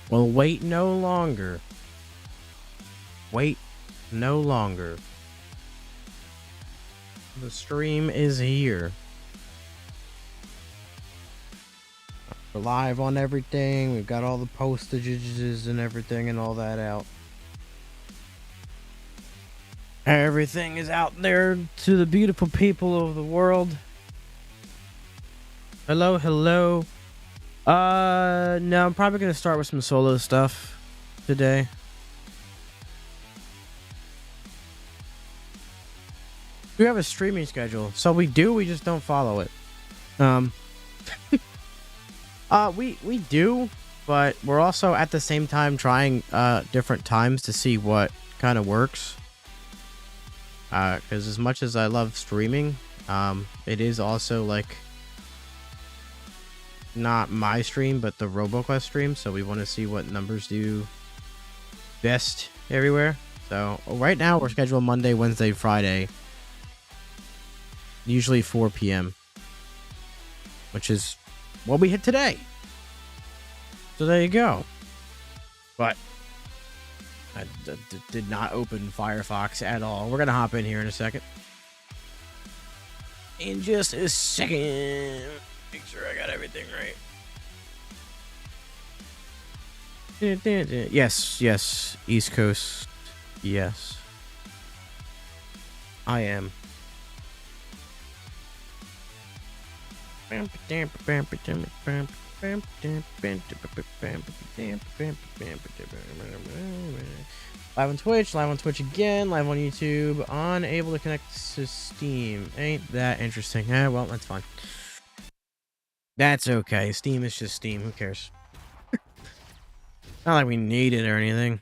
Well, wait no longer. Wait no longer. The stream is here. We're live on everything. We've got all the postages and everything and all that out. Everything is out there to the beautiful people of the world. Hello, hello. No, I'm probably gonna start with some solo stuff today. We have a streaming schedule, so we just don't follow it. We do, but we're also at the same time trying different times to see what kind of works. Because as much as I love streaming, it is also like not my stream, but the RoboQuest stream. So we want to see what numbers do best everywhere. So right now we're scheduled Monday, Wednesday, Friday, usually 4 p.m., which is what we hit today. So there you go. But I did not open Firefox at all. We're gonna hop in here in a second. In just a second. Make sure I got everything right. Yes, yes. East Coast. Yes. I am. Live on Twitch again, live on YouTube, unable to connect to Steam. Ain't that interesting? Well, that's fine. That's okay. Steam is just Steam. Who cares? Not like we need it or anything.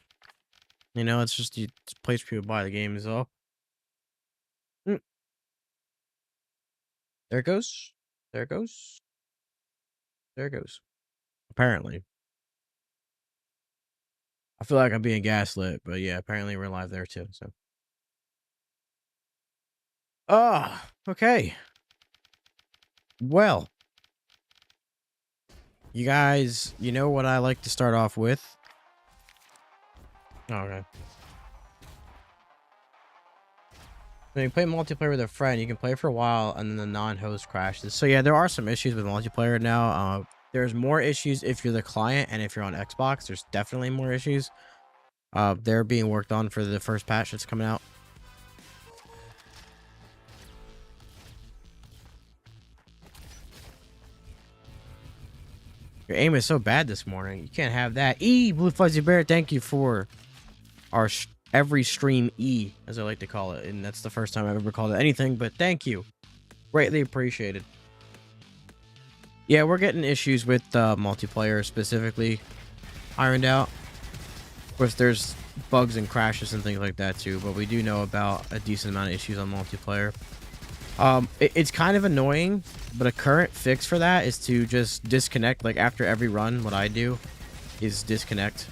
You know, it's just a place for people to buy the game is all. There it goes. There it goes. There it goes. Apparently. I feel like I'm being gaslit, but yeah, apparently we're live there too, so. Okay. Well. You guys, you know what I like to start off with? Okay. When you play multiplayer with a friend, you can play for a while and then the non-host crashes. So yeah, there are some issues with multiplayer now. There's more issues if you're the client, and if you're on Xbox, there's definitely more issues. They're being worked on for the first patch that's coming out. Your aim is so bad this morning. You can't have that. Blue Fuzzy Bear, thank you for our every stream as I like to call it. And that's the first time I've ever called it anything, but thank you. Greatly appreciated. Yeah, we're getting issues with multiplayer specifically ironed out. Of course, there's bugs and crashes and things like that too, but we do know about a decent amount of issues on multiplayer. It's kind of annoying, but a current fix for that is to just disconnect. Like after every run, what I do is disconnect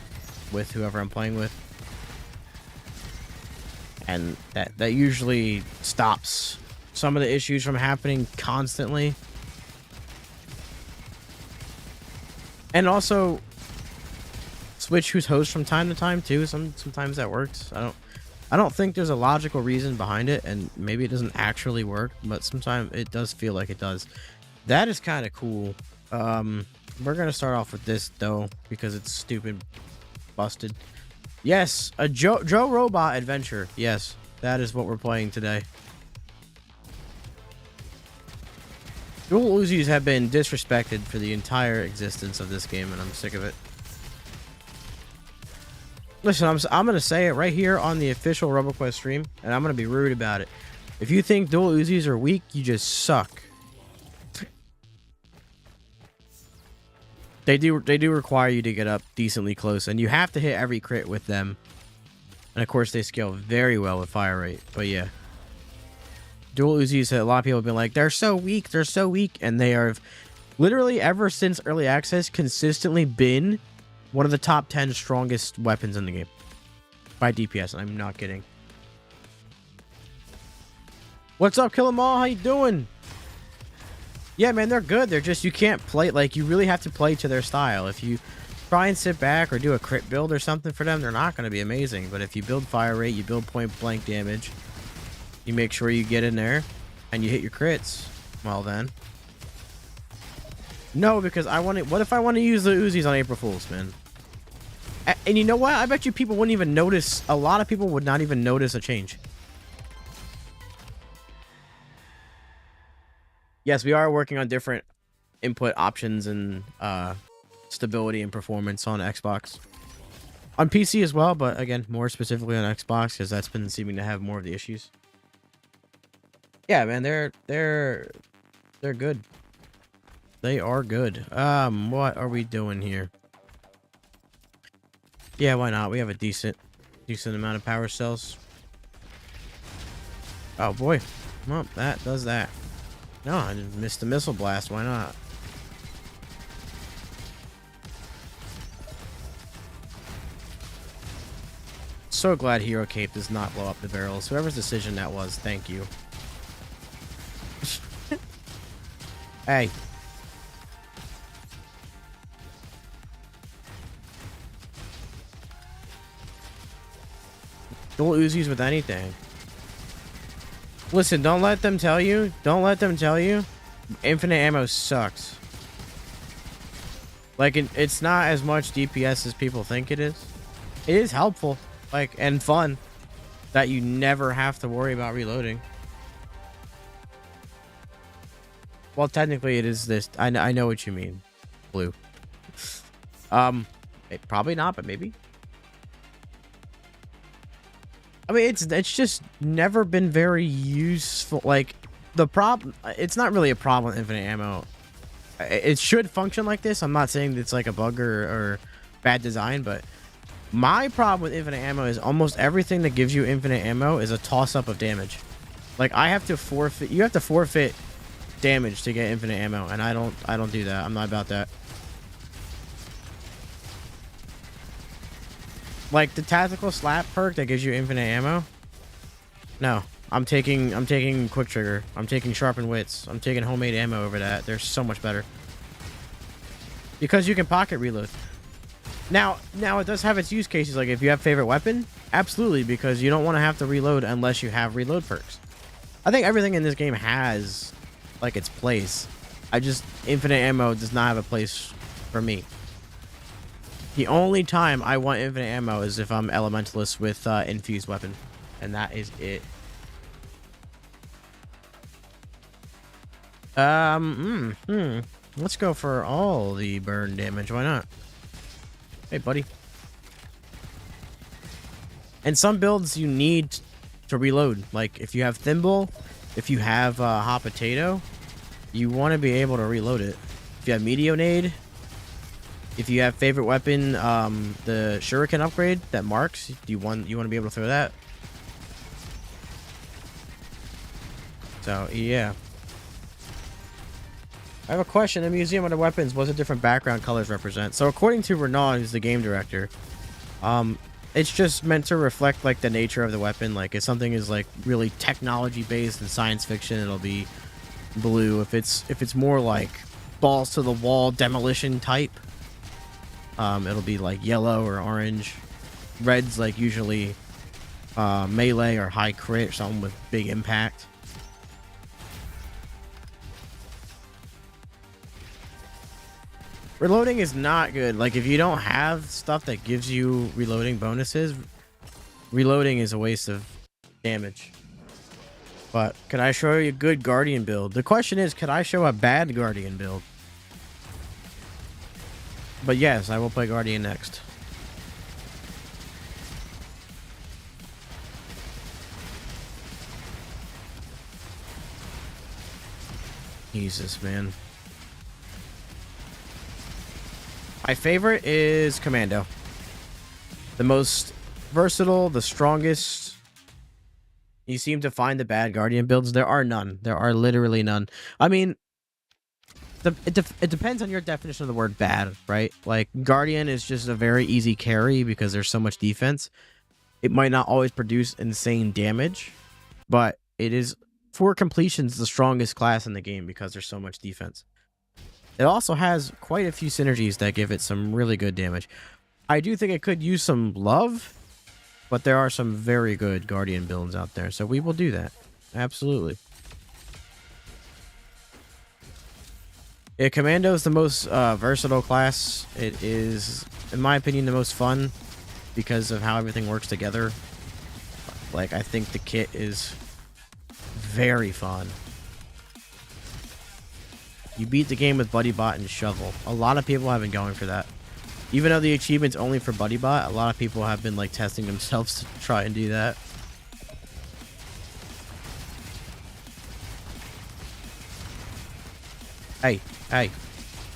with whoever I'm playing with, and that usually stops some of the issues from happening constantly. And also switch who's host from time to time too. Sometimes that works. I don't think there's a logical reason behind it, and maybe it doesn't actually work, but sometimes it does feel like it does. That is kind of cool. We're gonna start off with this though because it's stupid, busted. Yes, a Joe Robot adventure. Yes, that is what we're playing today. Dual Uzis have been disrespected for the entire existence of this game, and I'm sick of it. Listen, I'm going to say it right here on the official RoboQuest stream, and I'm going to be rude about it. If you think dual Uzis are weak, you just suck. They do require you to get up decently close, and you have to hit every crit with them. And of course, they scale very well with fire rate. But yeah. Dual Uzis, a lot of people have been like, they're so weak, and they are literally ever since early access consistently been one of the top 10 strongest weapons in the game by DPS. I'm not kidding. What's up, Kill 'em all? How you doing? Yeah, man, they're good. They're just, you can't play, like, you really have to play to their style. If you try and sit back or do a crit build or something for them, they're not going to be amazing. But if you build fire rate, you build point blank damage, you make sure you get in there and you hit your crits, well then. No, because I want to. What if I want to use the Uzis on April Fools, man? And you know what? I bet you people wouldn't even notice. A lot of people would not even notice a change. Yes, we are working on different input options and stability and performance on Xbox. On PC as well, but again, more specifically on Xbox because that's been seeming to have more of the issues. Yeah, man, they're good. They are good. What are we doing here? Yeah, why not? We have a decent amount of power cells. Oh boy. Well, that does that. No, I just missed the missile blast. Why not? So glad Hero Cape does not blow up the barrels. Whoever's decision that was, thank you. Hey. Dual Uzis with anything. Listen, don't let them tell you. Don't let them tell you. Infinite ammo sucks. Like, it's not as much DPS as people think it is. It is helpful, like, and fun that you never have to worry about reloading. Well, technically it is this. I know what you mean, Blue. Probably not, but maybe. I mean, it's just never been very useful. Like, the problem, it's not really a problem with infinite ammo. It should function like this. I'm not saying it's like a bug or bad design, but my problem with infinite ammo is almost everything that gives you infinite ammo is a toss-up of damage. Like, I have to forfeit. You have to forfeit damage to get infinite ammo, and I don't do that. I'm not about that. Like the tactical slap perk that gives you infinite ammo. No, I'm taking quick trigger. I'm taking sharpened wits. I'm taking homemade ammo over that. They're so much better because you can pocket reload. Now it does have its use cases. Like if you have favorite weapon, absolutely, because you don't want to have to reload unless you have reload perks. I think everything in this game has like its place. Infinite ammo does not have a place for me. The only time I want infinite ammo is if I'm elementalist with infused weapon, and that is it. Let's go for all the burn damage. Why not? Hey, buddy. And some builds you need to reload. Like if you have Thimble, if you have Hot Potato, you want to be able to reload it. If you have Meteonade, if you have favorite weapon, the Shuriken upgrade that marks, you want to be able to throw that. So yeah. I have a question. The Museum of the Weapons, what do different background colors represent? So according to Renaud, who's the game director, it's just meant to reflect like the nature of the weapon. Like if something is like really technology based and science fiction, it'll be blue. If it's more like balls to the wall demolition type, it'll be like yellow or orange. Red's like usually melee or high crit or something with big impact. Reloading is not good. Like if you don't have stuff that gives you reloading bonuses, reloading is a waste of damage. But could I show you a good Guardian build? The question is, could I show a bad Guardian build? But yes, I will play Guardian next. Jesus, man. My favorite is Commando. The most versatile, the strongest. You seem to find the bad Guardian builds. There are none. There are literally none. I mean, it depends on your definition of the word bad, right? Like, Guardian is just a very easy carry because there's so much defense. It might not always produce insane damage, but it is, for completions, the strongest class in the game because there's so much defense. It also has quite a few synergies that give it some really good damage. I do think it could use some love, but there are some very good Guardian builds out there, so we will do that. Absolutely. Yeah, Commando is the most versatile class. It is, in my opinion, the most fun because of how everything works together. Like, I think the kit is very fun. You beat the game with Buddy Bot and Shovel. A lot of people have been going for that. Even though the achievement's only for Buddy Bot, a lot of people have been like testing themselves to try and do that. Hey, hey,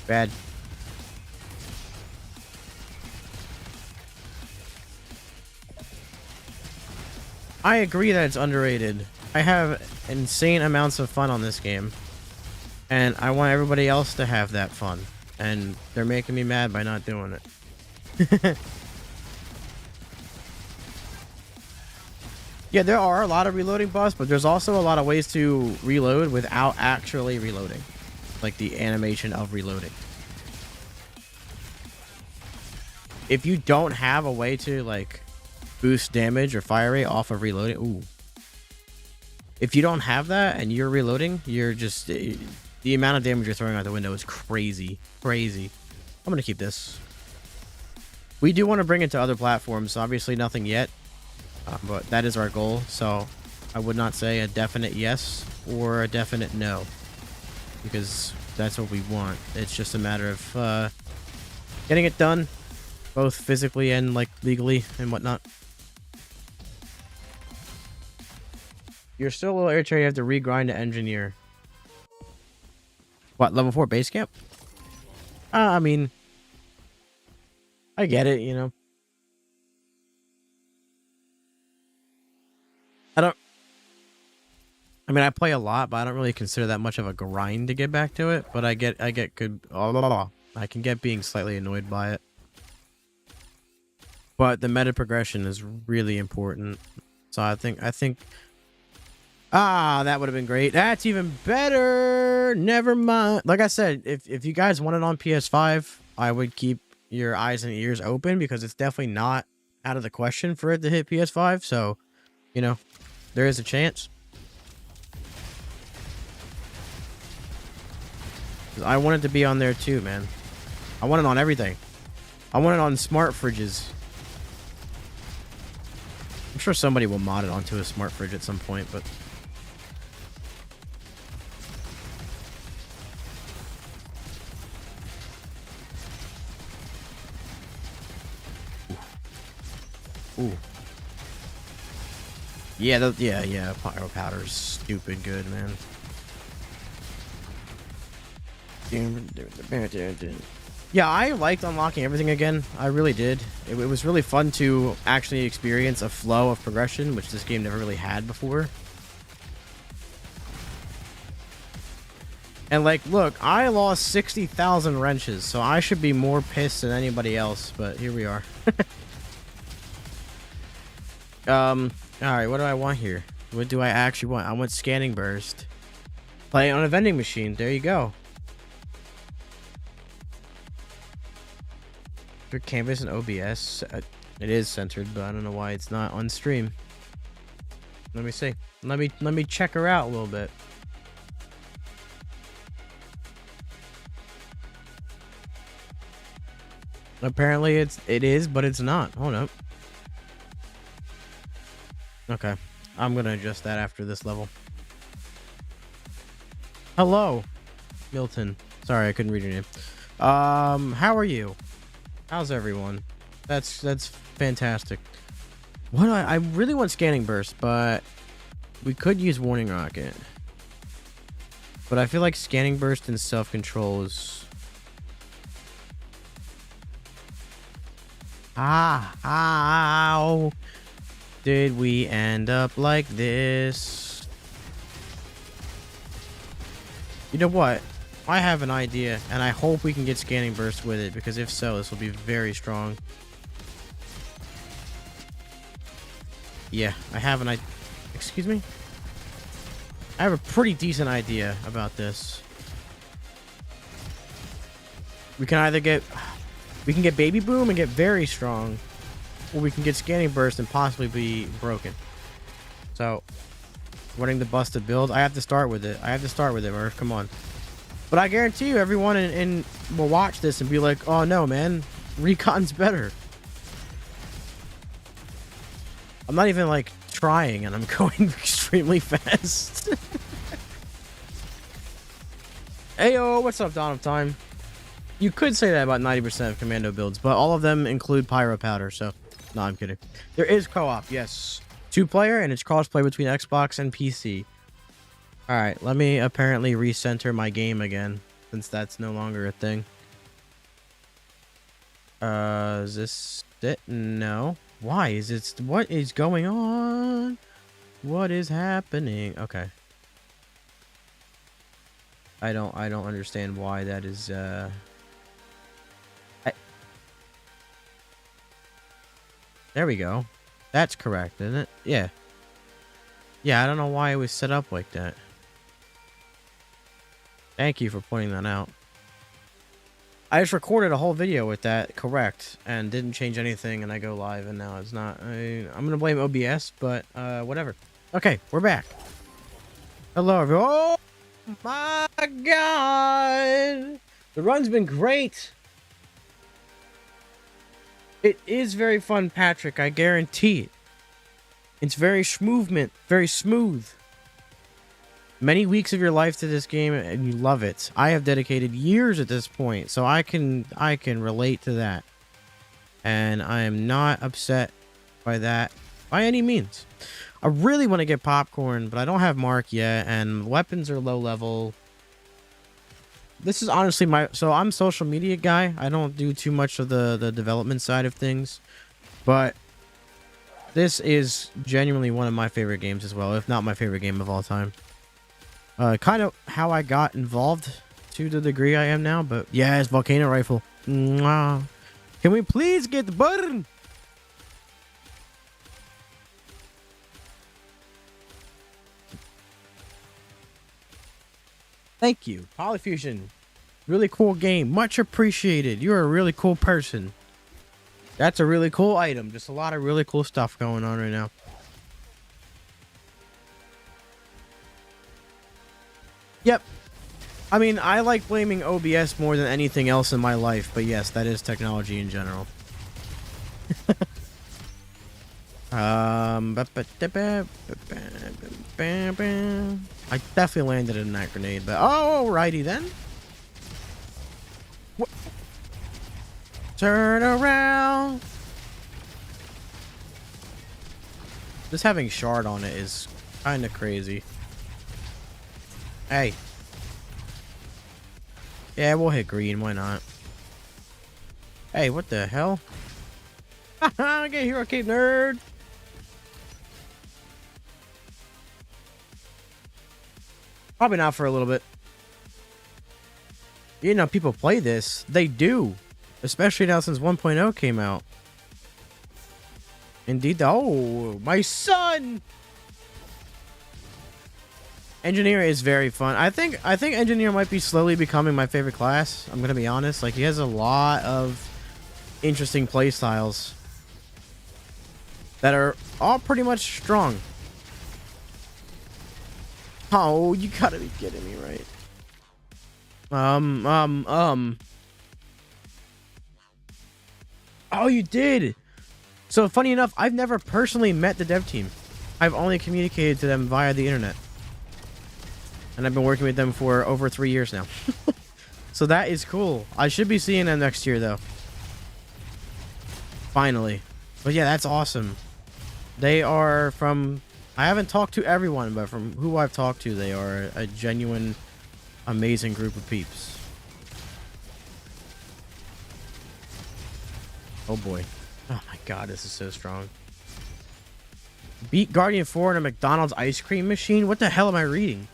bad. I agree that it's underrated. I have insane amounts of fun on this game. And I want everybody else to have that fun. And they're making me mad by not doing it. Yeah, there are a lot of reloading buffs, but there's also a lot of ways to reload without actually reloading. Like the animation of reloading. If you don't have a way to like boost damage or fire rate off of reloading, ooh. If you don't have that and you're reloading, you're just the amount of damage you're throwing out the window is crazy, crazy. I'm gonna keep this. We do want to bring it to other platforms. Obviously, nothing yet, but that is our goal. So I would not say a definite yes or a definite no, because that's what we want. It's just a matter of getting it done, both physically and like legally and whatnot. You're still a little irritated. You have to regrind to engineer. What, level 4 base camp? I mean, I get it, you know. I mean, I play a lot, but I don't really consider that much of a grind to get back to it. But I get good. I can get being slightly annoyed by it. But the meta progression is really important. So I think. That would have been great. That's even better. Never mind. Like I said, if you guys want it on PS5, I would keep your eyes and ears open because it's definitely not out of the question for it to hit PS5. So, you know, there is a chance. I want it to be on there too, man. I want it on everything. I want it on smart fridges. I'm sure somebody will mod it onto a smart fridge at some point, but... Ooh. Yeah, yeah. Pyro powder's stupid good, man. Yeah, I liked unlocking everything again. I really did. It was really fun to actually experience a flow of progression, which this game never really had before. And like, look, I lost 60,000 wrenches, so I should be more pissed than anybody else, but here we are. Alright, what do I want here? What do I actually want? I want scanning burst. Play on a vending machine. There you go. For canvas and OBS. It is centered, but I don't know why it's not on stream. Let me see. Let me check her out a little bit. Apparently it is, but it's not. Hold up. Okay. I'm gonna adjust that after this level. Hello, Milton. Sorry, I couldn't read your name. How are you? How's everyone? That's fantastic. What do I really want scanning burst, but we could use warning rocket. But I feel like scanning burst and self-control is... How did we end up like this? You know what? I have an idea, and I hope we can get scanning burst with it, because if so, this will be very strong. Yeah, I have an idea. Excuse me? I have a pretty decent idea about this. We can either get... We can get Baby Boom and get very strong, or we can get Scanning Burst and possibly be broken. So, running the busted build, I have to start with it. Murph. Come on. But I guarantee you, everyone will watch this and be like, "Oh no, man, Recon's better." I'm not even like trying, and I'm going extremely fast. Heyo, what's up, Dawn of Time? You could say that about 90% of commando builds, but all of them include pyro powder, so... No, I'm kidding. There is co-op, yes. 2-player, and it's cross-play between Xbox and PC. Alright, let me apparently recenter my game again, since that's no longer a thing. Is this it? No. Why is it... What is going on? What is happening? Okay. I don't understand why that is, There we go. That's correct, isn't it? Yeah. Yeah, I don't know why it was set up like that. Thank you for pointing that out. I just recorded a whole video with that correct and didn't change anything, and I go live and now it's not. I'm going to blame OBS, but whatever. Okay, we're back. Hello, everyone. Oh my god. The run's been great. It is very fun, Patrick. I guarantee it. It's very smooth. Many weeks of your life to this game, and you love it. I have dedicated years at this point, so I can relate to that. And I am not upset by that by any means. I really want to get popcorn, but I don't have Mark yet, and weapons are low level. This is honestly so I'm social media guy. I don't do too much of the development side of things, but this is genuinely one of my favorite games as well, if not my favorite game of all time. Kind of how I got involved to the degree I am now, but yeah, it's Volcano Rifle. Mwah. Can we please get the button? Thank you, Polyfusion. Really cool game. Much appreciated. You're a really cool person. That's a really cool item. Just a lot of really cool stuff going on right now. Yep. I mean, I like blaming OBS more than anything else in my life, but yes, that is technology in general. I definitely landed in that grenade, but alrighty then. What? Turn around. Just having shard on it is kind of crazy. Hey. Yeah, we'll hit green. Why not? Hey, what the hell? Haha, get Hero Cape, nerd. Probably not for a little bit. You know, people play this. They do. Especially now since 1.0 came out. Indeed. Oh, my son! Engineer is very fun. I think Engineer might be slowly becoming my favorite class. I'm gonna be honest. Like, he has a lot of interesting play styles that are all pretty much strong. Oh, you gotta be kidding me, right? Oh, you did. So funny enough, I've never personally met the dev team. I've only communicated to them via the internet. And I've been working with them for over 3 years now. So that is cool. I should be seeing them next year, though. Finally. But yeah, that's awesome. They are from... I haven't talked to everyone, but from who I've talked to, they are a genuine, amazing group of peeps. Oh boy. Oh my god, this is so strong. Beat Guardian 4 in a McDonald's ice cream machine? What the hell am I reading?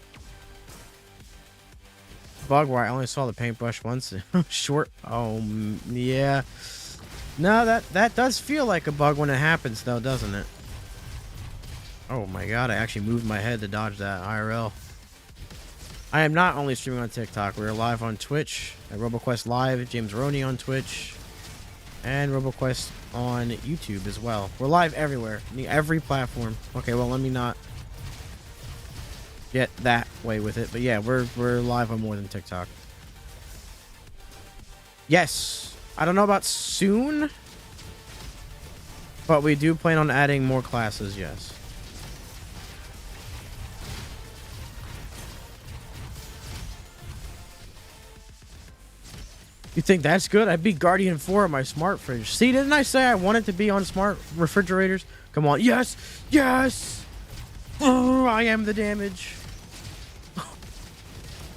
Bug where I only saw the paintbrush once. Short. Oh, yeah. No, that does feel like a bug when it happens, though, doesn't it? Oh my god, I actually moved my head to dodge that IRL. I am not only streaming on TikTok. We're live on Twitch at RoboQuest Live, James Roney on Twitch, and RoboQuest on YouTube as well. We're live everywhere, every platform. Okay, well, let me not get that way with it, but yeah, we're live on more than TikTok. Yes, I don't know about soon, but we do plan on adding more classes. Yes. You think that's good? I beat Guardian 4 on my smart fridge. See, didn't I say I wanted to be on smart refrigerators? Come on. Yes! Yes! Oh, I am the damage.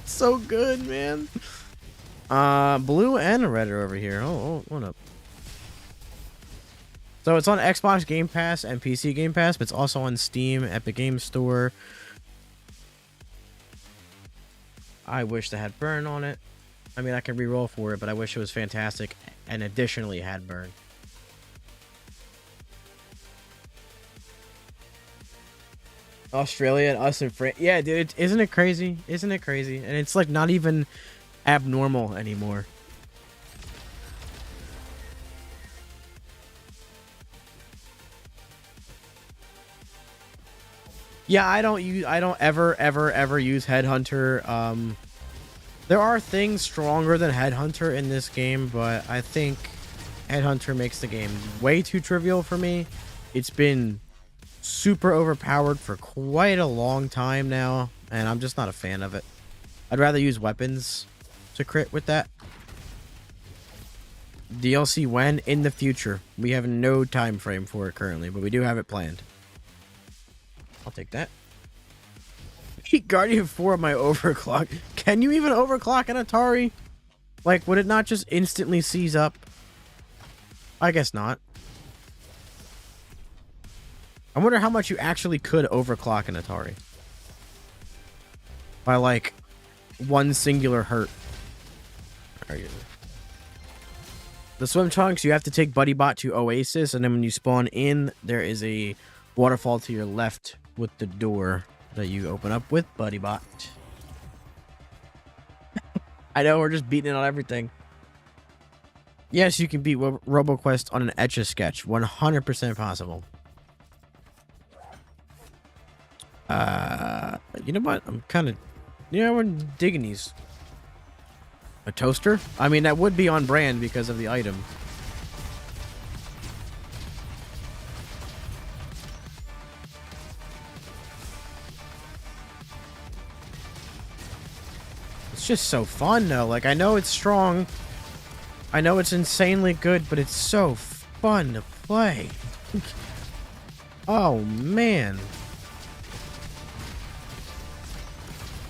So good, man. Blue and red are over here. Oh, what up? So it's on Xbox Game Pass and PC Game Pass, but it's also on Steam, Epic Games Store. I wish they had Burn on it. I mean, I can re-roll for it, but I wish it was fantastic and additionally had Burn. Australia and us and France. Yeah, dude, isn't it crazy? Isn't it crazy? And it's like not even abnormal anymore. Yeah, I don't ever use Headhunter. There are things stronger than Headhunter in this game, but I think Headhunter makes the game way too trivial for me. It's been super overpowered for quite a long time now, and I'm just not a fan of it. I'd rather use weapons to crit with that. DLC when? In the future. We have no time frame for it currently, but we do have it planned. I'll take that. Guardian 4 of my overclock. Can you even overclock an Atari? Like, would it not just instantly seize up? I guess not. I wonder how much you actually could overclock an Atari. By, like, one singular hurt. The swim trunks, you have to take BuddyBot to Oasis, and then when you spawn in, there is a waterfall to your left with the door that you open up with BuddyBot. I know, we're just beating it on everything. Yes, you can beat RoboQuest on an Etch-a-Sketch. 100% possible. You know what? I'm kind of... Yeah, we're digging these. A toaster? I mean, that would be on brand because of the item. It's just so fun, though. Like, I know it's strong. I know it's insanely good, but it's so fun to play. Oh, man.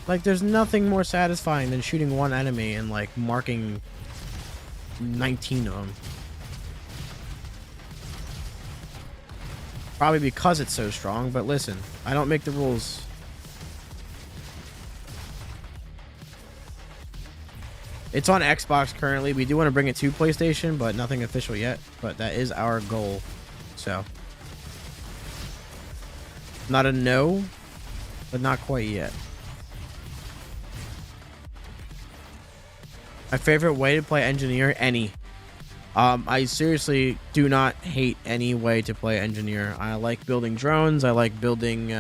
Like, there's nothing more satisfying than shooting one enemy and, like, marking 19 of them. Probably because it's so strong, but listen, I don't make the rules. It's on Xbox currently. We do want to bring it to PlayStation, but nothing official yet. But that is our goal. So, not a no, but not quite yet. My favorite way to play Engineer? Any. I seriously do not hate any way to play Engineer. I like building drones. I like building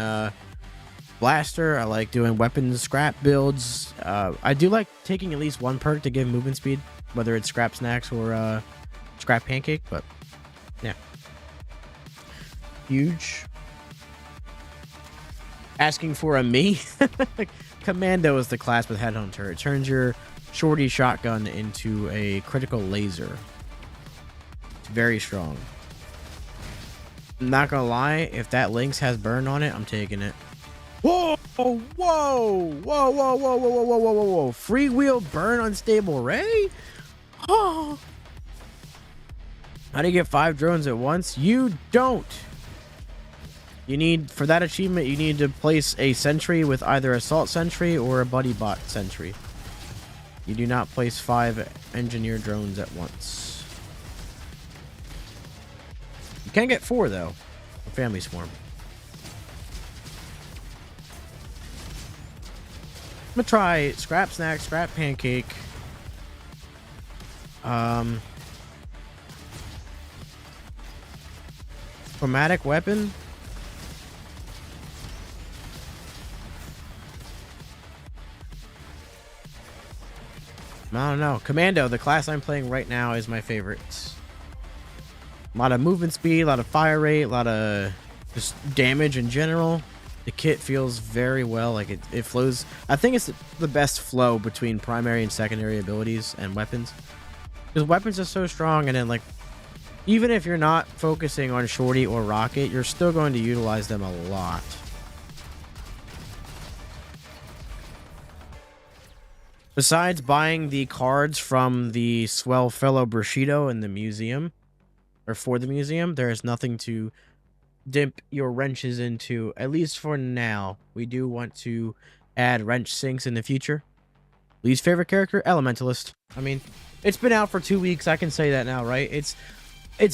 Blaster. I like doing weapons scrap builds. I do like taking at least one perk to give movement speed, whether it's Scrap Snacks or Scrap Pancake, but yeah. Huge. Asking for a me? Commando is the class with Headhunter. It turns your shorty shotgun into a critical laser. It's very strong. I'm not gonna lie, if that Lynx has burn on it, I'm taking it. Whoa! Whoa! Whoa! Whoa! Whoa! Whoa! Whoa! Whoa! Whoa! Whoa! Freewheel burn unstable ray? Oh! How do you get 5 drones at once? You don't. You need, for that achievement, you need to place a sentry with either assault sentry or a BuddyBot sentry. You do not place 5 engineer drones at once. You can get 4 though. A family swarm. I'm gonna try Scrap Snack, Scrap Pancake. Chromatic Weapon. I don't know. Commando, the class I'm playing right now, is my favorite. A lot of movement speed, a lot of fire rate, a lot of just damage in general. The kit feels very well. Like it flows. I think it's the best flow between primary and secondary abilities and weapons. Because weapons are so strong, and then like even if you're not focusing on Shorty or Rocket, you're still going to utilize them a lot. Besides buying the cards from the Swell Fellow Bushido in the museum, or for the museum, there is nothing to dip your wrenches into, at least for now. We do want to add wrench sinks in the future. Least favorite character? Elementalist. I mean, it's been out for 2 weeks. I can say that now, right? It's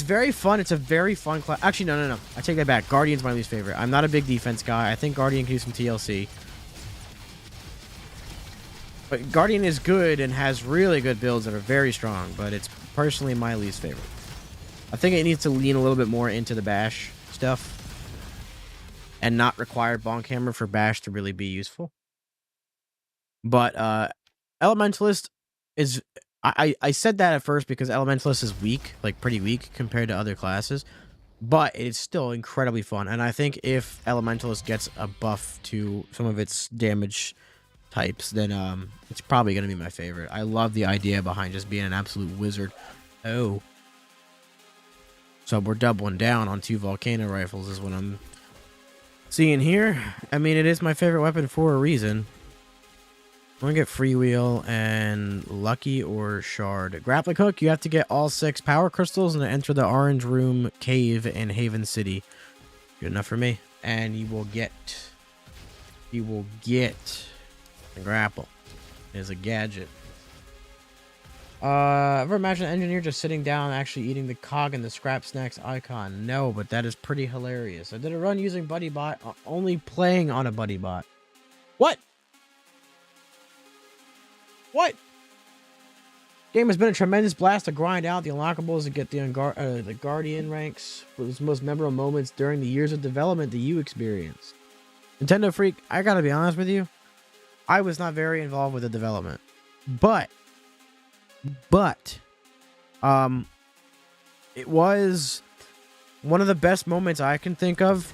very fun. It's a very fun class. Actually, no. I take that back. Guardian's my least favorite. I'm not a big defense guy. I think Guardian can do some TLC. But Guardian is good and has really good builds that are very strong, but it's personally my least favorite. I think it needs to lean a little bit more into the bash stuff and not require Bonk Hammer for bash to really be useful. But Elementalist is... I said that at first because Elementalist is weak, like pretty weak compared to other classes, but it's still incredibly fun. And I think if Elementalist gets a buff to some of its damage types, then it's probably going to be my favorite. I love the idea behind just being an absolute wizard. Oh. So we're doubling down on 2 Volcano rifles is what I'm seeing here. I mean, it is my favorite weapon for a reason. I'm going to get Freewheel and Lucky or Shard. Grappling Hook, you have to get all 6 power crystals and enter the Orange Room Cave in Haven City. Good enough for me. And you will get the grapple. Is a gadget. Ever imagine an engineer just sitting down actually eating the cog in the Scrap Snacks icon? No, but that is pretty hilarious. I did a run using BuddyBot, only playing on a BuddyBot. What? What? Game has been a tremendous blast to grind out the unlockables and get the Guardian ranks. It was the most memorable moments during the years of development that you experienced. Nintendo Freak, I gotta be honest with you. I was not very involved with the development. But it was one of the best moments I can think of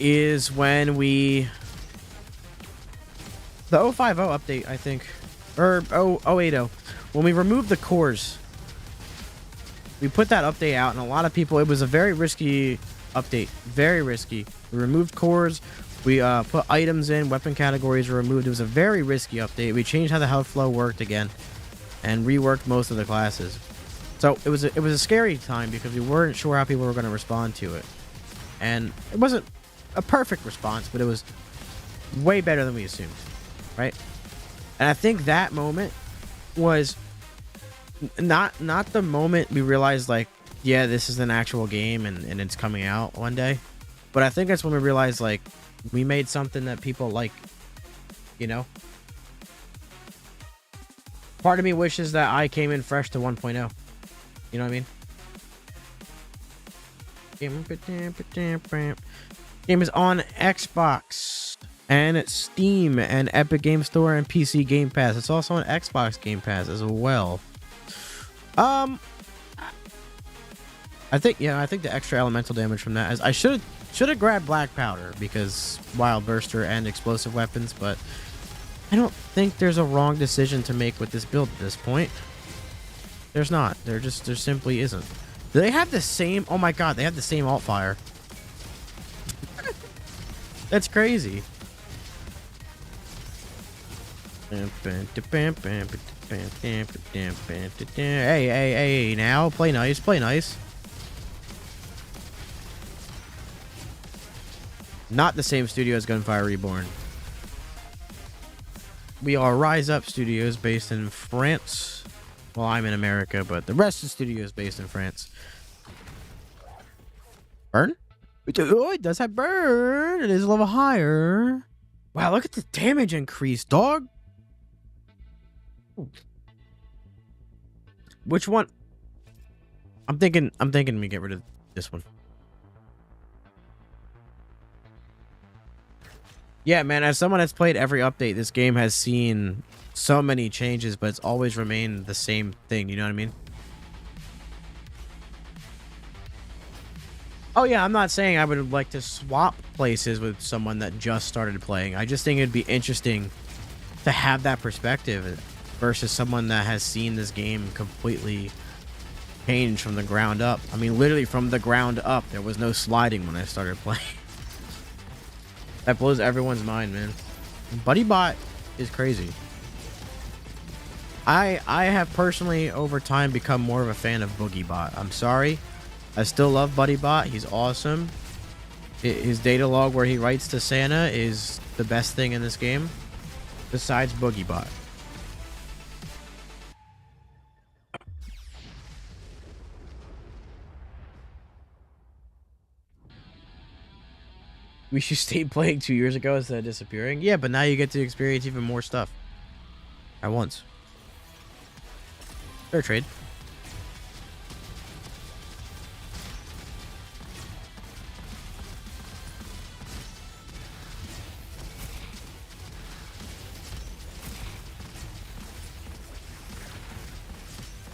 is when the 050 update, I think, or 080, when we removed the cores. We put that update out, and a lot of people, it was a very risky update, very risky. We removed cores, we put items in, weapon categories were removed. It was a very risky update. We changed how the health flow worked again and reworked most of the classes. So it was a scary time because we weren't sure how people were going to respond to it. And it wasn't a perfect response, but it was way better than we assumed, right? And I think that moment was not the moment we realized, like, yeah, this is an actual game and it's coming out one day. But I think that's when we realized, like, we made something that people like, you know? Part of me wishes that I came in fresh to 1.0. You know what I mean? Game is on Xbox and Steam and Epic Game Store and PC Game Pass. It's also on Xbox Game Pass as well. I think the extra elemental damage from that is I should have grabbed Black Powder because Wild Burster and explosive weapons, but I don't think there's a wrong decision to make with this build at this point. There's not. There simply isn't. Do they have the same? Oh my god, they have the same alt fire. That's crazy. Hey, now play nice, play nice. Not the same studio as Gunfire Reborn. We are Rise Up Studios based in France. Well, I'm in America, but the rest of the studio is based in France. Burn? Oh, it does have burn. It is a level higher. Wow, look at the damage increase, dog. Which one? I'm thinking we get rid of this one. Yeah, man, as someone that's played every update, this game has seen so many changes, but it's always remained the same thing, you know what I mean? Oh yeah, I'm not saying I would like to swap places with someone that just started playing. I just think it'd be interesting to have that perspective versus someone that has seen this game completely change from the ground up. I mean, literally from the ground up. There was no sliding when I started playing. That blows everyone's mind, man. BuddyBot is crazy. I have personally over time become more of a fan of BoogieBot. I'm sorry. I still love BuddyBot. He's awesome. His data log where he writes to Santa is the best thing in this game, besides BoogieBot. We should stay playing 2 years ago instead of disappearing. Yeah, but now you get to experience even more stuff at once. Fair trade.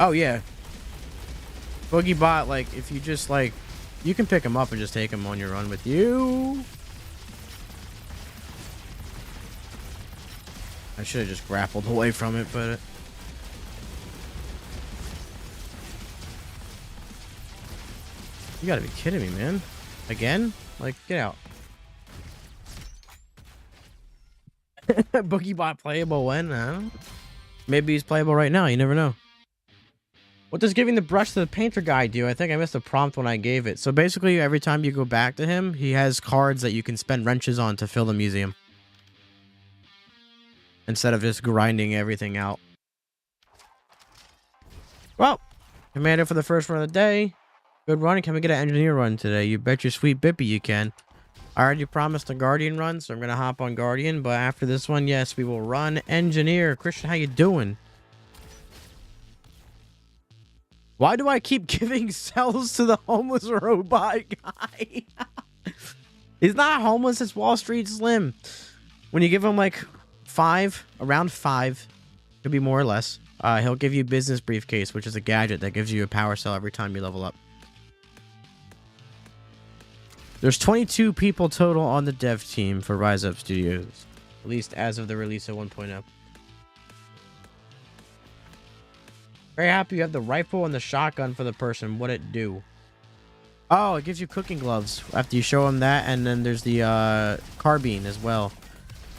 Oh yeah, BoogieBot, like if you just like, you can pick him up and just take him on your run with you. I should have just grappled away from it, but you gotta be kidding me, man. Again? Like, get out. BoogieBot playable when? I don't know. Maybe he's playable right now. You never know. What does giving the brush to the painter guy do? I think I missed the prompt when I gave it. So basically, every time you go back to him, he has cards that you can spend wrenches on to fill the museum, instead of just grinding everything out. Well, Commander for the first run of the day. Good run. Can we get an engineer run today? You bet your sweet bippy you can. I already promised a Guardian run, so I'm going to hop on Guardian. But after this one, yes, we will run engineer. Christian, how you doing? Why do I keep giving cells to the homeless robot guy? He's not homeless. It's Wall Street Slim. When you give him like around 5, could be more or less, he'll give you business briefcase, which is a gadget that gives you a power cell every time you level up. There's 22 people total on the dev team for Rise Up Studios, at least as of the release of 1.0. Very happy you have the rifle and the shotgun for the person. What'd it do? Oh, it gives you cooking gloves after you show him that, and then there's the carbine as well.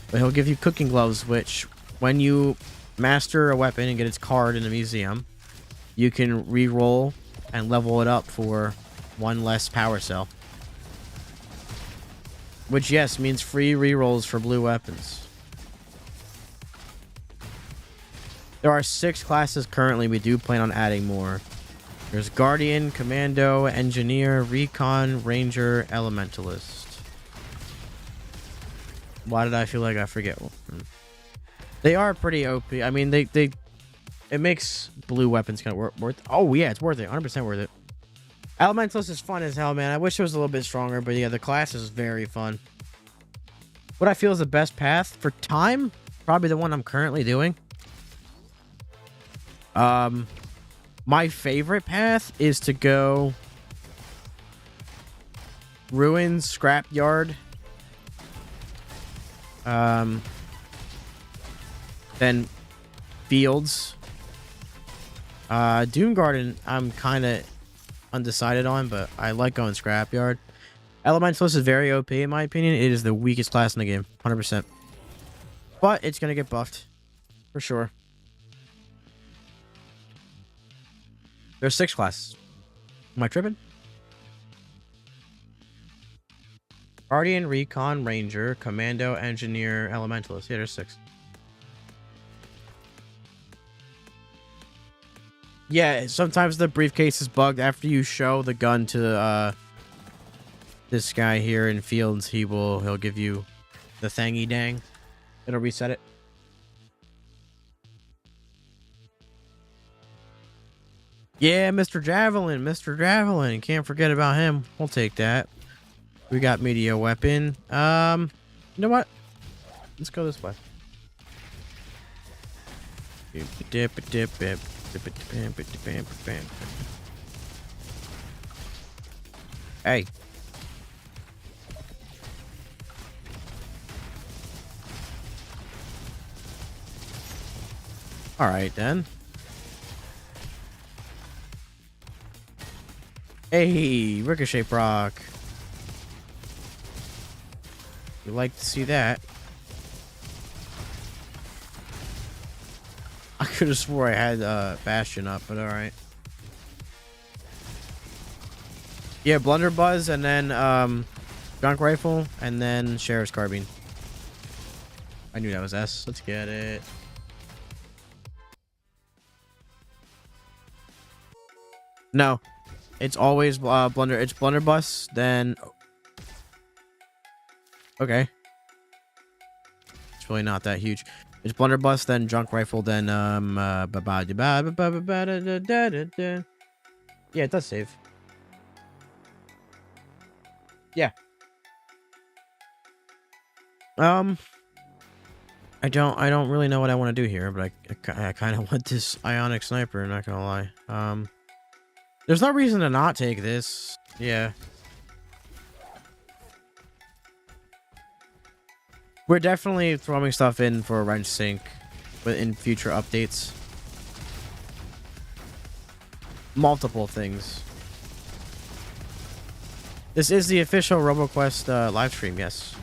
But he'll give you cooking gloves, which when you master a weapon and get its card in the museum, you can re-roll and level it up for 1 less power cell. Which, yes, means free re-rolls for blue weapons. There are 6 classes currently. We do plan on adding more. There's Guardian, Commando, Engineer, Recon, Ranger, Elementalist. Why did I feel like I forget one? They are pretty OP. I mean, it makes blue weapons kind of worth. Oh yeah, it's worth it. 100% worth it. Elementalist is fun as hell, man. I wish it was a little bit stronger, but yeah, the class is very fun. What I feel is the best path for time, probably the one I'm currently doing. My favorite path is to go Ruins, Scrapyard, then Fields. Doom Garden, I'm kind of undecided on, but I like going Scrapyard. Elementalist is very OP in my opinion. It is the weakest class in the game, 100%. But it's gonna get buffed, for sure. There's 6 classes. Am I tripping? Guardian, Recon, Ranger, Commando, Engineer, Elementalist. Yeah, there's 6. Yeah, sometimes the briefcase is bugged. After you show the gun to this guy here in Fields, he'll give you the thangy dang. It'll reset it. Yeah, Mr. Javelin. Mr. Javelin. Can't forget about him. We'll take that. We got media weapon. You know what? Let's go this way. Hey. All right, then. Hey, Ricochet proc. You like to see that. I could have swore I had Bastion up, but alright. Yeah, Blunderbuss, and then Junk Rifle, and then Sheriff's Carbine. I knew that was S. Let's get it. No. It's always It's Blunderbuss, then... Okay. It's really not that huge. It's Blunderbuss, then Junk Rifle, then yeah, it does save. Yeah. I don't really know what I want to do here, but I kind of want this Ionic Sniper, not gonna lie. There's no reason to not take this. Yeah. We're definitely throwing stuff in for a wrench sync in future updates. Multiple things. This is the official RoboQuest live stream, yes.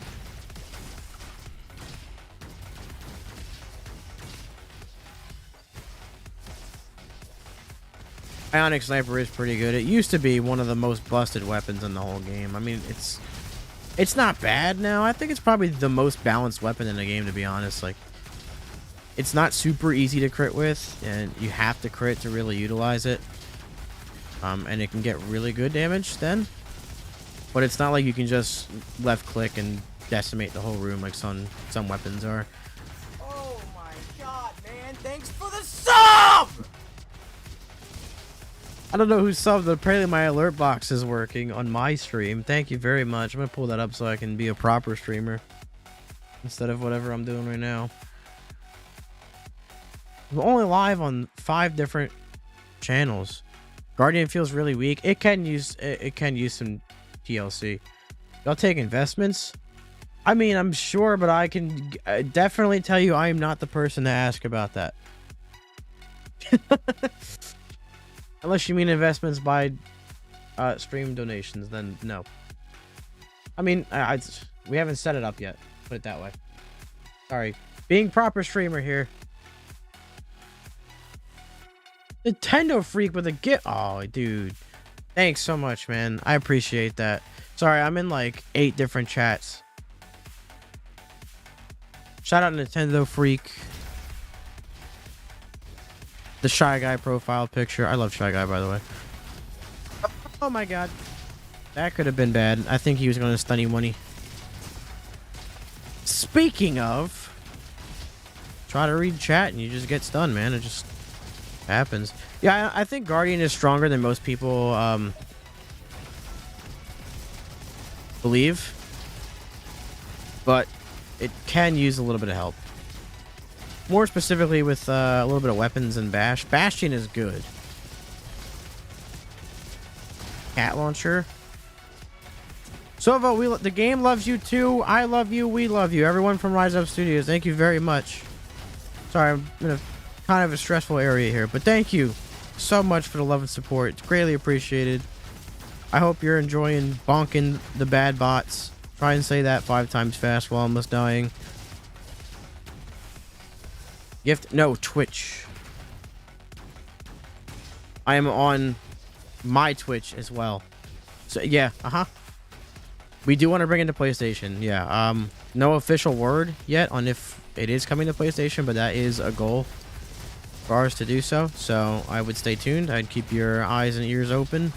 Ionic Sniper is pretty good. It used to be one of the most busted weapons in the whole game. I mean, it's not bad now. I think it's probably the most balanced weapon in the game, to be honest. Like, it's not super easy to crit with, and you have to crit to really utilize it. And it can get really good damage then. But it's not like you can just left click and decimate the whole room like some weapons are. Oh my god, man. Thanks for the sub! I don't know who subbed, but apparently my alert box is working on my stream. Thank you very much. I'm going to pull that up so I can be a proper streamer instead of whatever I'm doing right now. I'm only live on 5 different channels. Guardian feels really weak. It can use some TLC. Y'all take investments? I mean, I'm sure, but I can definitely tell you I am not the person to ask about that. Unless you mean investments by stream donations, then no. I mean, we haven't set it up yet. Put it that way. Sorry. Being proper streamer here. Nintendo Freak with a gift. Oh, dude. Thanks so much, man. I appreciate that. Sorry, I'm in like 8 different chats. Shout out Nintendo Freak. The Shy Guy profile picture. I love Shy Guy, by the way. Oh my god. That could have been bad. I think he was going to stun you money. Speaking of, try to read chat and you just get stunned, man. It just happens. Yeah, I think Guardian is stronger than most people believe. But it can use a little bit of help. More specifically with a little bit of weapons and bash. Bastion is good. Cat launcher. Sova, the game loves you too. I love you. We love you. Everyone from Rise Up Studios, thank you very much. Sorry, I'm in a kind of a stressful area here, but thank you so much for the love and support. It's greatly appreciated. I hope you're enjoying bonking the bad bots. Try and say that 5 times fast while almost dying. No, Twitch. I am on my Twitch as well. So yeah, we do want to bring it to PlayStation. Yeah, no official word yet on if it is coming to PlayStation, but that is a goal for ours to do so. So I would stay tuned. I'd keep your eyes and ears open.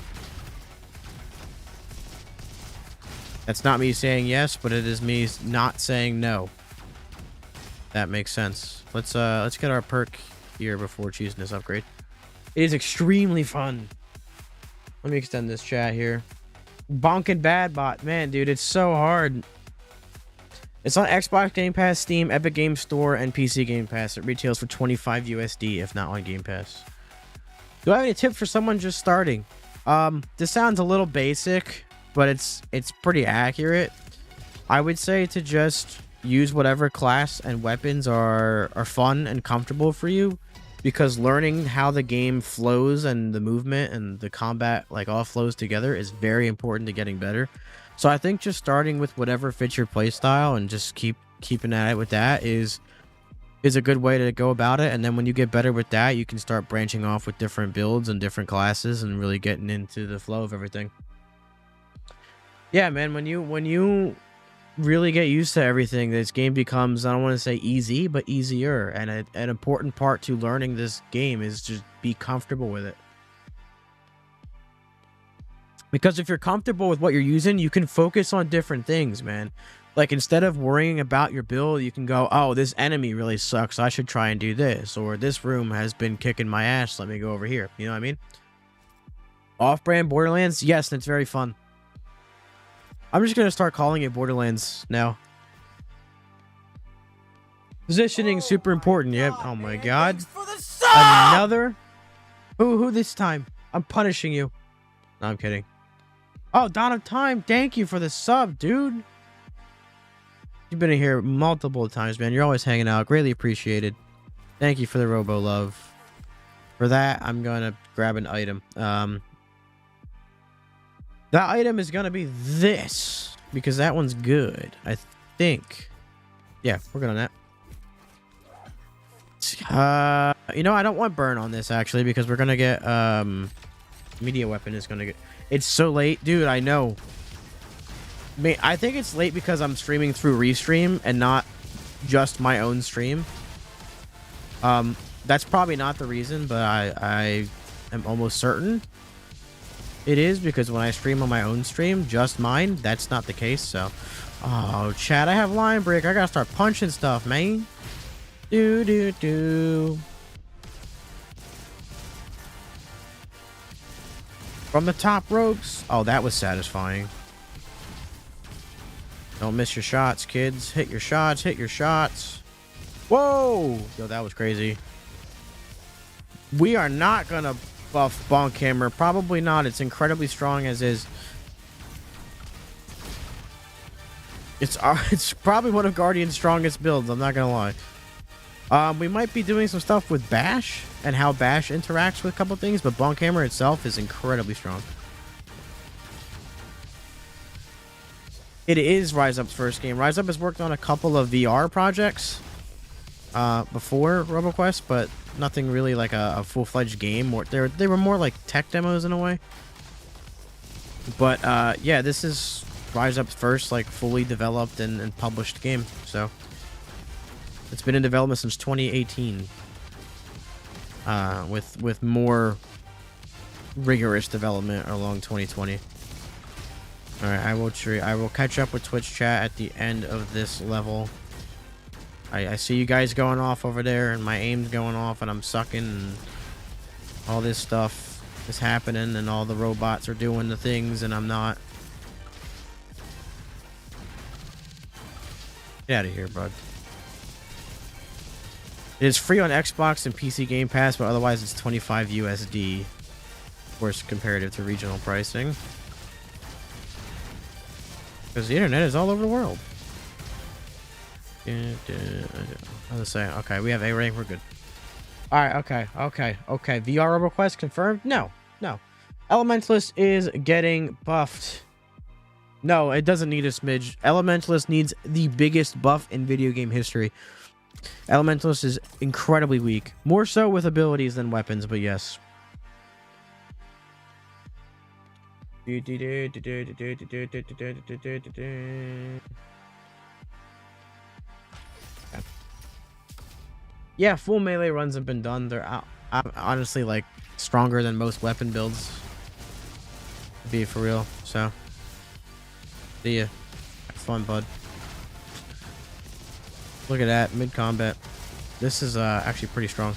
That's not me saying yes, but it is me not saying no. That makes sense. Let's get our perk here before choosing this upgrade. It is extremely fun. Let me extend this chat here. Bonkin' Bad Bot, man, dude, it's so hard. It's on Xbox Game Pass, Steam, Epic Game Store, and PC Game Pass. It retails for 25 USD if not on Game Pass. Do I have any tip for someone just starting? This sounds a little basic, but it's pretty accurate. I would say to just use whatever class and weapons are fun and comfortable for you, because learning how the game flows and the movement and the combat like all flows together is very important to getting better. So I think just starting with whatever fits your playstyle and just keeping at it with that is a good way to go about it. And then when you get better with that, you can start branching off with different builds and different classes and really getting into the flow of everything. Yeah, man, when you really get used to everything, this game becomes, I don't want to say easy, but easier. And an important part to learning this game is just be comfortable with it. Because if you're comfortable with what you're using, you can focus on different things, man. Like, instead of worrying about your build, you can go, oh, this enemy really sucks, I should try and do this. Or this room has been kicking my ass, let me go over here. You know what I mean? Off-brand Borderlands? Yes, and it's very fun. I'm just going to start calling it Borderlands now. Positioning, super important. Yep. Oh my god. Another? Who this time? I'm punishing you. No, I'm kidding. Oh, Dawn of Time, thank you for the sub, dude. You've been in here multiple times, man. You're always hanging out. Greatly appreciated. Thank you for the Robo Love. For that, I'm going to grab an item. That item is going to be this, because that one's good, I think. Yeah, we're good on that. You know, I don't want burn on this, actually, because we're going to get... media weapon is going to get... It's so late. Dude, I know. I think it's late because I'm streaming through Restream and not just my own stream. That's probably not the reason, but I am almost certain it is, because when I stream on my own stream, just mine, that's not the case. So, oh, chat, I have line break. I gotta start punching stuff, man. Do. From the top ropes. Oh, that was satisfying. Don't miss your shots, kids. Hit your shots. Hit your shots. Whoa! Yo, that was crazy. We are not gonna buff Bonk Hammer. Probably not. It's incredibly strong as is. It's probably one of Guardian's strongest builds. I'm not gonna lie. We might be doing some stuff with Bash and how Bash interacts with a couple things, but Bonk Hammer itself is incredibly strong. It is Rise Up's first game. Rise Up has worked on a couple of VR projects before RoboQuest, but nothing really like a full-fledged game. They were more like tech demos in a way. But yeah, this is Rise Up's first like fully developed and published game. So it's been in development since 2018, with more rigorous development along 2020. All right, I will catch up with Twitch chat at the end of this level. I see you guys going off over there, and my aim's going off, and I'm sucking, and all this stuff is happening, and all the robots are doing the things, and I'm not. Get out of here, bud. It is free on Xbox and PC Game Pass, but otherwise it's 25 USD. Of course, comparative to regional pricing. Because the internet is all over the world. I was saying, okay, we have A rank, we're good. Alright, okay. VR request confirmed? No. Elementalist is getting buffed. No, it doesn't need a smidge. Elementalist needs the biggest buff in video game history. Elementalist is incredibly weak. More so with abilities than weapons, but yes. Yeah, full melee runs have been done. They're honestly like stronger than most weapon builds. Be for real. So, see ya. Have fun, bud. Look at that, mid-combat. This is actually pretty strong.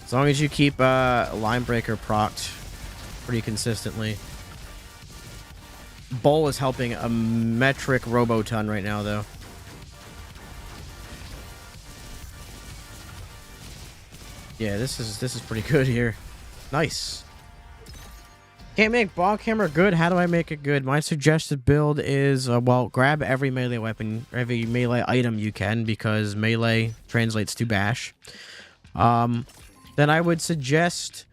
As long as you keep Line Breaker procced pretty consistently. Bull is helping a metric Roboton right now, though. Yeah, this is pretty good here. Nice. Can't make Bonk Hammer good. How do I make it good? My suggested build is, well, grab every melee weapon, every melee item you can, because melee translates to bash. Then I would suggest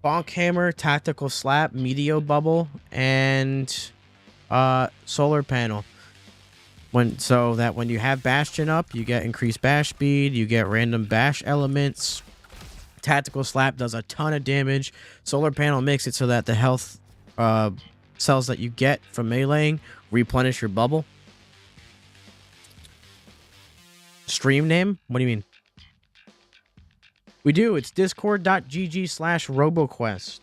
Bonk Hammer, Tactical Slap, Meteor Bubble, and Solar Panel. So that when you have Bastion up, you get increased bash speed, you get random bash elements. Tactical Slap does a ton of damage. Solar Panel makes it so that the health cells that you get from meleeing replenish your bubble. Stream name? What do you mean? We do. It's discord.gg/roboquest.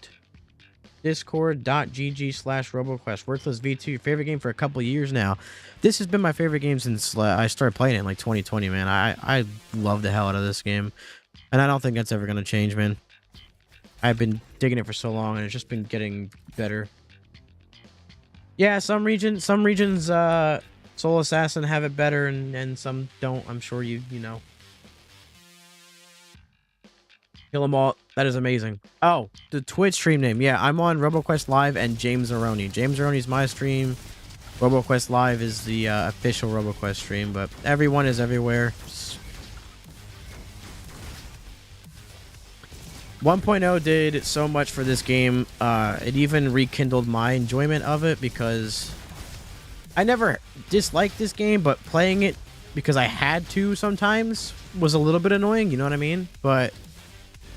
Discord.gg/roboquest. Worthless V2, your favorite game for a couple of years now. This has been my favorite game since I started playing it in like 2020, man. I love the hell out of this game. And I don't think that's ever going to change, man. I've been digging it for so long, and it's just been getting better. Yeah, some regions, Soul Assassin have it better, and some don't. I'm sure you know. Kill them all. That is amazing. Oh, the Twitch stream name. Yeah, I'm on RoboQuest Live and James Aroni. James Aroni's my stream. RoboQuest Live is the official RoboQuest stream, but everyone is everywhere. 1.0 did so much for this game. It even rekindled my enjoyment of it, because I never disliked this game, but playing it because I had to sometimes was a little bit annoying, you know what I mean? But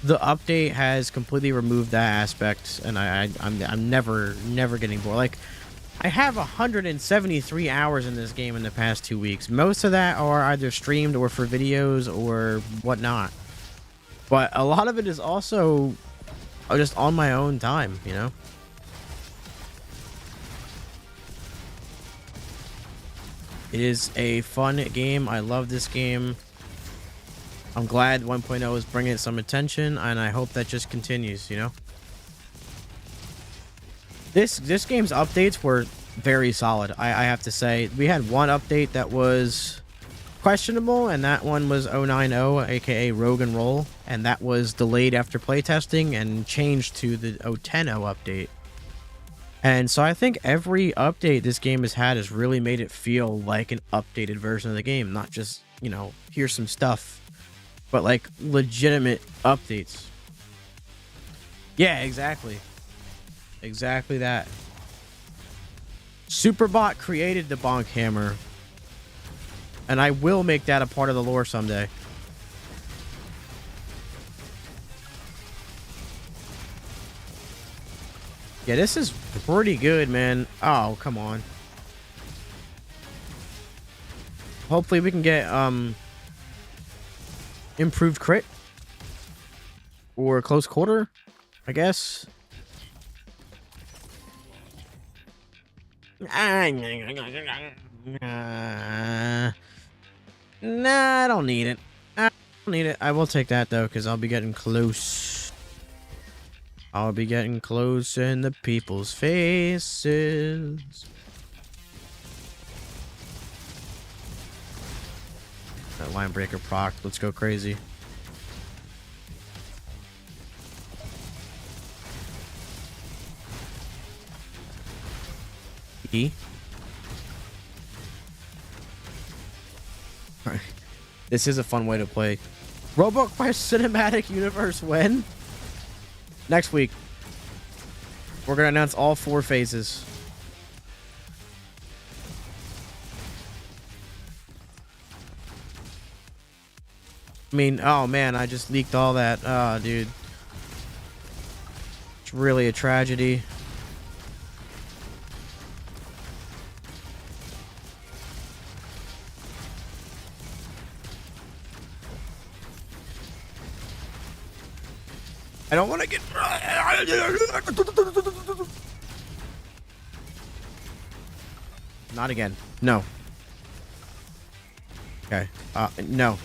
the update has completely removed that aspect, and I'm never getting bored. Like, I have 173 hours in this game in the past 2 weeks. Most of that are either streamed or for videos or whatnot. But a lot of it is also just on my own time, you know? It is a fun game. I love this game. I'm glad 1.0 is bringing it some attention, and I hope that just continues, you know? This game's updates were very solid, I have to say. We had one update that was questionable, and that one was 090, aka Rogue and Roll, and that was delayed after playtesting and changed to the 010 update. And so I think every update this game has had has really made it feel like an updated version of the game, not just, you know, here's some stuff, but like legitimate updates. Yeah, exactly. Exactly that. Superbot created the Bonk Hammer, and I will make that a part of the lore someday. Yeah, this is pretty good, man. Oh, come on. Hopefully we can get improved crit or close quarter, I guess. Nah, I don't need it. I don't need it. I will take that, though, because I'll be getting close. I'll be getting close in the people's faces. That line breaker proc. Let's go crazy. E. Alright. This is a fun way to play. RoboQuest Cinematic Universe when? Next week. We're gonna announce all 4 phases. I mean, oh man, I just leaked all that. Oh, dude. It's really a tragedy. I don't want to get... Not again. No. Okay. No.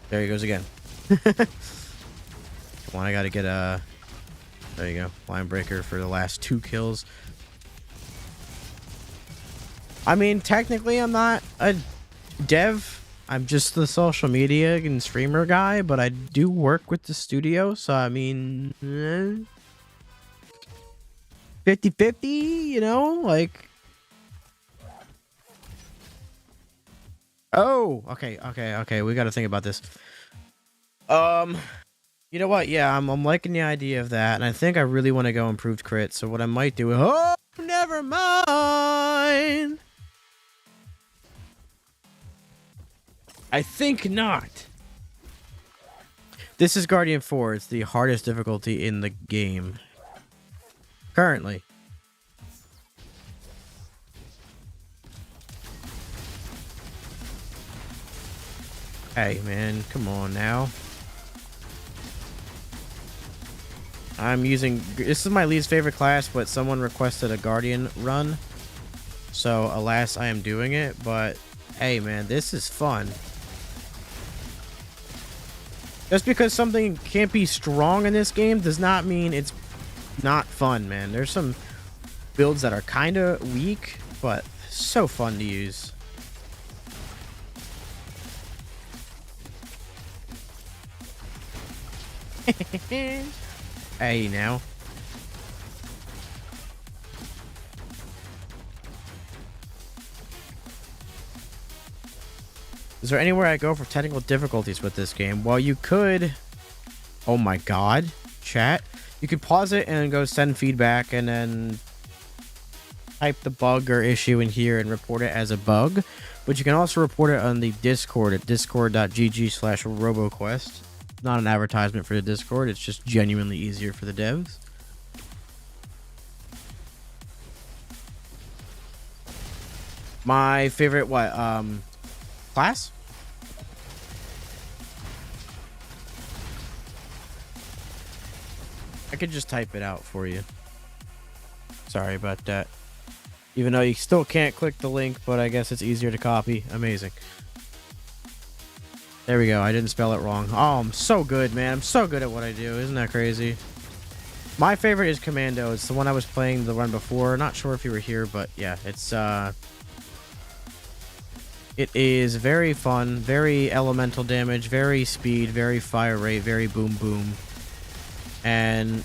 There he goes again. Come on, I gotta get a... There you go. Line breaker for the last 2 kills. I mean, technically, I'm not a dev. I'm just the social media and streamer guy, but I do work with the studio, so I mean... 50-50, you know? Like... Oh! Okay. We gotta think about this. You know what? Yeah, I'm liking the idea of that, and I think I really want to go improved crit. So what I might do... Oh, never mind. I think not. This is Guardian 4. It's the hardest difficulty in the game. Currently. Hey, man. Come on now. I'm using... This is my least favorite class, but someone requested a Guardian run. So, alas, I am doing it. But, hey, man, this is fun. Just because something can't be strong in this game does not mean it's not fun, man. There's some builds that are kind of weak, but so fun to use. Hey, now. Is there anywhere I go for technical difficulties with this game? Well, you could... Oh my god. Chat. You could pause it and go send feedback and then type the bug or issue in here and report it as a bug. But you can also report it on the Discord at discord.gg/roboquest. Not an advertisement for the Discord. It's just genuinely easier for the devs. My favorite what? Class? I could just type it out for you. Sorry about that. Even though you still can't click the link, but I guess it's easier to copy. Amazing. There we go. I didn't spell it wrong. Oh, I'm so good, man. I'm so good at what I do. Isn't that crazy? My favorite is Commando. It's the one I was playing the run before. Not sure if you were here, but yeah, it's it is very fun, very elemental damage, very speed, very fire rate, very boom boom. And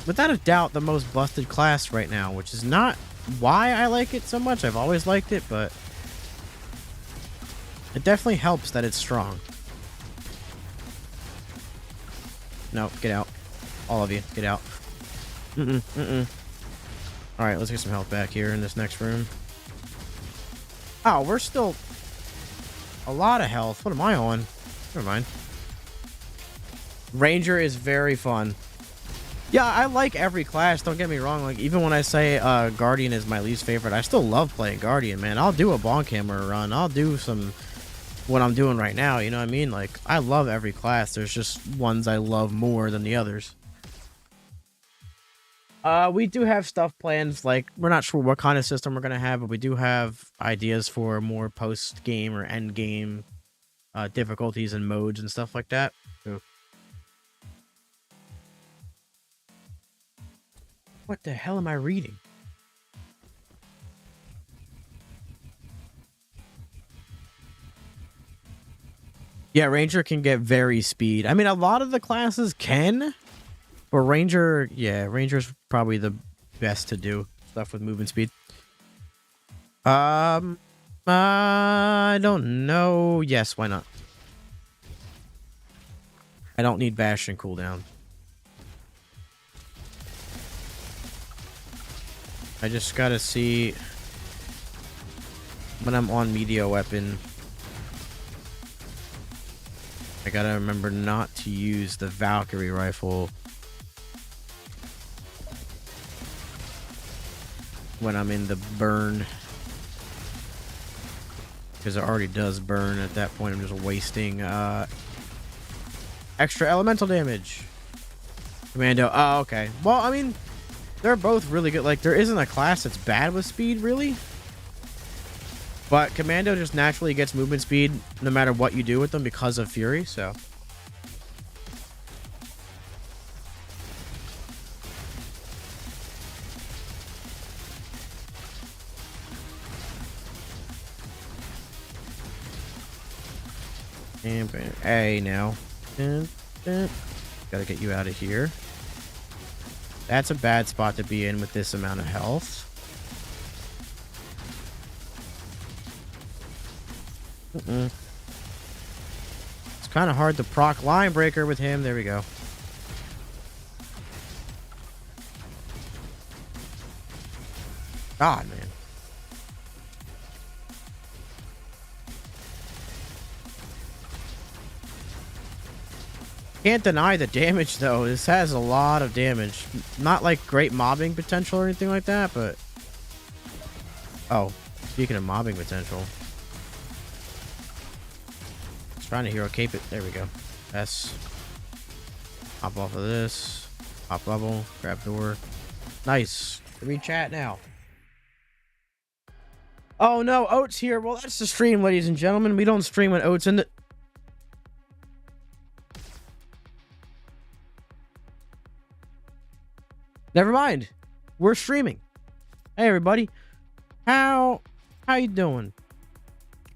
without a doubt, the most busted class right now, which is not why I like it so much. I've always liked it, but it definitely helps that it's strong. No, get out. All of you, get out. Alright, let's get some health back here in this next room. Oh, we're still... A lot of health. What am I on? Never mind. Ranger is very fun. Yeah, I like every class, don't get me wrong. Like, even when I say Guardian is my least favorite, I still love playing Guardian, man. I'll do a bonk hammer run. I'll do some... what I'm doing right now, you know what I mean? Like, I love every class. There's just ones I love more than the others. We do have stuff planned. Like, we're not sure what kind of system we're gonna have, but we do have ideas for more post-game or end-game difficulties and modes and stuff like that. So. What the hell am I reading? Yeah, Ranger can get very speed. I mean, a lot of the classes can, but Ranger, yeah, Ranger's probably the best to do stuff with movement speed. I don't know. Yes, why not? I don't need Bastion cooldown. I just gotta see when I'm on media weapon. I gotta remember not to use the Valkyrie rifle when I'm in the burn, because it already does burn at that point. I'm just wasting extra elemental damage. Commando. Oh, okay. Well, I mean, they're both really good. Like, there isn't a class that's bad with speed, really. But Commando just naturally gets movement speed no matter what you do with them because of Fury, so. And A now. Gotta get you out of here. That's a bad spot to be in with this amount of health. It's kind of hard to proc line breaker with him. There we go. God, man. Can't deny the damage, though. This has a lot of damage. Not like great mobbing potential or anything like that, but... Oh, speaking of mobbing potential. Trying to hero cape it. There we go. S. Hop off of this. Hop level. Grab door. Nice. Read chat now. Oh no, Oats here. Well, that's the stream, ladies and gentlemen. We don't stream when Oats in the... Never mind. We're streaming. Hey everybody. How you doing?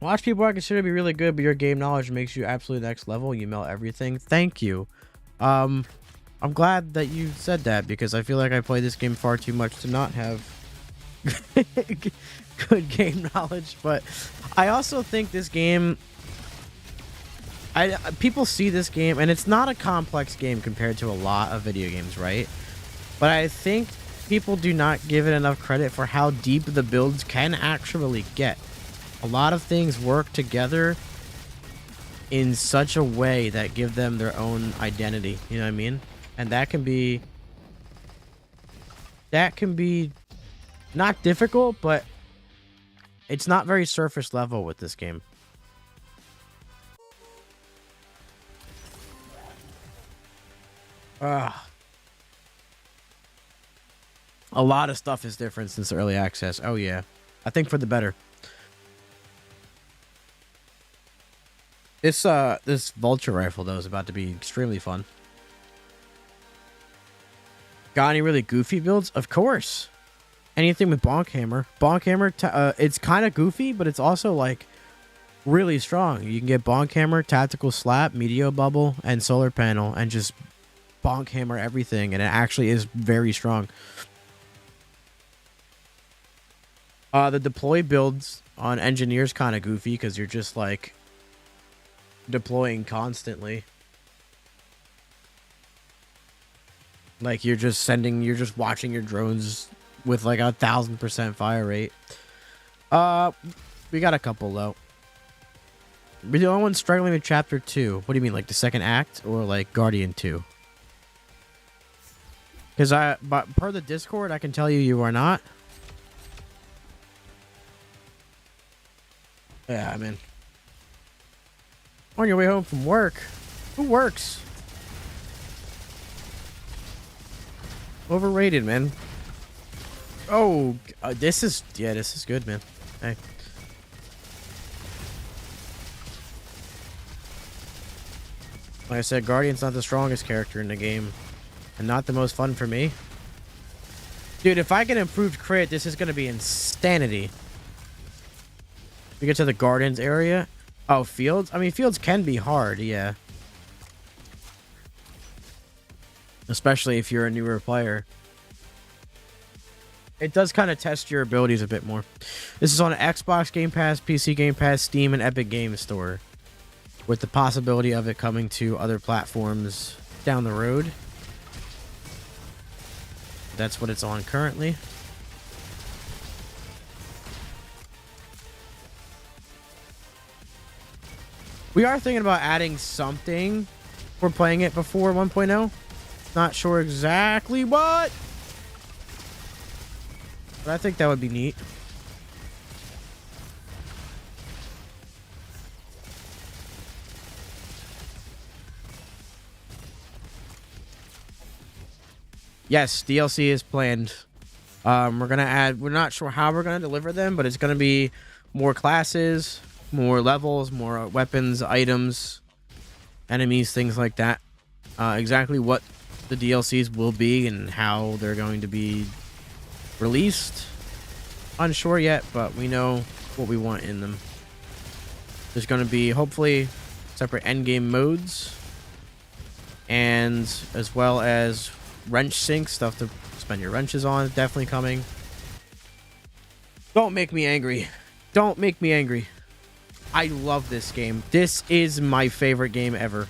Watch people I consider to be really good, but your game knowledge makes you absolutely next level. You melt everything. Thank you. I'm glad that you said that because I feel like I play this game far too much to not have good game knowledge. But I also think this game, people see this game, and it's not a complex game compared to a lot of video games, right? But I think people do not give it enough credit for how deep the builds can actually get. A lot of things work together in such a way that give them their own identity. You know what I mean? And that can be not difficult, but it's not very surface level with this game. A lot of stuff is different since early access. Oh yeah. I think for the better. This vulture rifle though is about to be extremely fun. Got any really goofy builds? Of course. Anything with Bonk Hammer. Bonk Hammer, it's kind of goofy, but it's also like really strong. You can get Bonk Hammer, Tactical Slap, Meteor Bubble, and Solar Panel, and just Bonk Hammer everything, and it actually is very strong. The deploy builds on Engineer's kind of goofy because you're just like deploying constantly. Like you're just watching your drones with like 1,000% fire rate. We got a couple though. We're the only one struggling with chapter 2. What do you mean, like the second act or like Guardian 2? Because but per the Discord, I can tell you are not. Yeah, I mean, on your way home from work. Who works? Overrated, man. Oh, this is good, man. Hey. Like I said, Guardian's not the strongest character in the game, and not the most fun for me. Dude, if I get improved crit, this is gonna be insanity. We get to the Gardens area. Oh, fields? I mean, fields can be hard, yeah. Especially if you're a newer player. It does kind of test your abilities a bit more. This is on Xbox Game Pass, PC Game Pass, Steam, and Epic Games Store. With the possibility of it coming to other platforms down the road. That's what it's on currently. We are thinking about adding something. We're playing it before 1.0. Not sure exactly what. But I think that would be neat. Yes, DLC is planned. We're not sure how we're gonna deliver them, but it's gonna be more classes, more levels, more weapons, items, enemies, things like that. Exactly what the DLCs will be and how they're going to be released, unsure yet, but we know what we want in them. There's going to be hopefully separate endgame modes, and as well as wrench sync stuff to spend your wrenches on. Definitely coming. Don't make me angry. Don't make me angry. I love this game. This is my favorite game ever.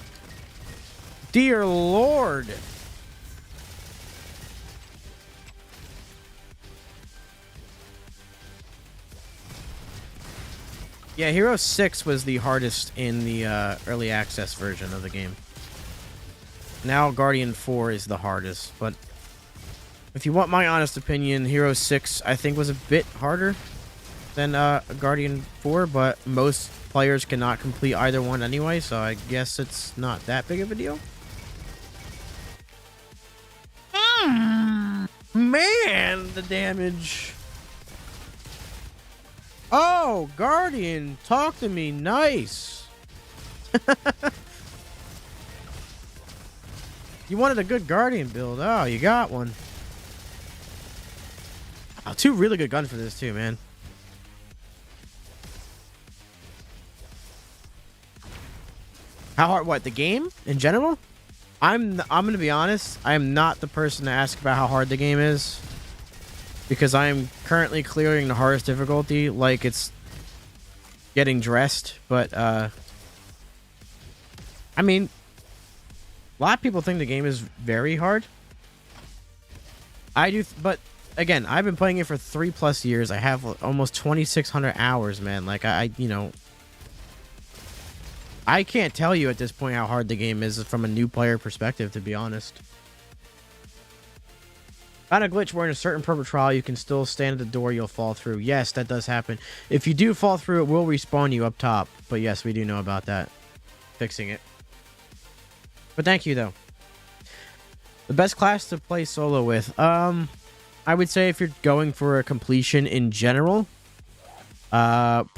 Dear Lord. Yeah, Hero 6 was the hardest in the early access version of the game. Now Guardian 4 is the hardest, but if you want my honest opinion, Hero 6 I think was a bit harder than Guardian 4, but most players cannot complete either one anyway, so I guess it's not that big of a deal. Man, the damage. Oh, Guardian, talk to me nice. You wanted a good Guardian build. Oh, you got one. Oh, two really good guns for this too, man. How hard? What, the game in general? I'm gonna be honest. I am not the person to ask about how hard the game is, because I am currently clearing the hardest difficulty like it's getting dressed. But I mean, a lot of people think the game is very hard. I do, but again, I've been playing it for 3+ years. I have almost 2,600 hours, man. Like you know, I can't tell you at this point how hard the game is from a new player perspective, to be honest. Found a glitch where in a certain purple trial you can still stand at the door, you'll fall through. Yes, that does happen. If you do fall through, it will respawn you up top. But yes, we do know about that. Fixing it. But thank you, though. The best class to play solo with. I would say if you're going for a completion in general,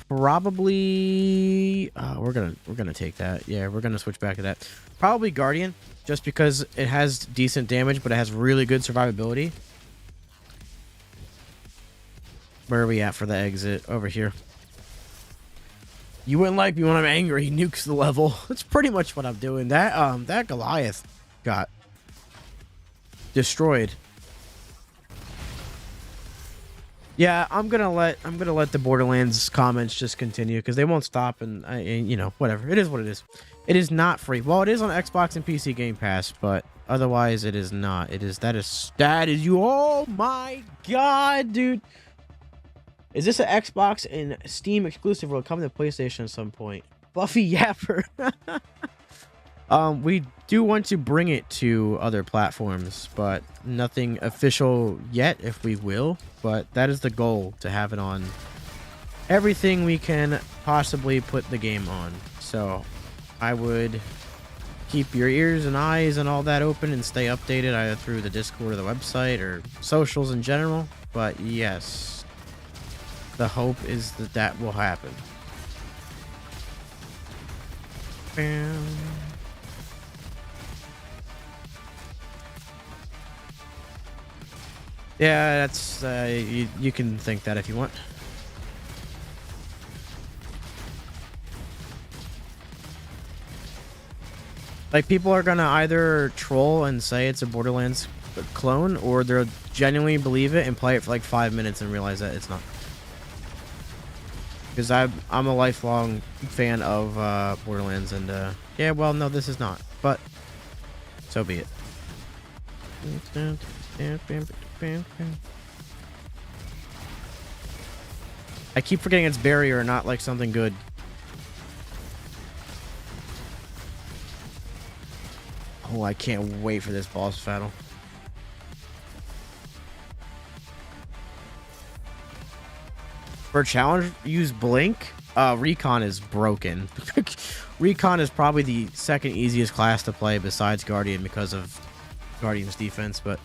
probably we're gonna take that. Yeah, we're gonna switch back to that. Probably Guardian, just because it has decent damage, but it has really good survivability. Where are we at for the exit? Over here. You wouldn't like me when I'm angry. He nukes the level. That's pretty much what I'm doing. That Goliath got destroyed. Yeah, I'm gonna let the Borderlands comments just continue because they won't stop, and you know, whatever. It is what it is. It is not free. Well, it is on Xbox and PC Game Pass, but otherwise it is not. That is you. Oh my god, dude. Is this an Xbox and Steam exclusive, or will it come to PlayStation at some point? Buffy Yapper. We do want to bring it to other platforms, but nothing official yet, if we will. But that is the goal, to have it on everything we can possibly put the game on. So I would keep your ears and eyes and all that open and stay updated either through the Discord or the website or socials in general. But yes, the hope is that that will happen. Bam. Yeah, that's you can think that if you want. Like, people are gonna either troll and say it's a Borderlands clone, or they'll genuinely believe it and play it for like 5 minutes and realize that it's not. Because I'm a lifelong fan of Borderlands, and yeah, well, no, this is not, but so be it. I keep forgetting it's barrier, not like something good. Oh, I can't wait for this boss battle. For challenge, use Blink. Recon is broken. Recon is probably the second easiest class to play besides Guardian because of Guardian's defense, but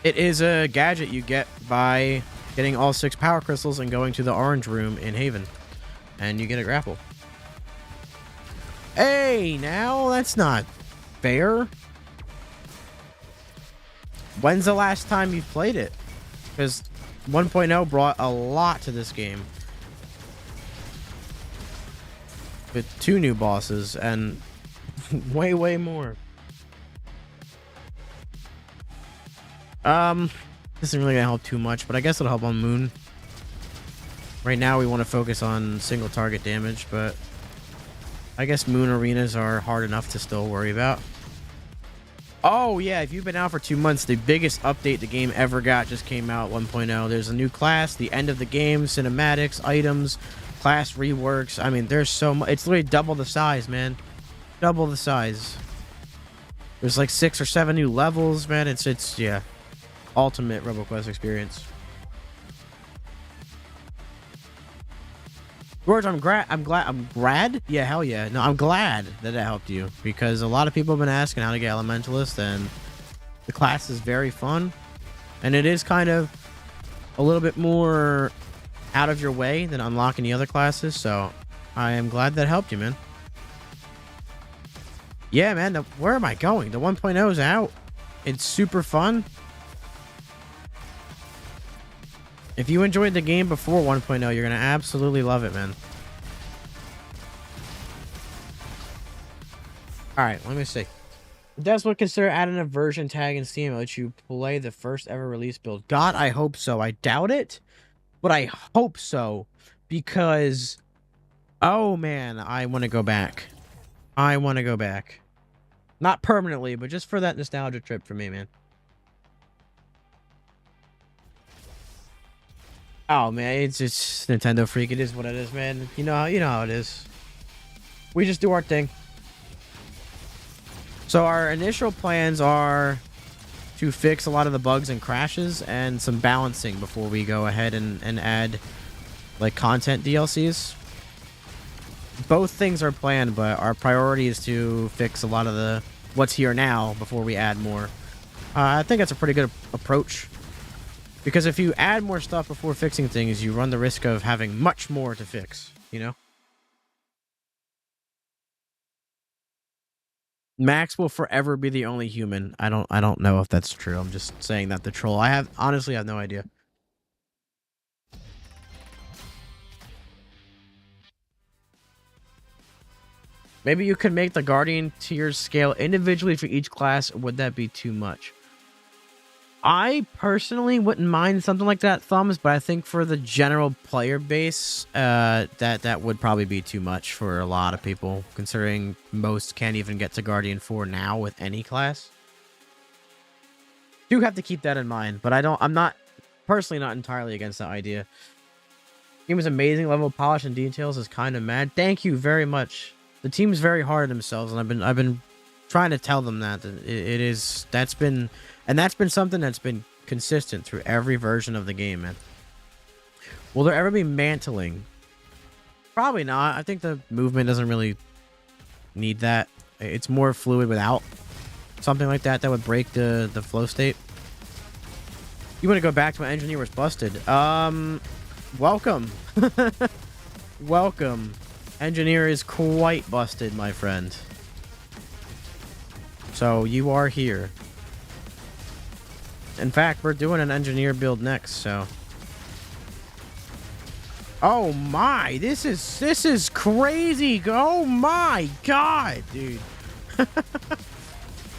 It is a gadget you get by getting all 6 power crystals and going to the orange room in Haven. And you get a grapple. Hey, now that's not fair. When's the last time you played it? Because 1.0 brought a lot to this game. With 2 new bosses and way, way more. This isn't really gonna help too much, but I guess it'll help on Moon. Right now we want to focus on single target damage, but I guess Moon arenas are hard enough to still worry about. Oh yeah, if you've been out for 2 months, the biggest update the game ever got just came out, 1.0. There's a new class, the end of the game, cinematics, items, class reworks. I mean, there's so much. It's literally double the size, man. Double the size. There's like 6 or 7 new levels, man. It's yeah, ultimate RoboQuest experience. George, I'm glad. Yeah, hell yeah. No, I'm glad that it helped you, because a lot of people have been asking how to get Elementalist, and the class is very fun, and it is kind of a little bit more out of your way than unlocking the other classes. So I am glad that helped you, man. Yeah, man. Where am I going? The 1.0 is out. It's super fun. If you enjoyed the game before 1.0, you're going to absolutely love it, man. Alright, let me see. Devs would consider adding a version tag in Steam that lets you play the first ever release build. God, I hope so. I doubt it, but I hope so. Because, oh man, I want to go back. I want to go back. Not permanently, but just for that nostalgia trip for me, man. Oh man, it's Nintendo Freak. It is what it is, man. You know how it is. We just do our thing. So our initial plans are to fix a lot of the bugs and crashes and some balancing before we go ahead and add like content DLCs. Both things are planned, but our priority is to fix a lot of the what's here now before we add more. I think that's a pretty good approach. Because if you add more stuff before fixing things, you run the risk of having much more to fix, you know? Max will forever be the only human. I don't know if that's true. I'm just saying that the troll. I honestly have no idea. Maybe you could make the Guardian tiers scale individually for each class, or would that be too much? I personally wouldn't mind something like that, Thumbs, but I think for the general player base, that would probably be too much for a lot of people, considering most can't even get to Guardian 4 now with any class. Do have to keep that in mind, but I'm not personally not entirely against that idea. Game is amazing, level of polish and details is kind of mad. Thank you very much. The team's very hard on themselves, and I've been trying to tell them that that's been something that's been consistent through every version of the game, man. Will there ever be mantling? Probably not. I think the movement doesn't really need that. It's more fluid without something like that would break the flow state. You want to go back to when Engineer was busted? Welcome. Welcome. Engineer is quite busted, my friend. So you are here. In fact, we're doing an Engineer build next, so. Oh my, this is crazy. Oh my god, dude.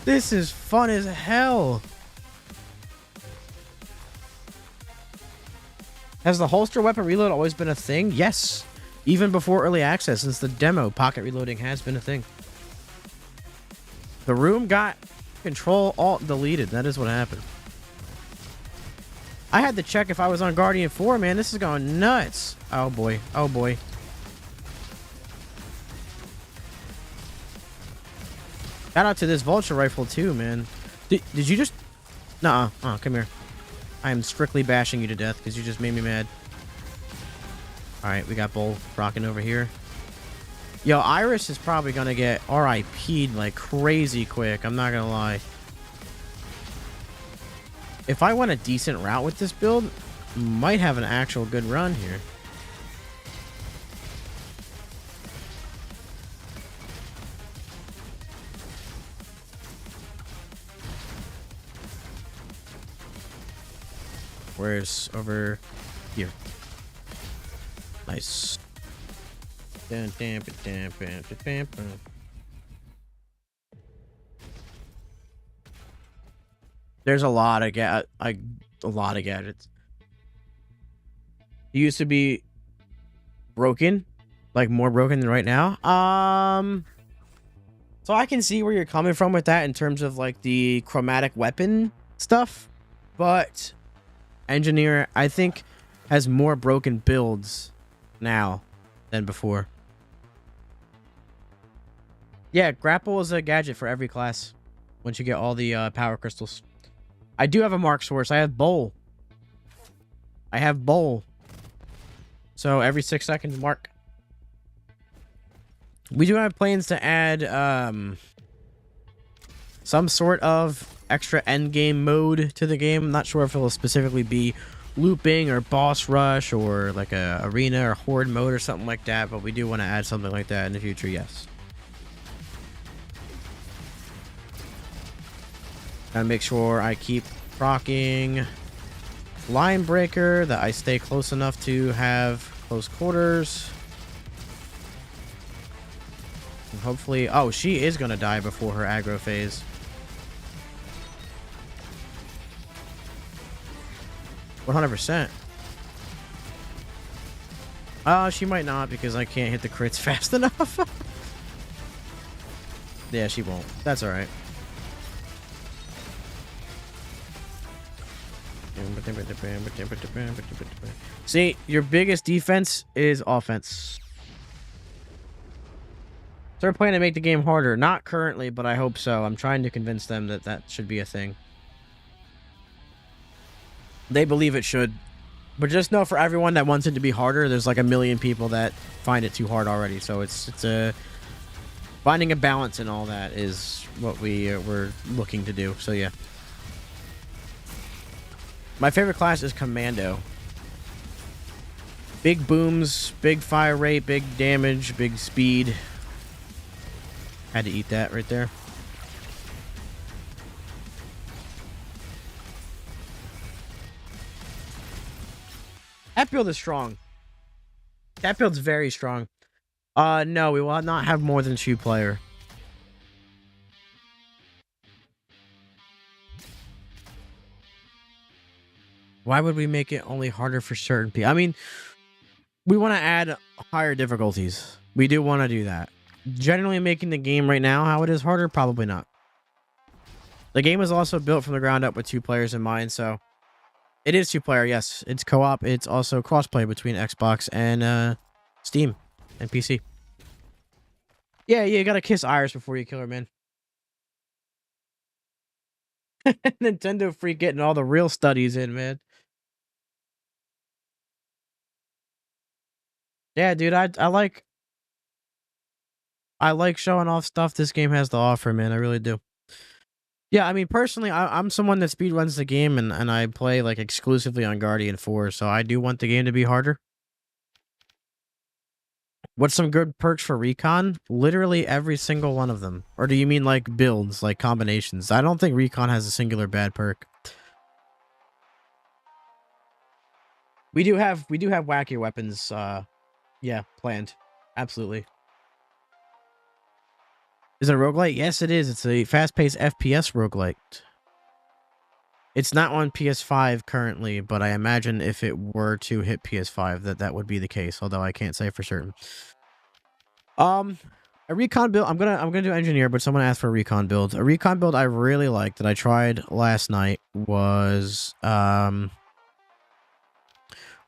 This is fun as hell. Has the holster weapon reload always been a thing? Yes. Even before early access, since the demo, pocket reloading has been a thing. The room got Control Alt deleted. That is what happened. I had to check if I was on Guardian 4, man. This is going nuts. Oh boy. Oh boy. Shout out to this Vulture rifle too, man. Did you just... Nuh-uh. Oh, come here. I am strictly bashing you to death because you just made me mad. Alright, we got Bull rocking over here. Yo, Iris is probably gonna get RIP'd like crazy quick. I'm not gonna lie. If I went a decent route with this build, might have an actual good run here. Where's over here? Nice. There's a lot of gadgets. It used to be broken, like more broken than right now. So I can see where you're coming from with that in terms of like the chromatic weapon stuff, but Engineer, I think, has more broken builds now than before. Yeah, grapple is a gadget for every class once you get all the power crystals. I do have a mark source. I have bowl. So every 6 seconds mark. We do have plans to add some sort of extra end game mode to the game. I'm not sure if it'll specifically be looping or boss rush or like a arena or horde mode or something like that, but we do want to add something like that in the future, yes. Gotta make sure I keep proccing line breaker, that I stay close enough to have close quarters. And hopefully, oh, she is gonna die before her aggro phase. 100%. She might not because I can't hit the crits fast enough. Yeah, she won't. That's alright. See, your biggest defense is offense. They're planning to make the game harder. Not currently, but I hope so. I'm trying to convince them that that should be a thing. They believe it should. But just know for everyone that wants it to be harder, there's like a million people that find it too hard already. So it's a... Finding a balance in all that is what we're looking to do. So yeah. My favorite class is Commando. Big booms, big fire rate, big damage, big speed. Had to eat that right there. That build is strong. That build's very strong. No, we will not have more than 2 player. Why would we make it only harder for certain people? I mean, we want to add higher difficulties. We do want to do that. Generally making the game right now how it is harder, probably not. The game is also built from the ground up with 2 players in mind, so it is 2 player, yes. It's co-op. It's also crossplay between Xbox and Steam and PC. Yeah, you gotta kiss Iris before you kill her, man. Nintendo freak getting all the real studies in, man. Yeah, dude, I like showing off stuff this game has to offer, man. I really do. Yeah, I mean, personally, I'm someone that speedruns the game, and I play, like, exclusively on Guardian 4, so I do want the game to be harder. What's some good perks for Recon? Literally every single one of them. Or do you mean, like, builds, like, combinations? I don't think Recon has a singular bad perk. We do have wacky weapons, yeah, planned. Absolutely. Is it a roguelite? Yes, it is. It's a fast-paced FPS roguelite. It's not on PS5 currently, but I imagine if it were to hit PS5, that would be the case. Although I can't say for certain. A recon build. I'm gonna do engineer, but someone asked for a recon build. A recon build I really liked that I tried last night was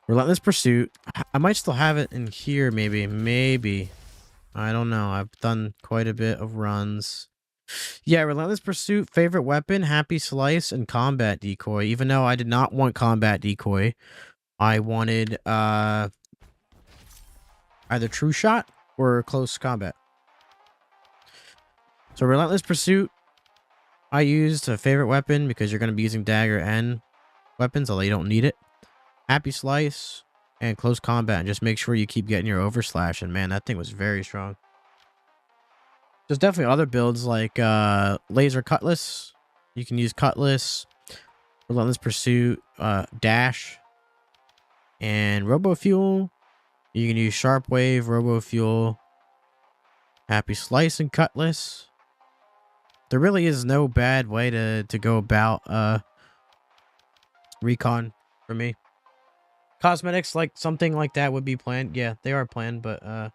Relentless Pursuit. I might still have it in here. Maybe. I don't know. I've done quite a bit of runs. Yeah, Relentless Pursuit, favorite weapon, Happy Slice, and Combat Decoy. Even though I did not want Combat Decoy, I wanted either True Shot or Close Combat. So Relentless Pursuit, I used a favorite weapon because you're going to be using dagger and weapons, although you don't need it. Happy Slice and Close Combat. And just make sure you keep getting your Overslash. And man, that thing was very strong. There's definitely other builds like Laser Cutlass. You can use Cutlass, Relentless Pursuit, Dash, and Robo Fuel. You can use Sharp Wave, Robo Fuel, Happy Slice, and Cutlass. There really is no bad way to go about Recon for me. Cosmetics, like something like that would be planned. Yeah, they are planned, but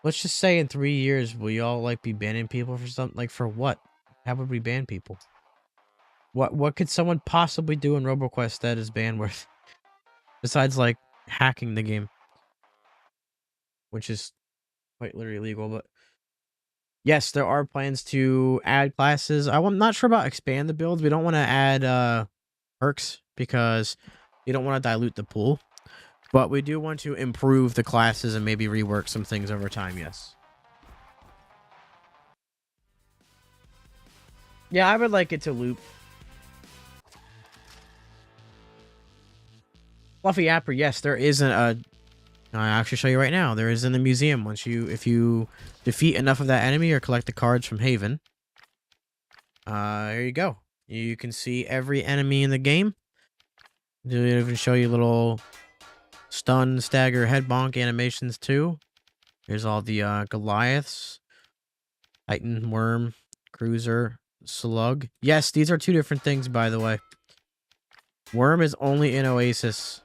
let's just say in 3 years, will y'all like be banning people for something? Like for what? How would we ban people? What could someone possibly do in RoboQuest that is ban worth? Besides like hacking the game. Which is quite literally illegal, but yes, there are plans to add classes. I'm not sure about expand the builds. We don't want to add perks because you don't want to dilute the pool. But we do want to improve the classes and maybe rework some things over time, yes. Yeah, I would like it to loop. Fluffy Apper, yes, there isn't a... I'll actually show you right now. There is in the museum. If you defeat enough of that enemy or collect the cards from Haven, there you go. You can see every enemy in the game. They'll even show you little stun, stagger, head bonk animations too. Here's all the Goliaths, Titan, Worm, Cruiser, Slug. Yes, these are two different things, by the way. Worm is only in Oasis.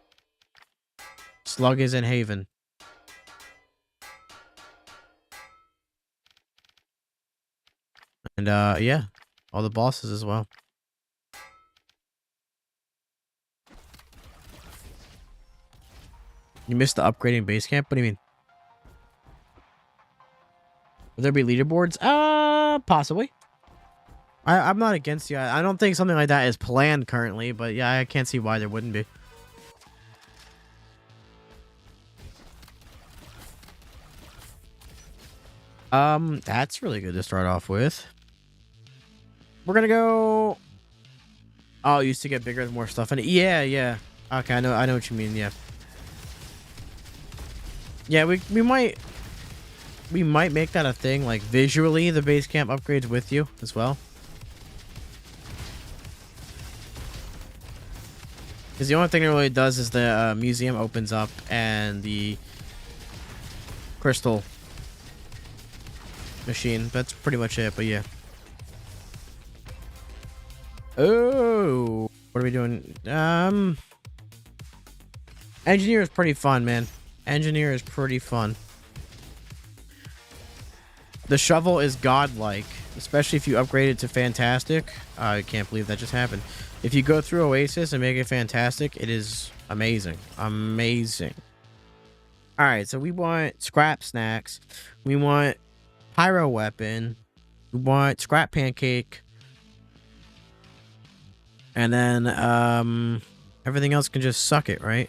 Slug is in Haven. And yeah, all the bosses as well. You missed the upgrading base camp? What do you mean? Will there be leaderboards? Possibly. I'm not against you. I don't think something like that is planned currently, but yeah, I can't see why there wouldn't be. That's really good to start off with. We're gonna go... Oh, used to get bigger and more stuff in it. Yeah, yeah. Okay, I know what you mean, yeah. Yeah, we might make that a thing, like visually the base camp upgrades with you as well. Because the only thing it really does is the museum opens up and the crystal machine. That's pretty much it, but yeah. Oh, what are we doing? Engineer is pretty fun, man. Engineer is pretty fun. The shovel is godlike, especially if you upgrade it to fantastic. I can't believe that just happened. If you go through Oasis and make it fantastic, it is amazing. Amazing. All right, so we want scrap snacks. We want pyro weapon. We want scrap pancake. And then everything else can just suck it, right?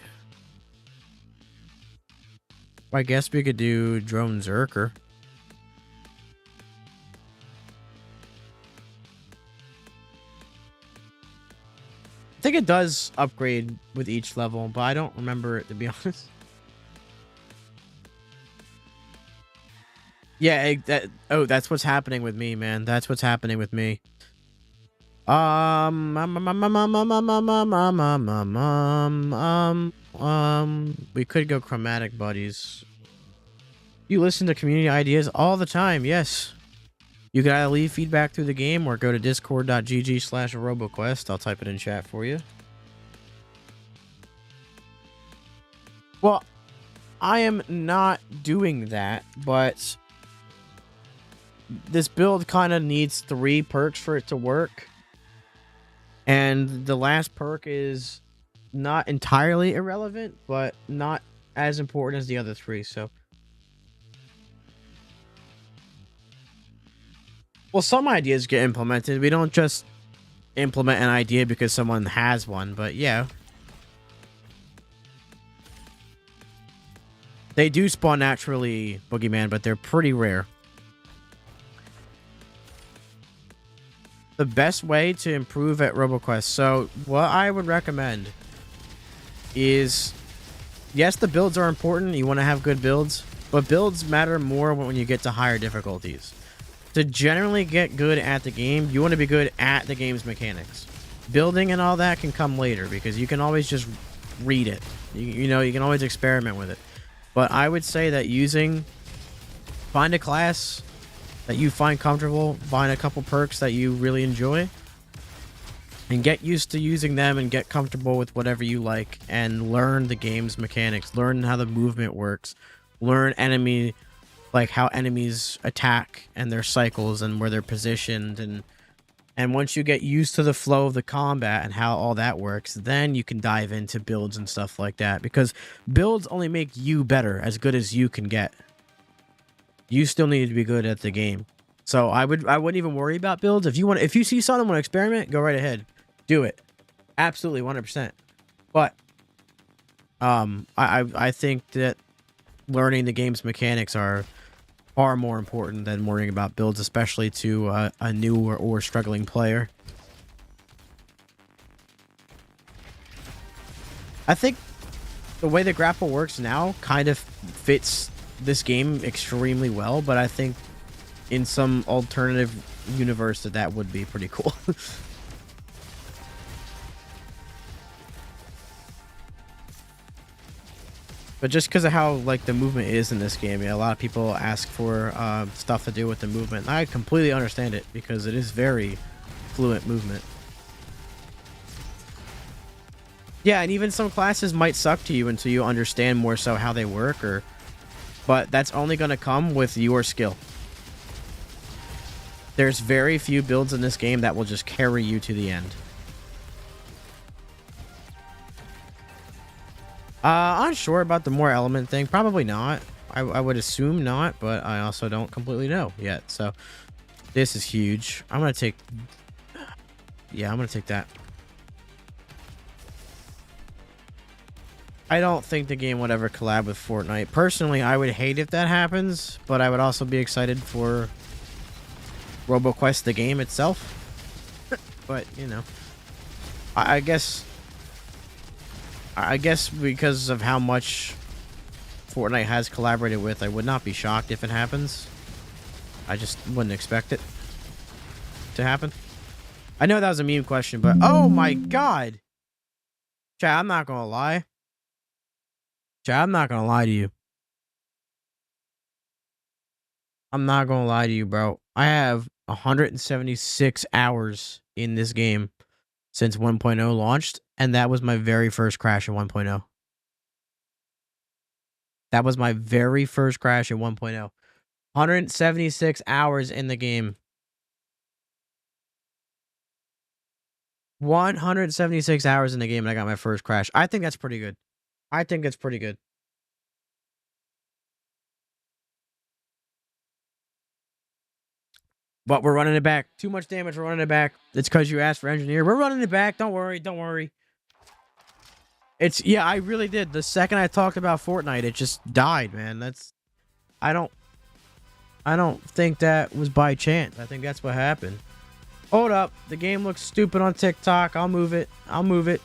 I guess we could do drone Zerker. I think it does upgrade with each level, but I don't remember it, to be honest. Yeah, that's what's happening with me, man. That's what's happening with me. We could go chromatic buddies. You listen to community ideas all the time, yes. You can either leave feedback through the game or go to discord.gg/roboquest. I'll type it in chat for you. Well, I am not doing that, but this build kind of needs 3 perks for it to work. And the last perk is not entirely irrelevant, but not as important as the other 3, so. Well, some ideas get implemented. We don't just implement an idea because someone has one, but yeah. They do spawn naturally, Boogeyman, but they're pretty rare. the best way to improve at RoboQuest. So what I would recommend is, yes, the builds are important. You want to have good builds, but builds matter more when you get to higher difficulties. To generally get good at the game, you want to be good at the game's mechanics. Building and all that can come later because you can always just read it. You know, you can always experiment with it. But I would say that find a class that you find comfortable, find a couple perks that you really enjoy, and get used to using them and get comfortable with whatever you like and learn the game's mechanics, learn how the movement works, learn how enemies attack and their cycles and where they're positioned, and once you get used to the flow of the combat and how all that works, then you can dive into builds and stuff like that, because builds only make you better, as good as you can get. You still need to be good at the game. So I wouldn't even worry about builds. If you see someone want to experiment, go right ahead. Do it. Absolutely 100%. But I think that learning the game's mechanics are far more important than worrying about builds, especially to a new or struggling player. I think the way the grapple works now kind of fits this game extremely well, but I think in some alternative universe that would be pretty cool. But just because of how like the movement is in this game, yeah, a lot of people ask for stuff to do with the movement. I completely understand it because it is very fluent movement. Yeah, and even some classes might suck to you until you understand more so how they work, but that's only going to come with your skill. There's very few builds in this game that will just carry you to the end. Unsure about the more element thing. Probably not. I would assume not, but I also don't completely know yet. So this is huge. I'm going to take... Yeah, I'm going to take that. I don't think the game would ever collab with Fortnite. Personally, I would hate if that happens, but I would also be excited for RoboQuest, the game itself. But, you know, I guess because of how much Fortnite has collaborated with, I would not be shocked if it happens. I just wouldn't expect it to happen. I know that was a meme question, but oh my god. Chat, I'm not gonna lie. Chat, I'm not gonna lie to you. I'm not gonna lie to you, bro. I have 176 hours in this game since 1.0 launched, and that was my very first crash in 1.0. That was my very first crash in 1.0. 176 hours in the game. 176 hours in the game and I got my first crash. I think that's pretty good. I think it's pretty good. But we're running it back. Too much damage. We're running it back. It's because you asked for engineer. We're running it back. Don't worry. Don't worry. Yeah, I really did. The second I talked about Fortnite, it just died, man. I don't think that was by chance. I think that's what happened. Hold up. The game looks stupid on TikTok. I'll move it. I'll move it.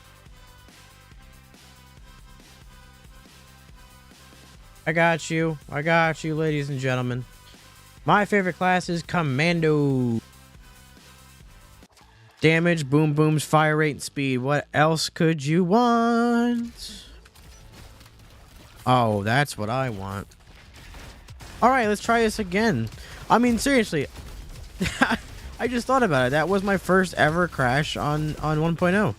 I got you. I got you, ladies and gentlemen. My favorite class is Commando. Damage, boom booms, fire rate, and speed. What else could you want? Oh, that's what I want. Alright, let's try this again. I mean, seriously. I just thought about it. That was my first ever crash on 1.0.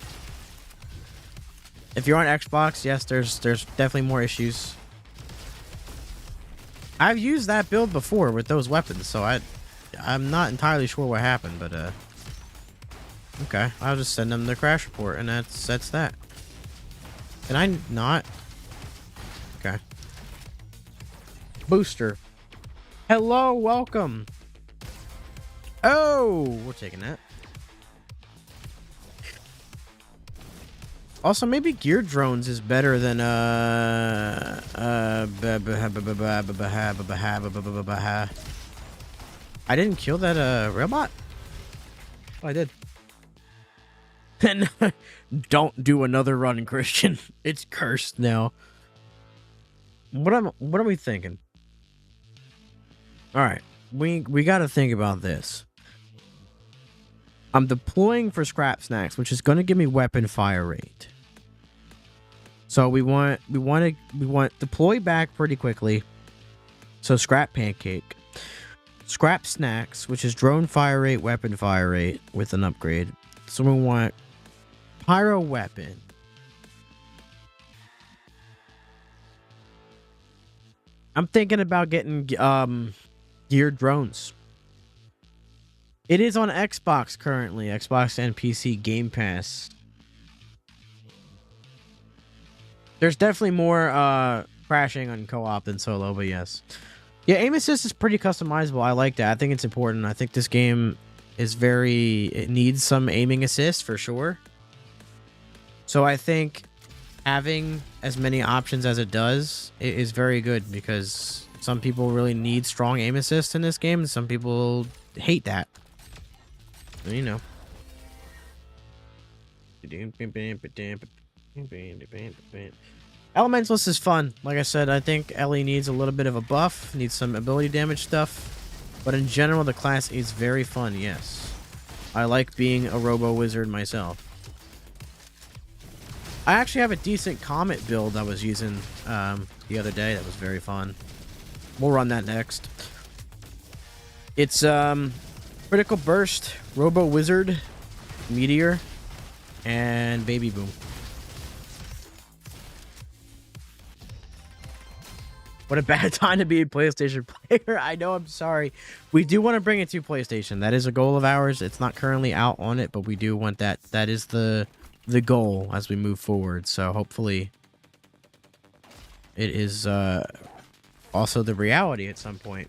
If you're on Xbox, yes, there's definitely more issues. I've used that build before with those weapons, so I'm not entirely sure what happened, but okay, I'll just send them the crash report, and that's that. Can I not? Okay. Booster. Hello, welcome. Oh, we're taking that. Also, maybe gear drones is better than I didn't kill that robot. I did. And don't do another run, Christian. It's cursed now. What are we thinking? All right, we got to think about this. I'm deploying for scrap snacks, which is going to give me weapon fire rate. So we want deploy back pretty quickly. So scrap pancake, scrap snacks, which is drone fire rate, weapon fire rate with an upgrade. So we want pyro weapon. I'm thinking about getting geared drones. It is on Xbox currently, Xbox and PC Game Pass. There's definitely more crashing on co-op than solo, but yes. Yeah, aim assist is pretty customizable. I like that. I think it's important. I think this game is it needs some aiming assist for sure. So I think having as many options as it does is very good, because some people really need strong aim assist in this game, and some people hate that. You know. Elementalist is fun. Like I said, I think Ellie needs a little bit of a buff, needs some ability damage stuff. But in general, the class is very fun, yes. I like being a robo wizard myself. I actually have a decent Comet build I was using the other day that was very fun. We'll run that next. It's Critical Burst, Robo Wizard, Meteor, and Baby Boom. What a bad time to be a PlayStation player. I know, I'm sorry. We do want to bring it to PlayStation. That is a goal of ours. It's not currently out on it, but we do want that. That is the goal as we move forward. So hopefully it is also the reality at some point.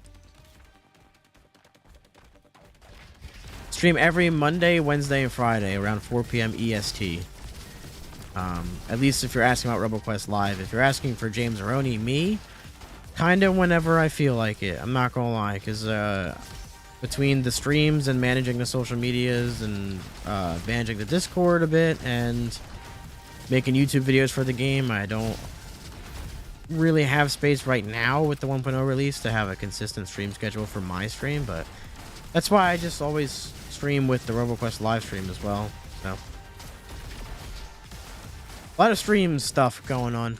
Stream every Monday, Wednesday, and Friday around 4 p.m. EST. At least if you're asking about RoboQuest Live. If you're asking for James Aroni, me, kind of whenever I feel like it. I'm not gonna lie, because between the streams and managing the social medias and managing the Discord a bit and making YouTube videos for the game, I don't really have space right now with the 1.0 release to have a consistent stream schedule for my stream, but that's why I just always stream with the RoboQuest live stream as well. So a lot of stream stuff going on.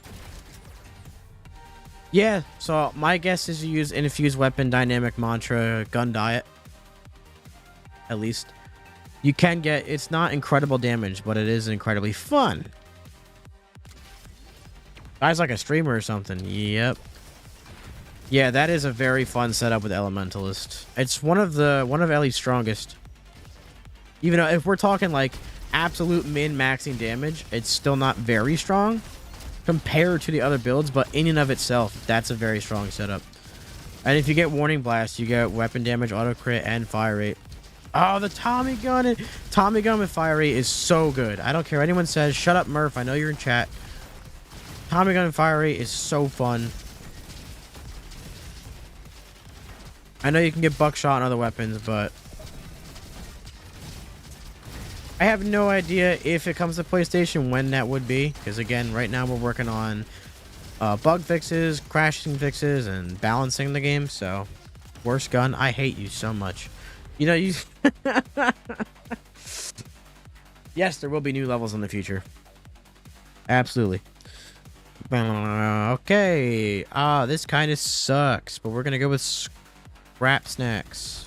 Yeah, so my guess is you use infused weapon, dynamic mantra, gun diet. At least you can get, it's not incredible damage, but it is incredibly fun. Guy's like a streamer or something. Yep. Yeah, that is a very fun setup with Elementalist. It's one of Ellie's strongest. Even though if we're talking like absolute min-maxing damage, it's still not very strong compared to the other builds, but in and of itself, that's a very strong setup. And if you get Warning Blast, you get weapon damage, auto crit, and fire rate. Oh, the Tommy gun with fire rate is so good. I don't care what anyone says. Shut up, Murph. I know you're in chat. Tommy gun and fire rate is so fun. I know you can get buckshot and other weapons, but I have no idea if it comes to PlayStation when that would be, because again, right now we're working on bug fixes, crashing fixes, and balancing the game. So, worst gun, I hate you so much. You know, you. Yes, there will be new levels in the future. Absolutely. Okay. This kind of sucks, but we're gonna go with scrap snacks.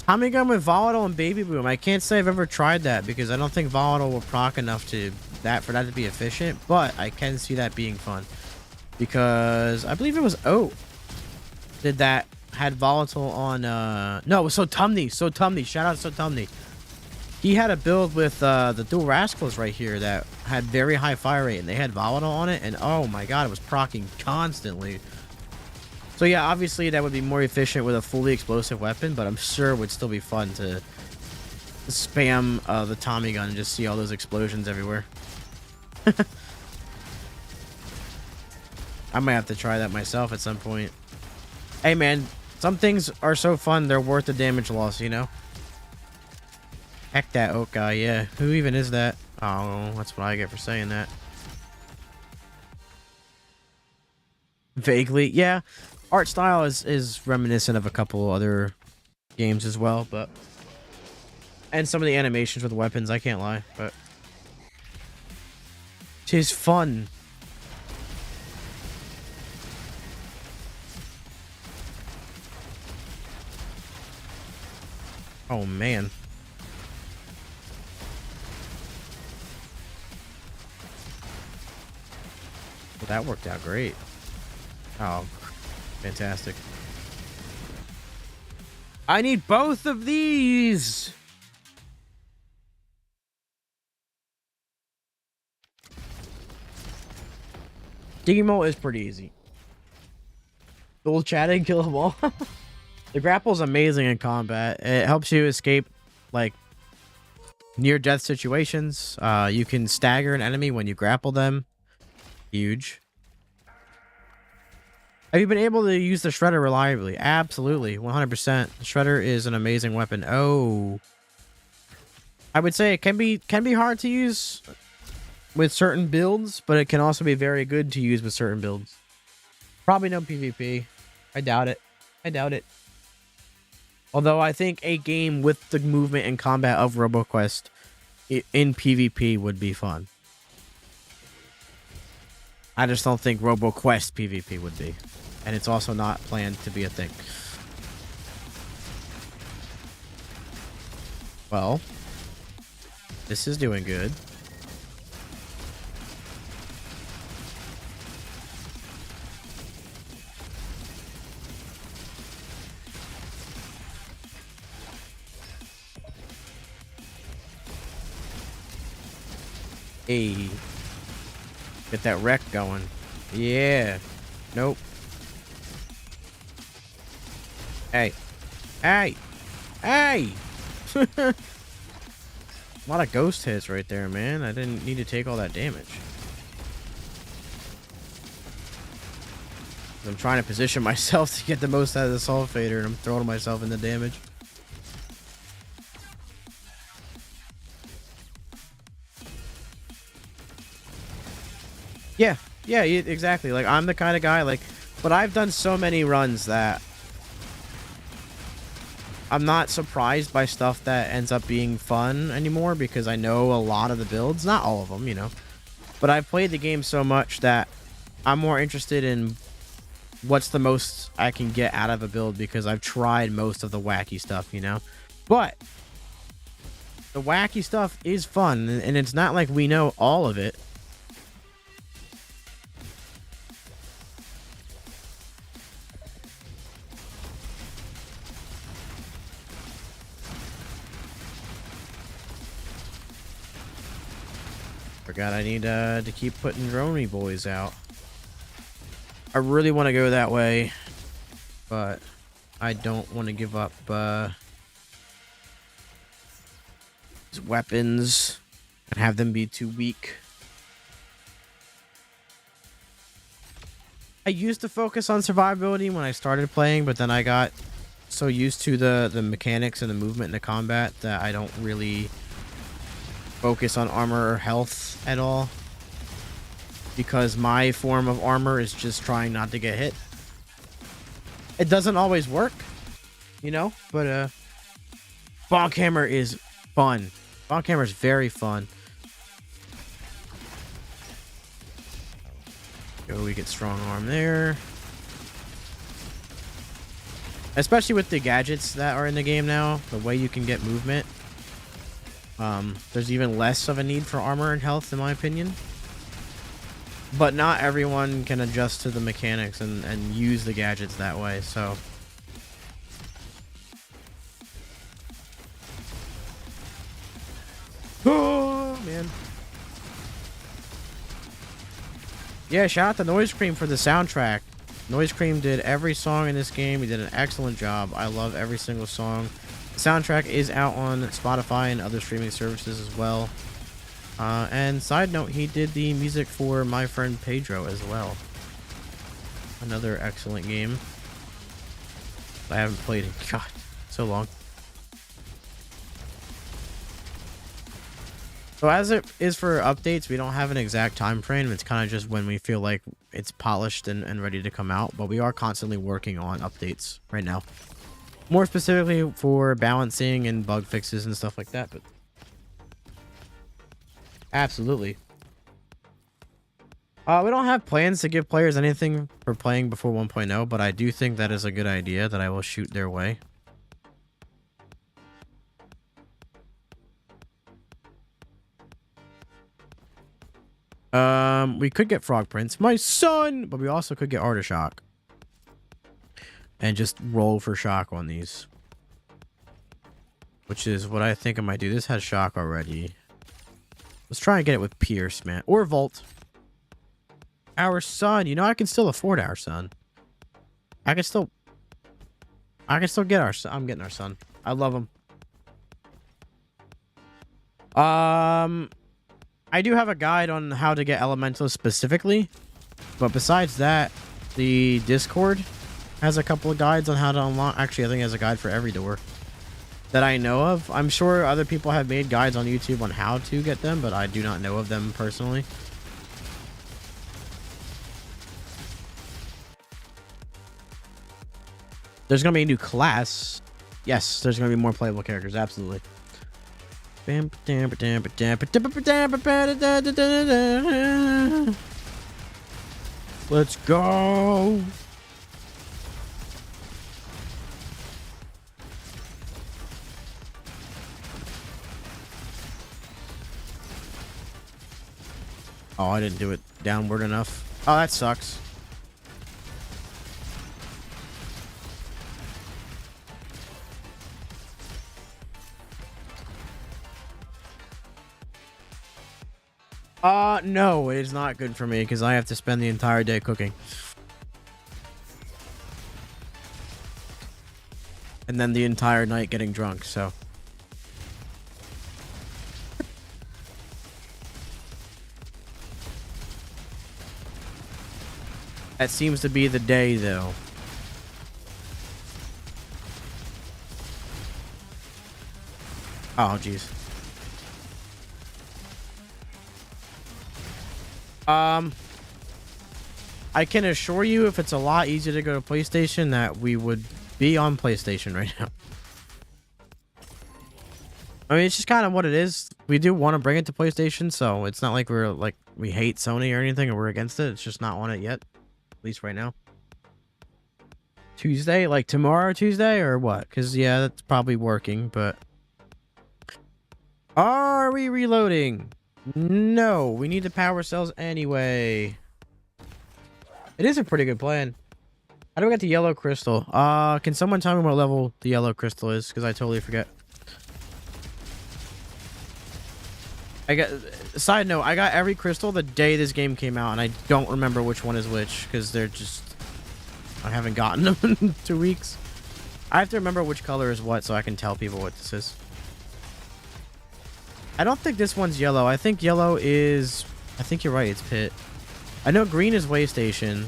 Tommy gun with volatile and baby boom. I can't say I've ever tried that because I don't think volatile will proc enough for that to be efficient, but I can see that being fun because I believe it was Oat did that, had volatile on no, it was Sotumney. Shout out to Sotumney. He had a build with the dual rascals right here that had very high fire rate, and they had volatile on it, and oh my god, it was procking constantly. So yeah, obviously that would be more efficient with a fully explosive weapon, but I'm sure it would still be fun to spam the Tommy gun and just see all those explosions everywhere. I might have to try that myself at some point. Hey man, Some things are so fun, they're worth the damage loss, you know? Heck that oak guy, yeah. Who even is that? Oh, that's what I get for saying that. Vaguely, yeah. Art style is reminiscent of a couple other games as well, but... And some of the animations with weapons, I can't lie, but... Tis fun. Oh, man. Well, that worked out great. Oh, fantastic. I need both of these! Digimon is pretty easy. Dual chatting, kill them all. The grapple is amazing in combat. It helps you escape, like, near-death situations. You can stagger an enemy when you grapple them. Huge. Have you been able to use the Shredder reliably? Absolutely, 100%. The Shredder is an amazing weapon. Oh, I would say it can be hard to use with certain builds, but it can also be very good to use with certain builds. Probably no PvP. I doubt it. I doubt it. Although I think a game with the movement and combat of RoboQuest in PvP would be fun. I just don't think RoboQuest PvP would be. And it's also not planned to be a thing. Well, this is doing good. Hey. Get that wreck going. Yeah. Nope. Hey. Hey. Hey. A lot of ghost hits right there, man. I didn't need to take all that damage. I'm trying to position myself to get the most out of the Sulfater, and I'm throwing myself in the damage. Yeah, exactly. Like, I'm the kind of guy, like, but I've done so many runs that I'm not surprised by stuff that ends up being fun anymore because I know a lot of the builds, not all of them, you know, but I've played the game so much that I'm more interested in what's the most I can get out of a build because I've tried most of the wacky stuff, you know, but the wacky stuff is fun and it's not like we know all of it. Forgot I need to keep putting droney boys out. I really want to go that way, but I don't want to give up these weapons and have them be too weak. I used to focus on survivability when I started playing, but then I got so used to the mechanics and the movement and the combat that I don't really focus on armor or health at all because my form of armor is just trying not to get hit. It doesn't always work, you know, but Bonk Hammer is fun. Bonk Hammer is very fun. Go, we get strong arm there. Especially with the gadgets that are in the game now, the way you can get movement. There's even less of a need for armor and health, in my opinion. But not everyone can adjust to the mechanics and use the gadgets that way, so... Oh, man. Yeah, shout out to Noise Cream for the soundtrack. Noise Cream did every song in this game. He did an excellent job. I love every single song. The soundtrack is out on Spotify and other streaming services as well. And side note, he did the music for My Friend Pedro as well. Another excellent game. I haven't played in, God, so long. So as it is for updates, we don't have an exact time frame. It's kind of just when we feel like it's polished and ready to come out. But we are constantly working on updates right now. More specifically for balancing and bug fixes and stuff like that. But absolutely. We don't have plans to give players anything for playing before 1.0, but I do think that is a good idea that I will shoot their way. We could get Frog Prince, my son, but we also could get Artishock. And just roll for shock on these. Which is what I think I might do. This has shock already. Let's try and get it with Pierce, man. Or Volt. Our son. You know, I can still afford our son. I can still get our son. I'm getting our son. I love him. I do have a guide on how to get Elementals specifically. But besides that, the Discord has a couple of guides on how to unlock. Actually, I think it has a guide for every door that I know of. I'm sure other people have made guides on YouTube on how to get them, but I do not know of them personally. There's going to be a new class. Yes, there's going to be more playable characters. Absolutely. Let's go. Oh, I didn't do it downward enough. Oh, that sucks. No, it's not good for me because I have to spend the entire day cooking. And then the entire night getting drunk, so. That seems to be the day, though. Oh, jeez. I can assure you if it's a lot easier to go to PlayStation that we would be on PlayStation right now. I mean, it's just kind of what it is. We do want to bring it to PlayStation, so it's not like we hate Sony or anything or we're against it. It's just not on it yet. At least right now. Tuesday? Like tomorrow Tuesday or what? Because, yeah, that's probably working, but... Are we reloading? No, we need the power cells anyway. It is a pretty good plan. How do we get the yellow crystal? Can someone tell me what level the yellow crystal is? Because I totally forget. Side note, I got every crystal the day this game came out, and I don't remember which one is which, because they're just... I haven't gotten them in 2 weeks. I have to remember which color is what so I can tell people what this is. I don't think this one's yellow. I think yellow is... I think you're right, it's Pit. I know green is Waystation.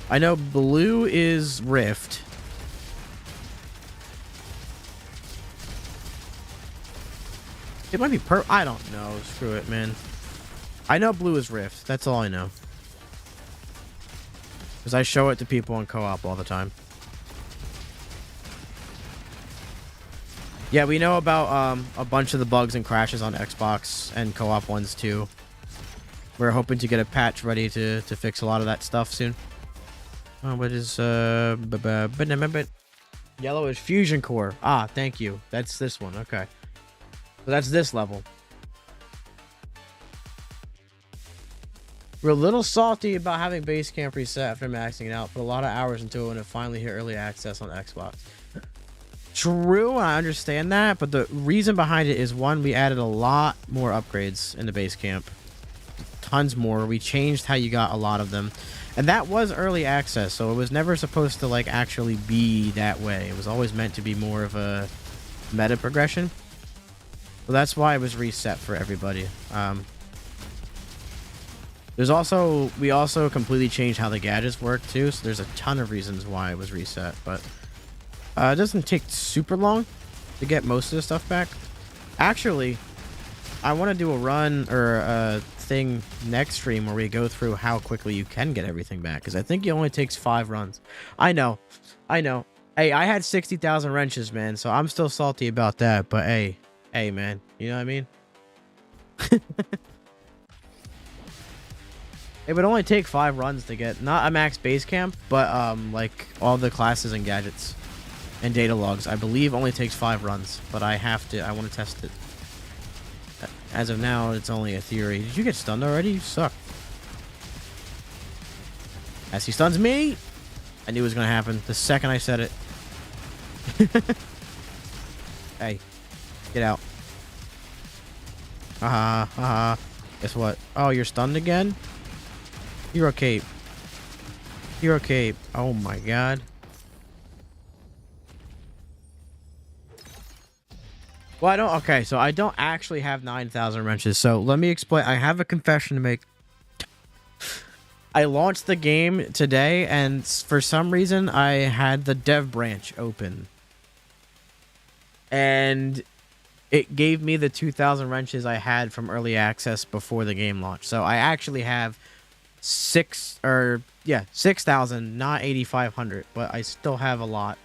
I know blue is Rift. It might be purple. I don't know. Screw it, man. I know blue is Rift. That's all I know. Because I show it to people on co-op all the time. Yeah, we know about a bunch of the bugs and crashes on Xbox and co-op ones too. We're hoping to get a patch ready to fix a lot of that stuff soon. What is yellow is Fusion Core. Ah, thank you. That's this one. Okay. So that's this level. We're a little salty about having base camp reset after maxing it out. Put a lot of hours into it when it finally hit early access on Xbox. True, I understand that, but the reason behind it is, one, we added a lot more upgrades in the base camp. Tons more. We changed how you got a lot of them. And that was early access, so it was never supposed to like actually be that way. It was always meant to be more of a meta progression. So that's why it was reset for everybody. We also completely changed how the gadgets work too, so there's a ton of reasons why it was reset, but It doesn't take super long to get most of the stuff back. Actually, I want to do a run or a thing next stream where we go through how quickly you can get everything back, because I think it only takes 5 runs. I know. Hey, I had 60,000 wrenches, man, so I'm still salty about that. But hey, man, you know what I mean? It would only take 5 runs to get not a max base camp, but like all the classes and gadgets and data logs. I believe only takes 5 runs, but I want to test it. As of now, it's only a theory. Did you get stunned already? You suck. As he stuns me, I knew it was gonna happen the second I said it. Hey, get out. Guess what? Oh, you're stunned again? Hero cape. Hero cape. Oh my god. Well, I don't. Okay, so I don't actually have 9,000 wrenches. So let me explain. I have a confession to make. I launched the game today, and for some reason, I had the dev branch open. And it gave me the 2,000 wrenches I had from early access before the game launched. So I actually have 6,000, not 8,500, but I still have a lot.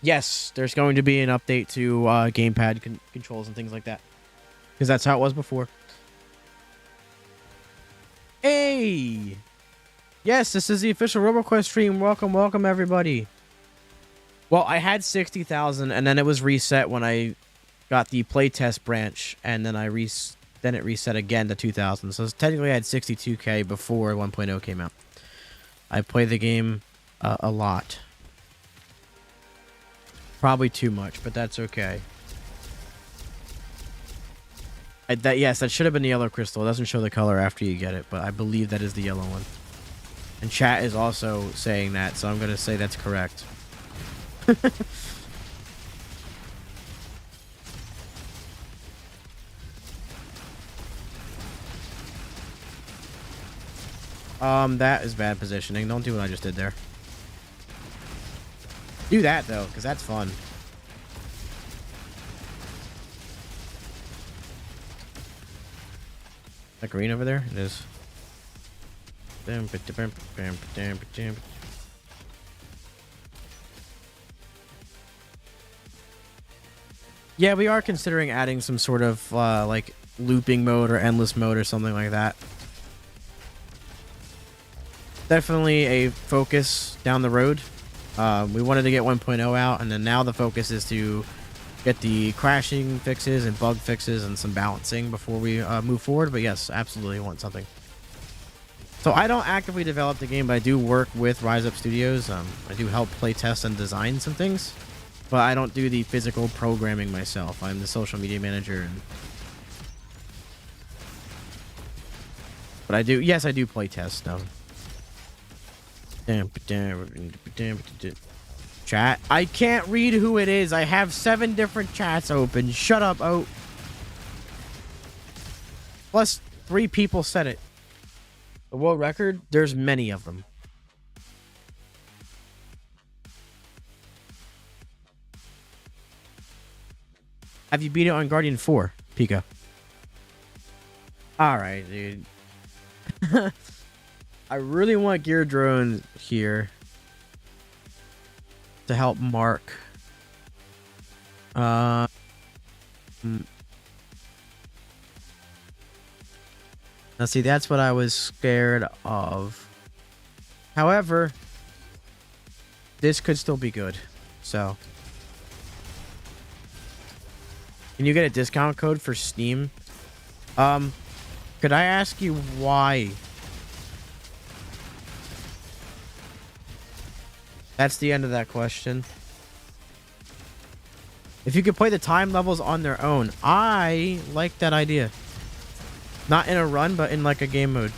Yes, there's going to be an update to gamepad controls and things like that, because that's how it was before. Hey! Yes, this is the official RoboQuest stream. Welcome everybody. Well, I had 60,000, and then it was reset when I got the playtest branch, and then then it reset again to 2,000. So technically, I had 62k before 1.0 came out. I played the game a lot. Probably too much, but that's okay. Yes, that should have been the yellow crystal. It doesn't show the color after you get it, but I believe that is the yellow one. And chat is also saying that, so I'm going to say that's correct. That is bad positioning. Don't do what I just did there. Do that, though, because that's fun. That green over there? It is. Yeah, we are considering adding some sort of like looping mode or endless mode or something like that. Definitely a focus down the road. We wanted to get 1.0 out, and then now the focus is to get the crashing fixes and bug fixes and some balancing before we move forward. But yes, absolutely want something. So I don't actively develop the game, but I do work with Rise Up Studios. I do help play test and design some things, but I don't do the physical programming myself. I'm the social media manager. But I do, yes, I do play test though. Chat. I can't read who it is. I have 7 different chats open. Shut up, oh. Plus 3 people said it. The world record, there's many of them. Have you beat it on Guardian 4, Pika? Alright, dude. I really want Gear Drone here to help Mark. Now see, that's what I was scared of. However, this could still be good. So, can you get a discount code for Steam? Could I ask you why? That's the end of that question. If you could play the time levels on their own, I like that idea. Not in a run, but in like a game mode.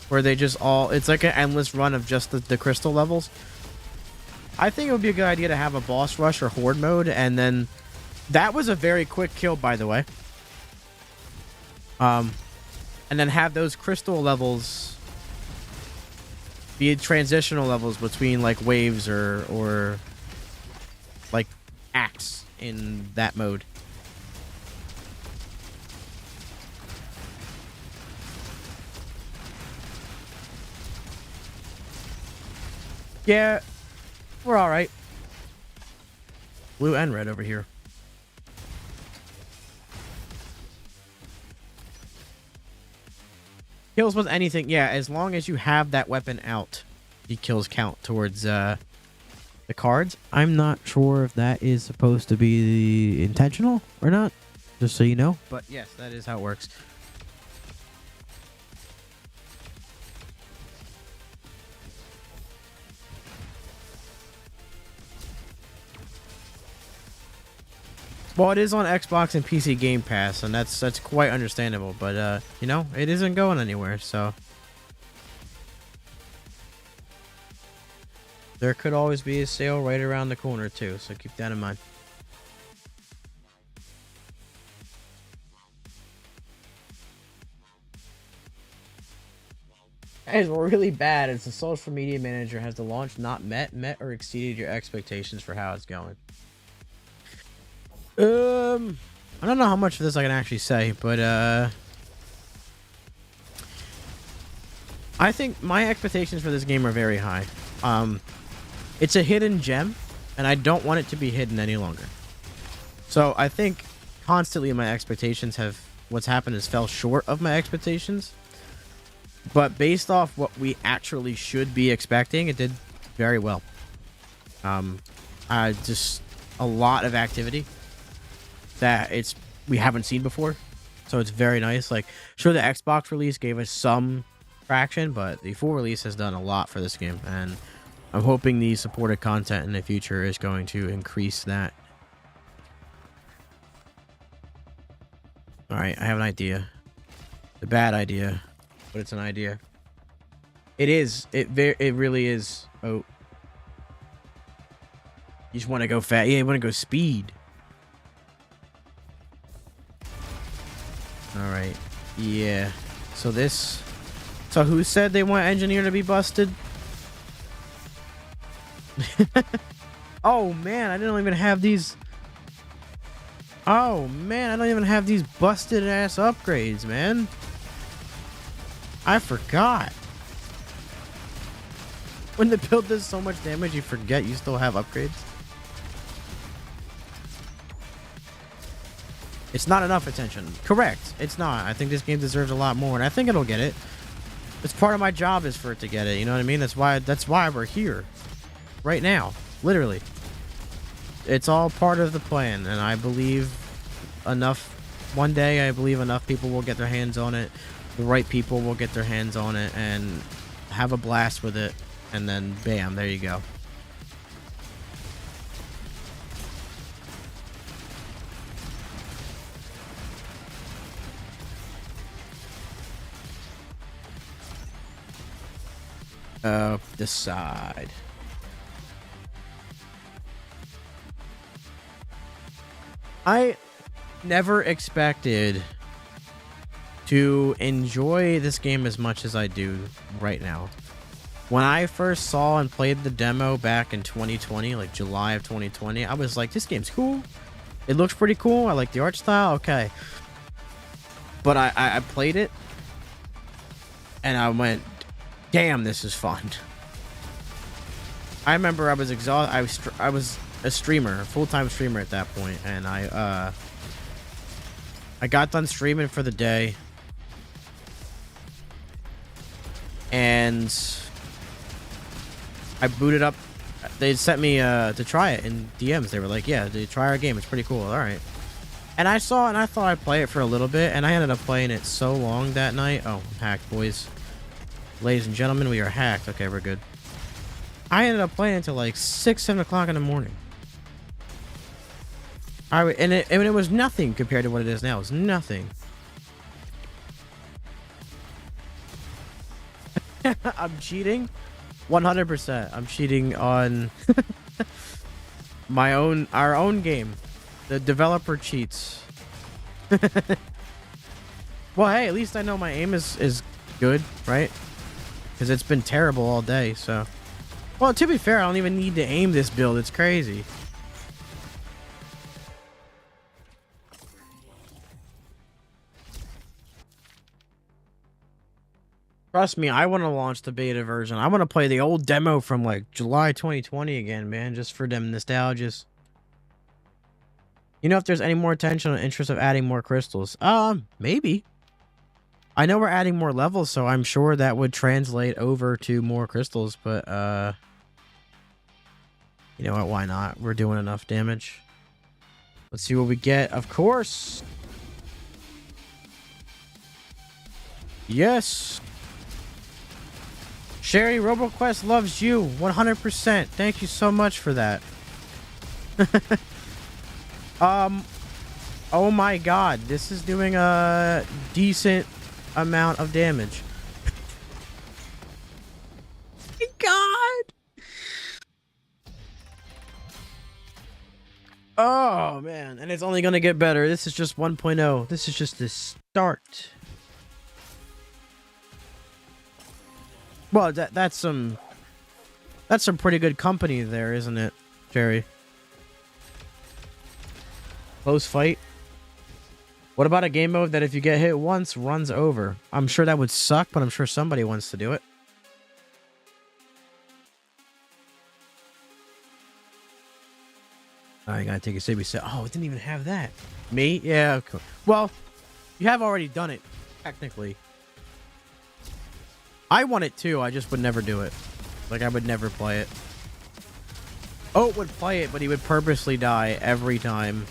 Where they just all... It's like an endless run of just the crystal levels. I think it would be a good idea to have a boss rush or horde mode, and then... That was a very quick kill, by the way. And then have those crystal levels be it transitional levels between like waves or like acts in that mode. Yeah, we're all right. Blue and red over here. Kills with anything, yeah, as long as you have that weapon out, the kills count towards the cards. I'm not sure if that is supposed to be intentional or not, just so you know. But yes, that is how it works. Well, it is on Xbox and PC Game Pass, and that's quite understandable. But you know, it isn't going anywhere, so there could always be a sale right around the corner too. So keep that in mind. That is really bad as the social media manager has the launch not met or exceeded your expectations for how it's going. I don't know how much of this I can actually say, but I think my expectations for this game are very high. It's a hidden gem, and I don't want it to be hidden any longer. So I think constantly my expectations what's happened is fell short of my expectations. But based off what we actually should be expecting, it did very well. Just a lot of activity that we haven't seen before, so it's very nice. Like, sure, the Xbox release gave us some traction, but the full release has done a lot for this game, and I'm hoping the supported content in the future is going to increase that. All right, I have an idea. It's a bad idea, but it's an idea. It is. It really is. Oh, you just want to go fast. Yeah, you want to go speed. All right. Yeah. So who said they want engineer to be busted? Oh man, I don't even have these. Oh man, I don't even have these busted ass upgrades, man. I forgot. When the build does so much damage, you forget you still have upgrades. It's not enough attention. Correct. It's not. I think this game deserves a lot more, and I think it'll get it. It's part of my job is for it to get it. You know what I mean? That's why we're here. Right now. Literally. It's all part of the plan, and I believe one day I believe enough people will get their hands on it. The right people will get their hands on it and have a blast with it, and then bam, there you go. This side. I never expected to enjoy this game as much as I do right now. When I first saw and played the demo back in 2020, like July of 2020, I was like, this game's cool. It looks pretty cool. I like the art style. Okay. But I played it and I went, damn, this is fun. I remember I was exhausted. I was a streamer, a full-time streamer at that point, and I got done streaming for the day, and I booted up. They sent me to try it in DMs. They were like, "Yeah, dude, try our game. It's pretty cool." All right. And I saw it, and I thought I'd play it for a little bit, and I ended up playing it so long that night. Oh, I'm hacked, boys. Ladies and gentlemen, we are hacked. Okay, we're good. I ended up playing until like 6, 7 o'clock in the morning. It was nothing compared to what it is now. It's nothing. I'm cheating. 100%. I'm cheating on our own game. The developer cheats. Well, hey, at least I know my aim is good, right? because it's been terrible all day. So, well, to be fair, I don't even need to aim this build. It's crazy. Trust me, I want to launch the beta version. I want to play the old demo from like July 2020 again, man, just for them nostalgias. You know if there's any more attention or interest of adding more crystals? Maybe. I know we're adding more levels, so I'm sure that would translate over to more crystals, but you know what, why not? We're doing enough damage. Let's see what we get. Of course. Yes. Sherry, RoboQuest loves you 100%. Thank you so much for that. Oh my god, this is doing a decent amount of damage. God. Oh man, and it's only gonna get better. This is just 1.0. This is just the start. Well, that's some pretty good company there, isn't it, Jerry? Close fight. What about a game mode that if you get hit once, runs over? I'm sure that would suck, but I'm sure somebody wants to do it. I gotta take a sip. Oh, it didn't even have that. Me? Yeah. Okay. Well, you have already done it, technically. I want it too. I just would never do it. Like, I would never play it. Oat would play it, but he would purposely die every time.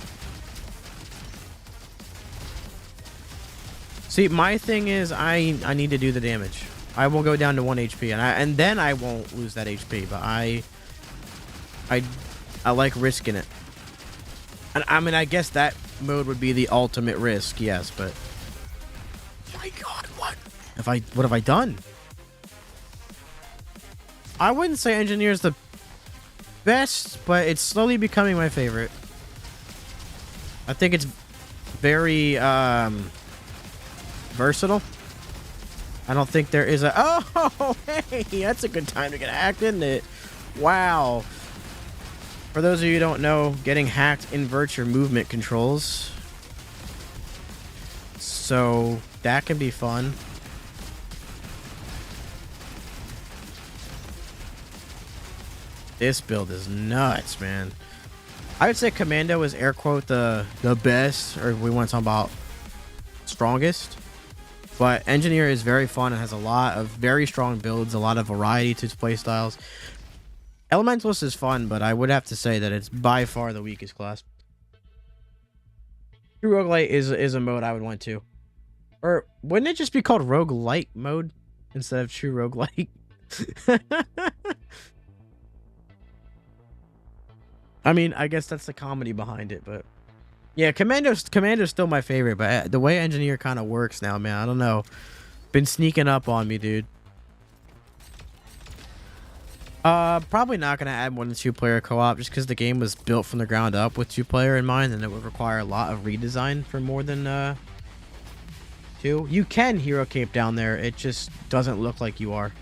See, my thing is I need to do the damage. I will go down to 1 HP, and then I won't lose that HP. But I like risking it. And I mean, I guess that mode would be the ultimate risk, yes. But my God, what have I done? I wouldn't say Engineer's the best, but it's slowly becoming my favorite. I think it's very versatile. I don't think there is a... Oh, hey, that's a good time to get hacked, isn't it? Wow. For those of you who don't know, getting hacked inverts your movement controls. So that can be fun. This build is nuts, man. I would say Commando is air quote the best, or if we want to talk about strongest. But Engineer is very fun and has a lot of very strong builds, a lot of variety to its playstyles. Elementalist is fun, but I would have to say that it's by far the weakest class. True Roguelite is a mode I would want to. Or wouldn't it just be called Roguelite mode instead of True Roguelite? I mean, I guess that's the comedy behind it, but yeah, Commando's still my favorite, but the way Engineer kind of works now, man, I don't know. Been sneaking up on me, dude. Probably not gonna add more than 2-player co-op just because the game was built from the ground up with 2-player in mind, and it would require a lot of redesign for more than 2. You can hero cape down there, it just doesn't look like you are.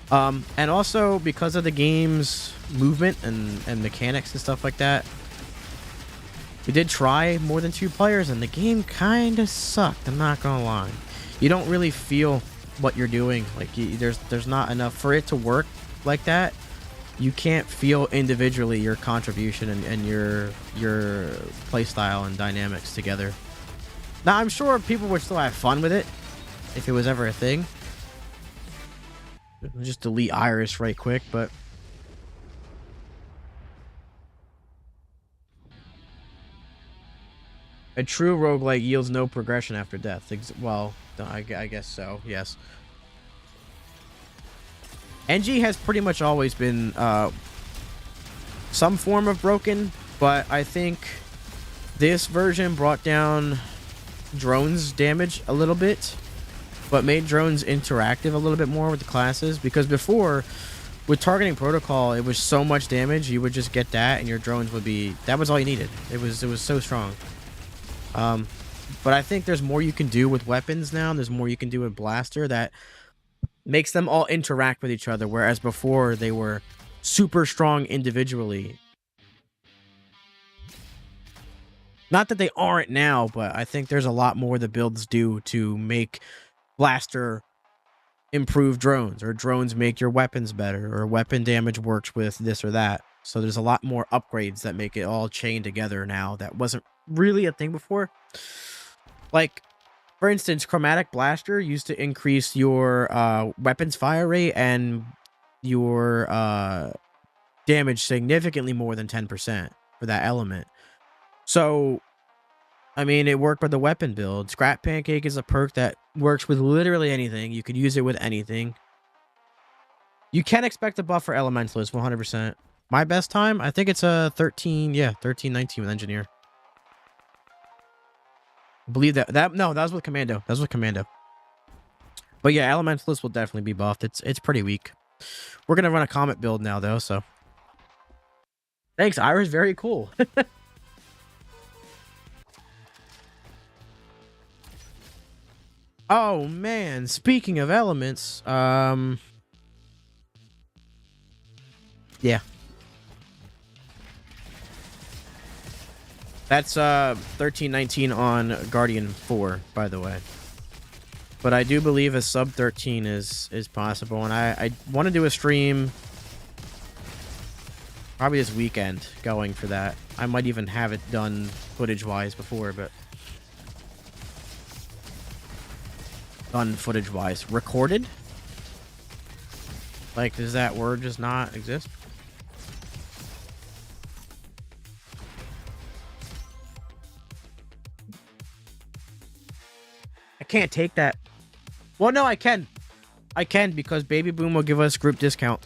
And also because of the game's movement and mechanics and stuff like that, we did try more than 2 players, and the game kind of sucked. I'm not gonna lie. You don't really feel what you're doing. Like there's not enough for it to work like that. You can't feel individually your contribution and your play style and dynamics together. Now I'm sure people would still have fun with it if it was ever a thing. Just delete Iris right quick, but a true roguelike yields no progression after death. Well, I guess so, yes. NG has pretty much always been some form of broken, but I think this version brought down drones damage a little bit, but made drones interactive a little bit more with the classes, because before with targeting protocol it was so much damage, you would just get that and your drones would be, that was all you needed. It was so strong. But I think there's more you can do with weapons now. There's more you can do with blaster that makes them all interact with each other, whereas before they were super strong individually. Not that they aren't now, but I think there's a lot more the builds do to make Blaster improve drones, or drones make your weapons better, or weapon damage works with this or that. So there's a lot more upgrades that make it all chain together now that wasn't really a thing before. Like, for instance, Chromatic Blaster used to increase your weapons fire rate and your damage significantly more than 10% for that element. So, I mean, it worked with the weapon build. Scrap Pancake is a perk that works with literally anything. You could use it with anything. You can expect a buff for Elementalist, 100%. My best time, I think it's a 13-19 with Engineer. I believe no, that was with Commando. That was with Commando. But yeah, Elementalist will definitely be buffed. It's pretty weak. We're gonna run a Comet build now, though, so. Thanks, Iris. Very cool. Oh man, speaking of elements, yeah. That's 1319 on Guardian 4, by the way. But I do believe a sub 13 is possible, and I want to do a stream probably this weekend going for that. I might even have it done footage-wise before, but done footage-wise. Recorded? Like, does that word just not exist? I can't take that. Well, no, I can. I can, because Baby Boom will give us group discount.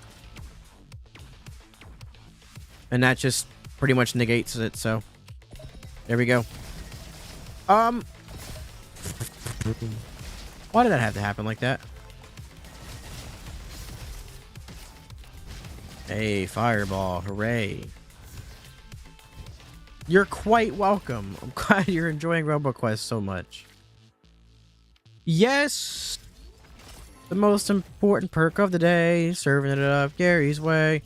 And that just pretty much negates it, so. There we go. Why did that have to happen like that? Hey, Fireball. Hooray. You're quite welcome. I'm glad you're enjoying RoboQuest so much. Yes! The most important perk of the day. Serving it up Gary's way.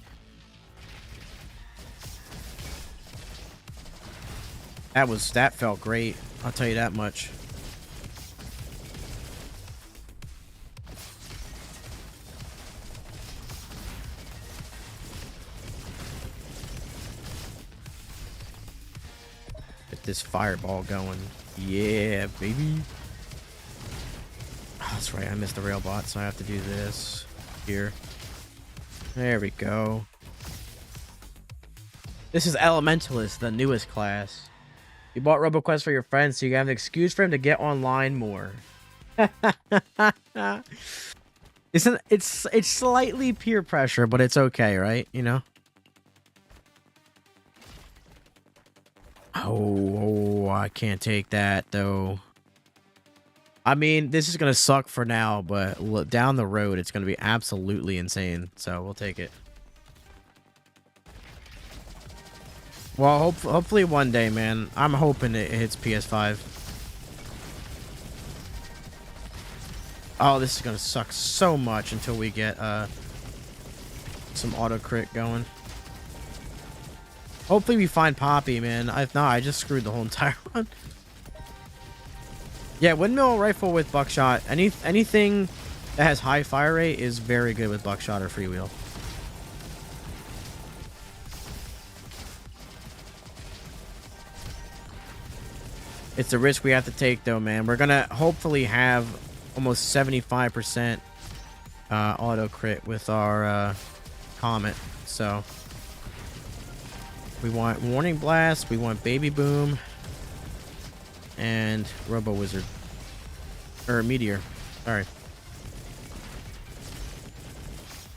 That felt great. I'll tell you that much. Get this fireball going. Yeah, baby. Oh, that's right. I missed the rail bot, so I have to do this here. There we go. This is Elementalist, the newest class. You bought RoboQuest for your friends, so you have an excuse for him to get online more. It's slightly peer pressure, but it's okay, right? You know? Oh, I can't take that, though. I mean, this is going to suck for now, but look, down the road, it's going to be absolutely insane. So, we'll take it. Well, hopefully one day, man. I'm hoping it hits PS5. Oh, this is going to suck so much until we get some auto crit going. Hopefully we find Poppy, man. If not, I just screwed the whole entire run. Yeah, windmill rifle with buckshot. Anything that has high fire rate is very good with buckshot or freewheel. It's the risk we have to take, though, man. We're gonna hopefully have almost 75% auto crit with our Comet. So we want Warning Blast, we want Baby Boom, and Robo Wizard. Or Meteor. Sorry.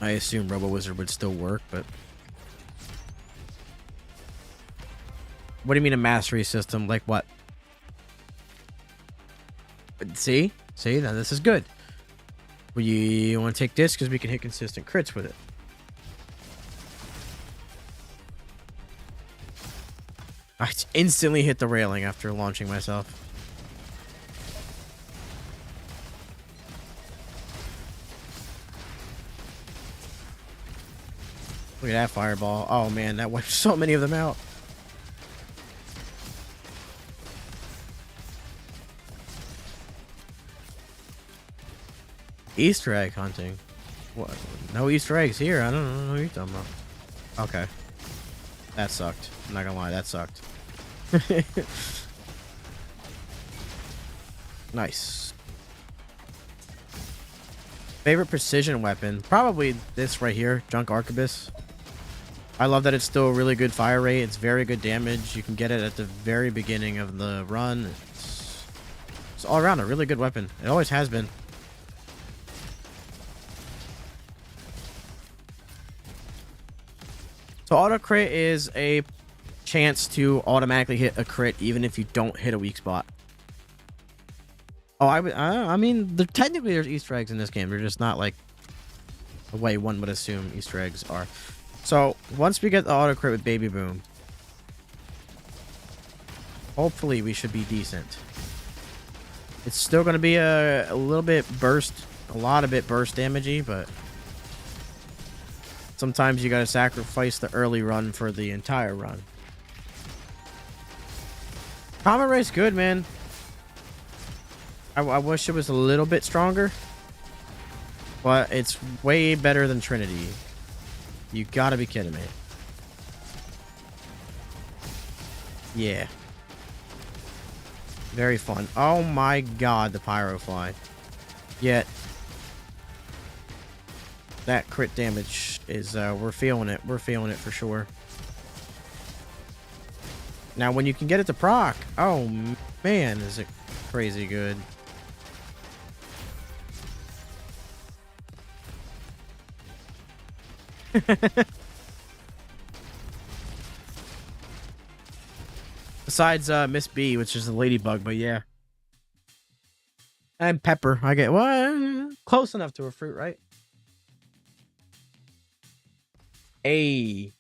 I assume Robo Wizard would still work, but... What do you mean a mastery system? Like what? See? See? Now this is good. Well, you want to take this because we can hit consistent crits with it. I instantly hit the railing after launching myself. Look at that fireball. Oh man, that wiped so many of them out. Easter egg hunting. What? No Easter eggs here. I don't know what you're talking about. Okay. That sucked. I'm not gonna lie, that sucked. Nice. Favorite precision weapon? Probably this right here, Junk Arquebus. I love that it's still a really good fire rate. It's very good damage. You can get it at the very beginning of the run. It's all around a really good weapon. It always has been. So auto crit is a chance to automatically hit a crit even if you don't hit a weak spot. Oh, I mean, technically there's Easter eggs in this game. They're just not like the way one would assume Easter eggs are. So once we get the auto crit with Baby Boom, hopefully we should be decent. It's still going to be a little bit burst, a lot of it burst damagey, but sometimes you got to sacrifice the early run for the entire run. Comet Ray's good, man. I wish it was a little bit stronger, but it's way better than Trinity. You gotta be kidding me. Yeah. Very fun. Oh my god, the Pyrofly. Yet that crit damage is, we're feeling it. We're feeling it for sure. Now, when you can get it to proc, oh man, is it crazy good. Besides Miss B, which is the ladybug, but yeah. And Pepper. I get close enough to a fruit, right? A.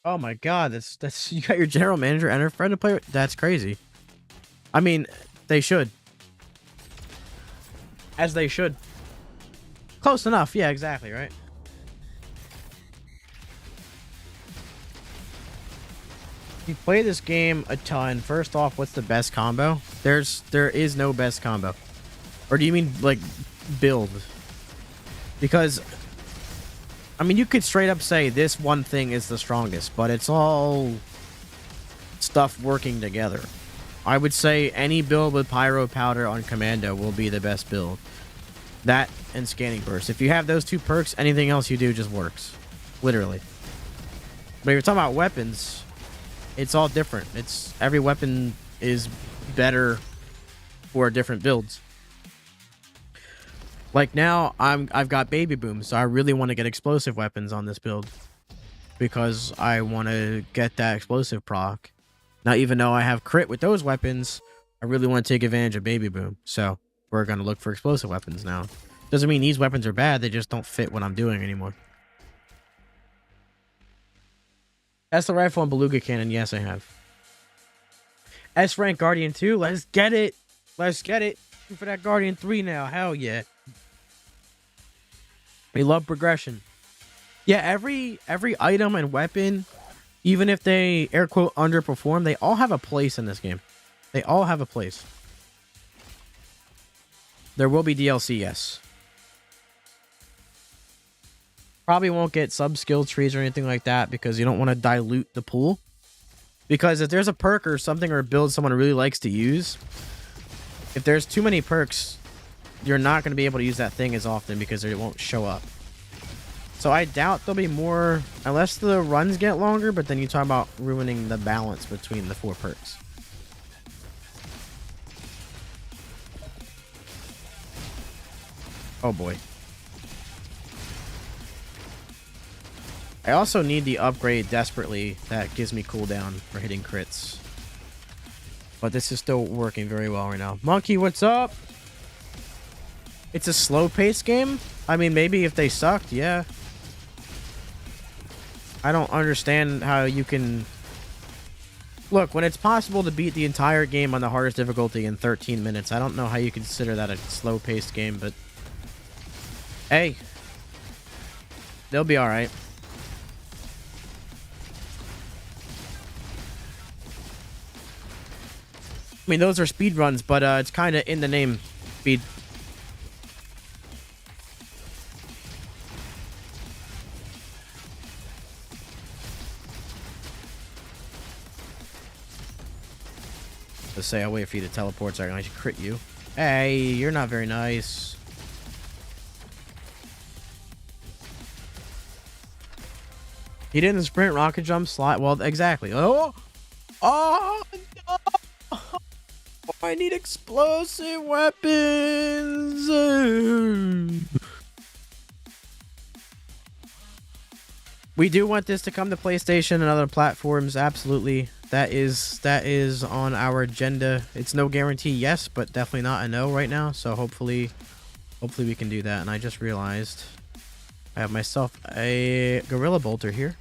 Oh my god, that's you got your general manager and her friend to play with. That's crazy. I mean, they should. As they should. Close enough, yeah, exactly, right? You play this game a ton. First off, what's the best combo? There is no best combo. Or do you mean like build? Because I mean, you could straight up say this one thing is the strongest, but it's all stuff working together. I would say any build with Pyro Powder on Commando will be the best build. That and Scanning Burst. If you have those two perks, anything else you do just works. Literally. But if you're talking about weapons, it's all different. It's every weapon is better for different builds. Like now, I've got Baby Boom, so I really want to get explosive weapons on this build because I want to get that explosive proc. Now, even though I have crit with those weapons, I really want to take advantage of Baby Boom. So we're gonna look for explosive weapons now. Doesn't mean these weapons are bad; they just don't fit what I'm doing anymore. That's the rifle and beluga cannon. Yes, I have. S rank Guardian 2. Let's get it. Let's get it. For that Guardian 3 now. Hell yeah. We love progression. Yeah, every item and weapon, even if they air quote underperform, they all have a place in this game. They all have a place. There will be DLC, yes. Probably won't get sub-skill trees or anything like that because you don't want to dilute the pool. Because if there's a perk or something or a build someone really likes to use, if there's too many perks, you're not going to be able to use that thing as often because it won't show up. So I doubt there'll be more, unless the runs get longer, but then you talk about ruining the balance between the 4 perks. Oh boy. I also need the upgrade desperately that gives me cooldown for hitting crits. But this is still working very well right now. Monkey, what's up? It's a slow-paced game? I mean, maybe if they sucked, yeah. I don't understand how you can... Look, when it's possible to beat the entire game on the hardest difficulty in 13 minutes, I don't know how you consider that a slow-paced game, but... Hey. They'll be alright. I mean, those are speed runs, but it's kind of in the name, speed. Let's say I'll wait for you to teleport so I can actually crit you. Hey, you're not very nice. He didn't sprint, rocket jump, slide. Well, exactly. Oh, oh no! I need explosive weapons. We do want this to come to PlayStation and other platforms. Absolutely. That is on our agenda. It's no guarantee yes, but definitely not a no right now. So hopefully we can do that. And I just realized I have myself a Gorilla Bolter here.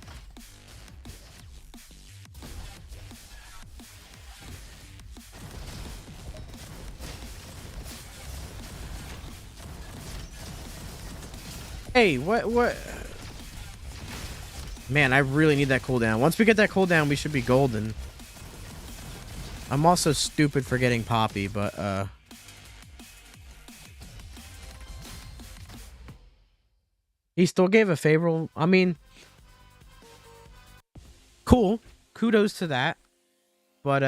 Hey, what? Man, I really need that cooldown. Once we get that cooldown, we should be golden. I'm also stupid for getting Poppy, but he still gave a favorable. I mean, cool. Kudos to that. But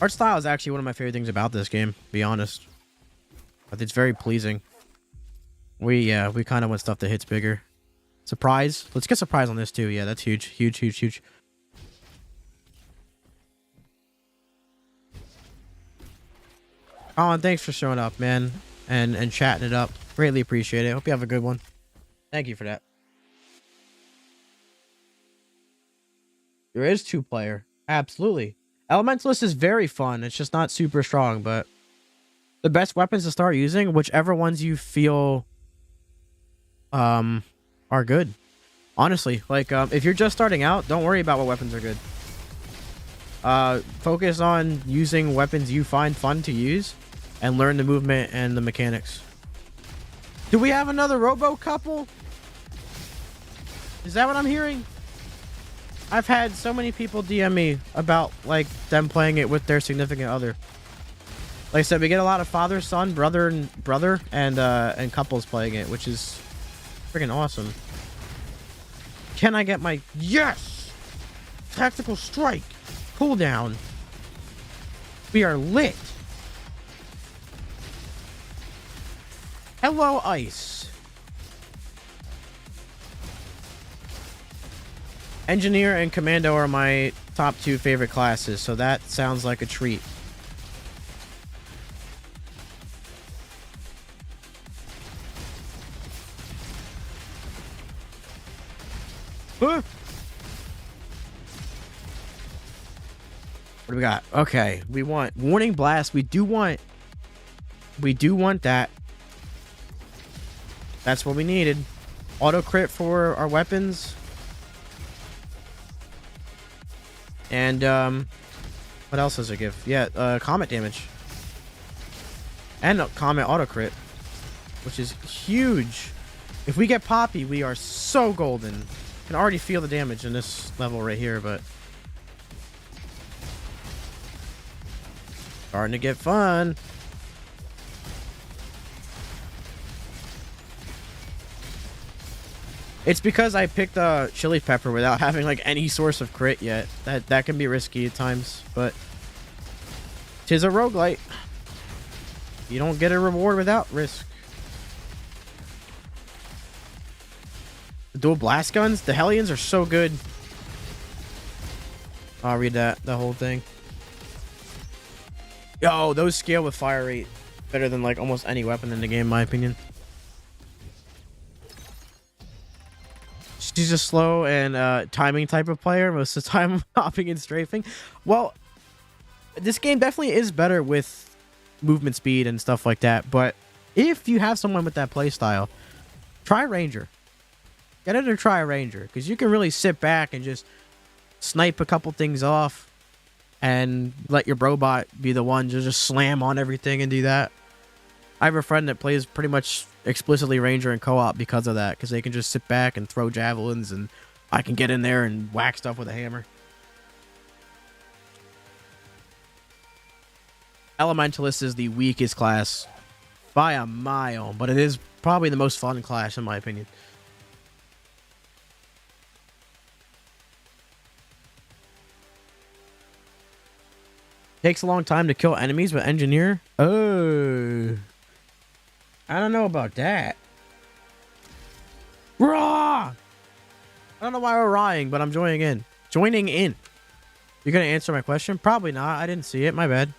art style is actually one of my favorite things about this game, to be honest. But it's very pleasing. We kind of want stuff that hits bigger. Surprise. Let's get surprise on this too. Yeah, that's huge. Huge, huge, huge. Colin, thanks for showing up, man. And chatting it up. Greatly appreciate it. Hope you have a good one. Thank you for that. There is 2-player. Absolutely. Elementalist is very fun. It's just not super strong, but the best weapons to start using, whichever ones you feel are good. Honestly, like if you're just starting out, don't worry about what weapons are good. Focus on using weapons you find fun to use and learn the movement and the mechanics. Do we have another Robo couple? Is that what I'm hearing? I've had so many people DM me about like them playing it with their significant other. Like I said, we get a lot of father, son, brother, and couples playing it, which is freaking awesome. Can I get my yes tactical strike cooldown? We are lit. Hello, Ice. Engineer and Commando are my top 2 favorite classes, so that sounds like a treat. What do we got? Okay, we want Warning Blast. We do want that. That's what we needed. Auto crit for our weapons. And what else does it give? Yeah, comet damage. And comet auto crit, which is huge. If we get Poppy, we are so golden. Can already feel the damage in this level right here, but starting to get fun. It's because I picked Chili Pepper without having like any source of crit yet. That can be risky at times, but 'tis a roguelite. You don't get a reward without risk. The dual blast guns, the Hellions are so good. I'll read the whole thing. Yo, those scale with fire rate better than like almost any weapon in the game, in my opinion. She's a slow and timing type of player. Most of the time I'm hopping and strafing. Well, this game definitely is better with movement speed and stuff like that. But if you have someone with that play style, try Ranger. Get her to try a Ranger, because you can really sit back and just snipe a couple things off and let your Brobot be the one to just slam on everything and do that. I have a friend that plays pretty much explicitly Ranger and co-op because of that, because they can just sit back and throw javelins and I can get in there and whack stuff with a hammer. Elementalist is the weakest class by a mile, but it is probably the most fun class in my opinion. Takes a long time to kill enemies, but engineer? Oh. I don't know about that. Raw! I don't know why we're rawing, but I'm joining in. Joining in. You're gonna answer my question? Probably not. I didn't see it. My bad.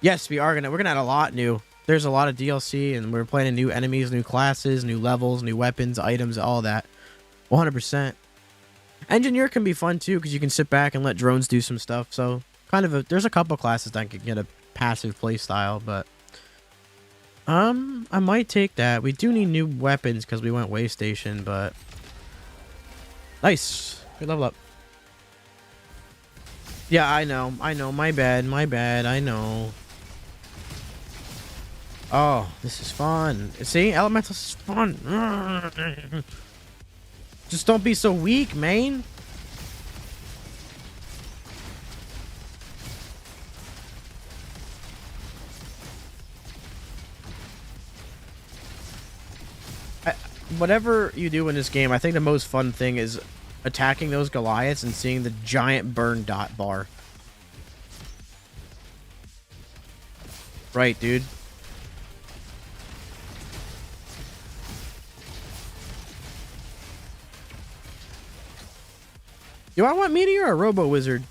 Yes, we're gonna add a lot new. There's a lot of DLC, and we're playing new enemies, new classes, new levels, new weapons, items, all that. 100%. Engineer can be fun too, because you can sit back and let drones do some stuff. So there's a couple classes that can get a passive play style, but I might take that. We do need new weapons because we went way station, but nice. Good level up. Yeah, I know. My bad. I know. Oh, this is fun. See, Elemental is fun. Just don't be so weak, man. Whatever you do in this game, I think the most fun thing is attacking those Goliaths and seeing the giant burn dot bar. Right, dude. Do I want Meteor or Robo Wizard?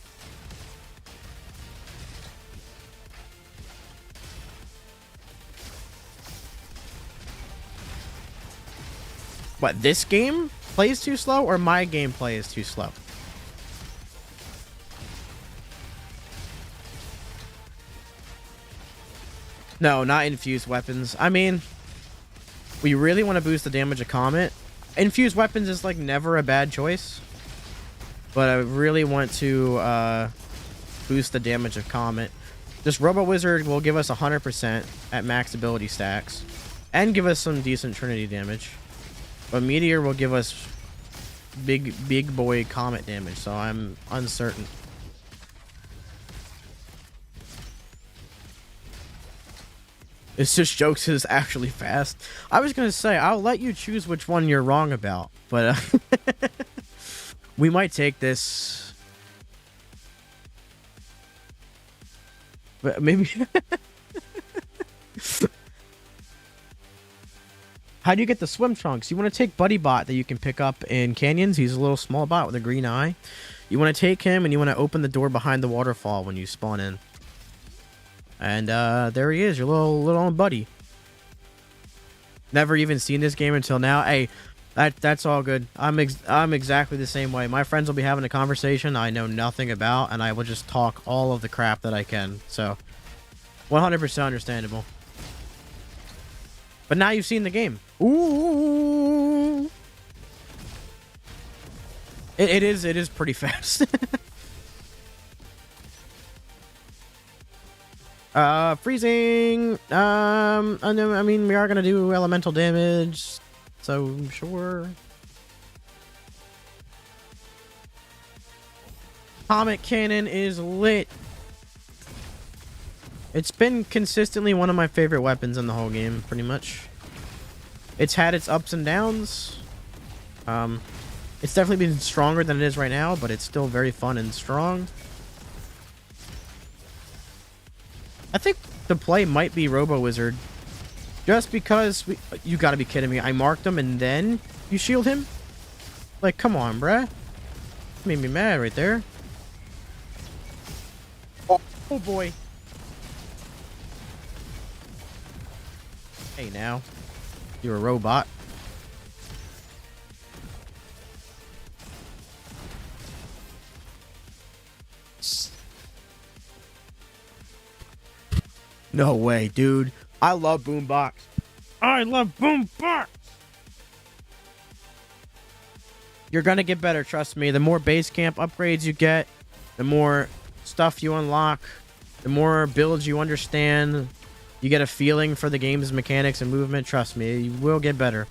What, this game plays too slow or my gameplay is too slow? No, not infused weapons. I mean, we really want to boost the damage of Comet. Infused weapons is like never a bad choice. But I really want to boost the damage of Comet. This Robo Wizard will give us 100% at max ability stacks. And give us some decent Trinity damage. But Meteor will give us big boy Comet damage. So I'm uncertain. It's just jokes is actually fast. I was going to say, I'll let you choose which one you're wrong about. But we might take this. But maybe. How do you get the swim trunks? You want to take Buddy Bot that you can pick up in canyons. He's a little small bot with a green eye. You want to take him and you want to open the door behind the waterfall when you spawn in. And there he is, your little buddy. Never even seen this game until now. Hey, that's all good. I'm exactly the same way. My friends will be having a conversation I know nothing about, and I will just talk all of the crap that I can. So, 100% understandable. But now you've seen the game. Ooh. It is pretty fast. Freezing. I mean, we are gonna do elemental damage, so sure. Comet Cannon is lit. It's been consistently one of my favorite weapons in the whole game, pretty much. It's had its ups and downs. It's definitely been stronger than it is right now, but it's still very fun and strong. I think the play might be Robo Wizard. Just because you gotta be kidding me. I marked him and then you shield him? Like, come on, bruh. Made me mad right there. Oh boy. Hey now. You're a robot. No way, dude. I love Boombox. I love Boombox. You're gonna get better, trust me. The more base camp upgrades you get, the more stuff you unlock, the more builds you understand, you get a feeling for the game's mechanics and movement. Trust me, you will get better.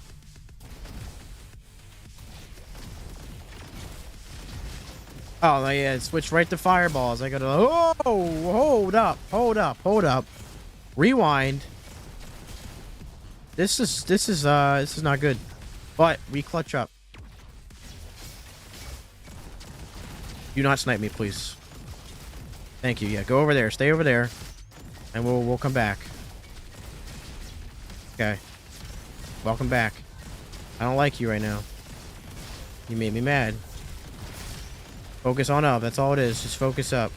Oh, yeah, switch right to fireballs. I gotta... Oh, hold up. Rewind. This is not good. But we clutch up. Do not snipe me, please. Thank you. Yeah, go over there. Stay over there. And we'll come back. Okay. Welcome back. I don't like you right now. You made me mad. Focus on up. That's all it is. Just focus up.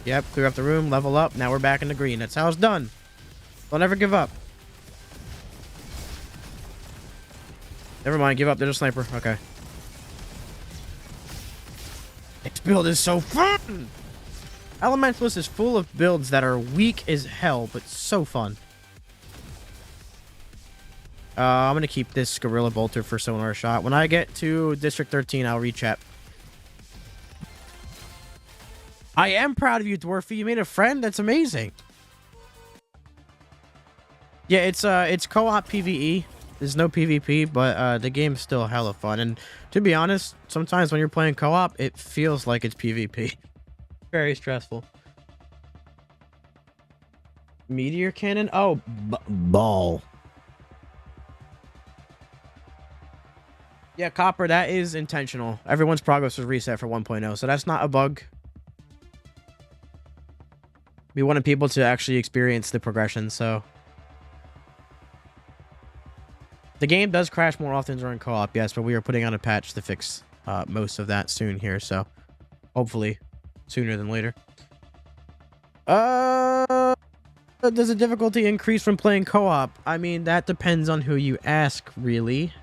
Yep, clear up the room, level up. Now we're back in the green. That's how it's done. Don't ever give up. Never mind, give up. There's a sniper. Okay. This build is so fun! Elementalist is full of builds that are weak as hell, but so fun. I'm going to keep this Gorilla Bolter for Sonar Shot. When I get to District 13, I'll rechat. I am proud of you, Dwarfy. You made a friend? That's amazing. Yeah, it's co-op PvE. There's no PvP, but the game's still hella fun. And to be honest, sometimes when you're playing co-op, it feels like it's PvP. Very stressful. Meteor cannon? Oh, ball. Yeah, Copper, that is intentional. Everyone's progress was reset for 1.0, so that's not a bug. We wanted people to actually experience the progression, so... The game does crash more often during co-op, yes, but we are putting out a patch to fix most of that soon here, so hopefully sooner than later. Does the difficulty increase from playing co-op? I mean, that depends on who you ask, really.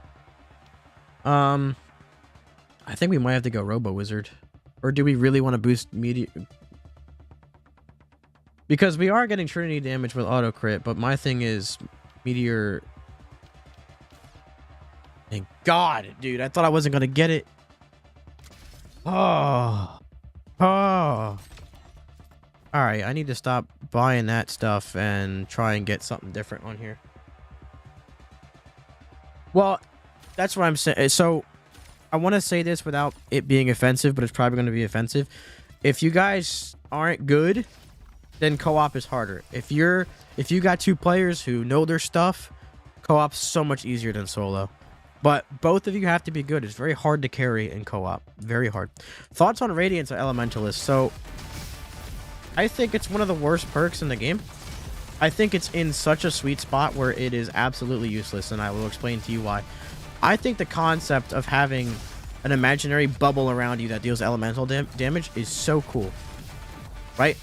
I think we might have to go Robo Wizard. Or do we really want to boost Meteor? Because we are getting Trinity damage with auto crit, but my thing is Meteor... Thank God, dude. I thought I wasn't going to get it. Oh. Alright, I need to stop buying that stuff and try and get something different on here. Well, that's what I'm saying. So, I want to say this without it being offensive, but it's probably going to be offensive. If you guys aren't good, then co-op is harder. If you got two players who know their stuff, co-op's so much easier than solo. But both of you have to be good. It's very hard to carry in co-op. Very hard. Thoughts on Radiance or Elementalist? So, I think it's one of the worst perks in the game. I think it's in such a sweet spot where it is absolutely useless, and I will explain to you why. I think the concept of having an imaginary bubble around you that deals elemental damage is so cool. Right?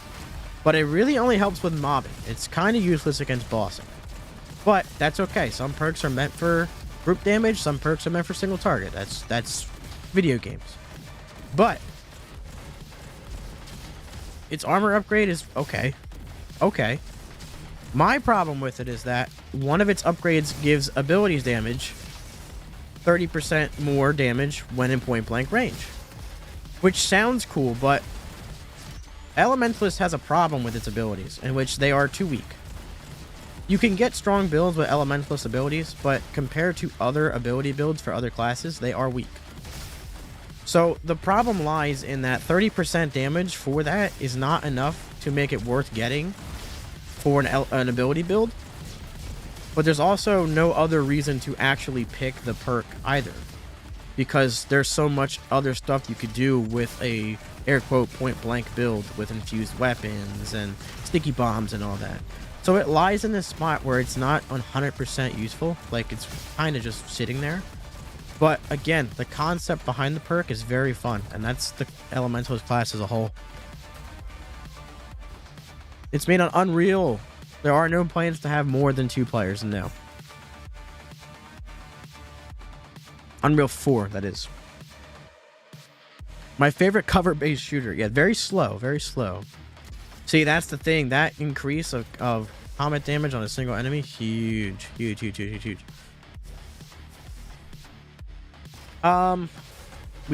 But it really only helps with mobbing. It's kind of useless against bossing. But that's okay. Some perks are meant for group damage, some perks are meant for single target. That's video games. But its armor upgrade is okay. Okay. My problem with it is that one of its upgrades gives abilities damage 30% more damage when in point blank range. Which sounds cool, but Elementalist has a problem with its abilities, in which they are too weak. You can get strong builds with Elementalist abilities, but compared to other ability builds for other classes, they are weak. So the problem lies in that 30% damage for that is not enough to make it worth getting for an ability build. But there's also no other reason to actually pick the perk either, because there's so much other stuff you could do with a air quote point blank build with infused weapons and sticky bombs and all that. So it lies in this spot where it's not 100% useful, like it's kind of just sitting there. But again, the concept behind the perk is very fun, and that's the Elementalist class as a whole. It's made on Unreal. There are no plans to have more than 2 players now. Unreal 4, that is. My favorite cover-based shooter. Yeah, very slow, very slow. See, that's the thing. That increase of combat damage on a single enemy, huge. We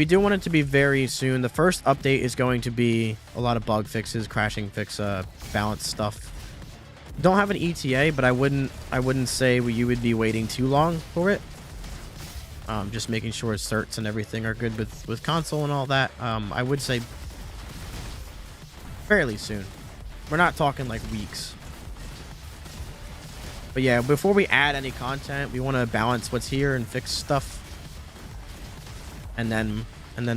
do want it to be very soon. The first update is going to be a lot of bug fixes, crashing fix, balance stuff. Don't have an ETA, but I wouldn't say you would be waiting too long for it. Just making sure certs and everything are good with console and all that. I would say fairly soon. We're not talking like weeks. But yeah, before we add any content, we want to balance what's here and fix stuff, and then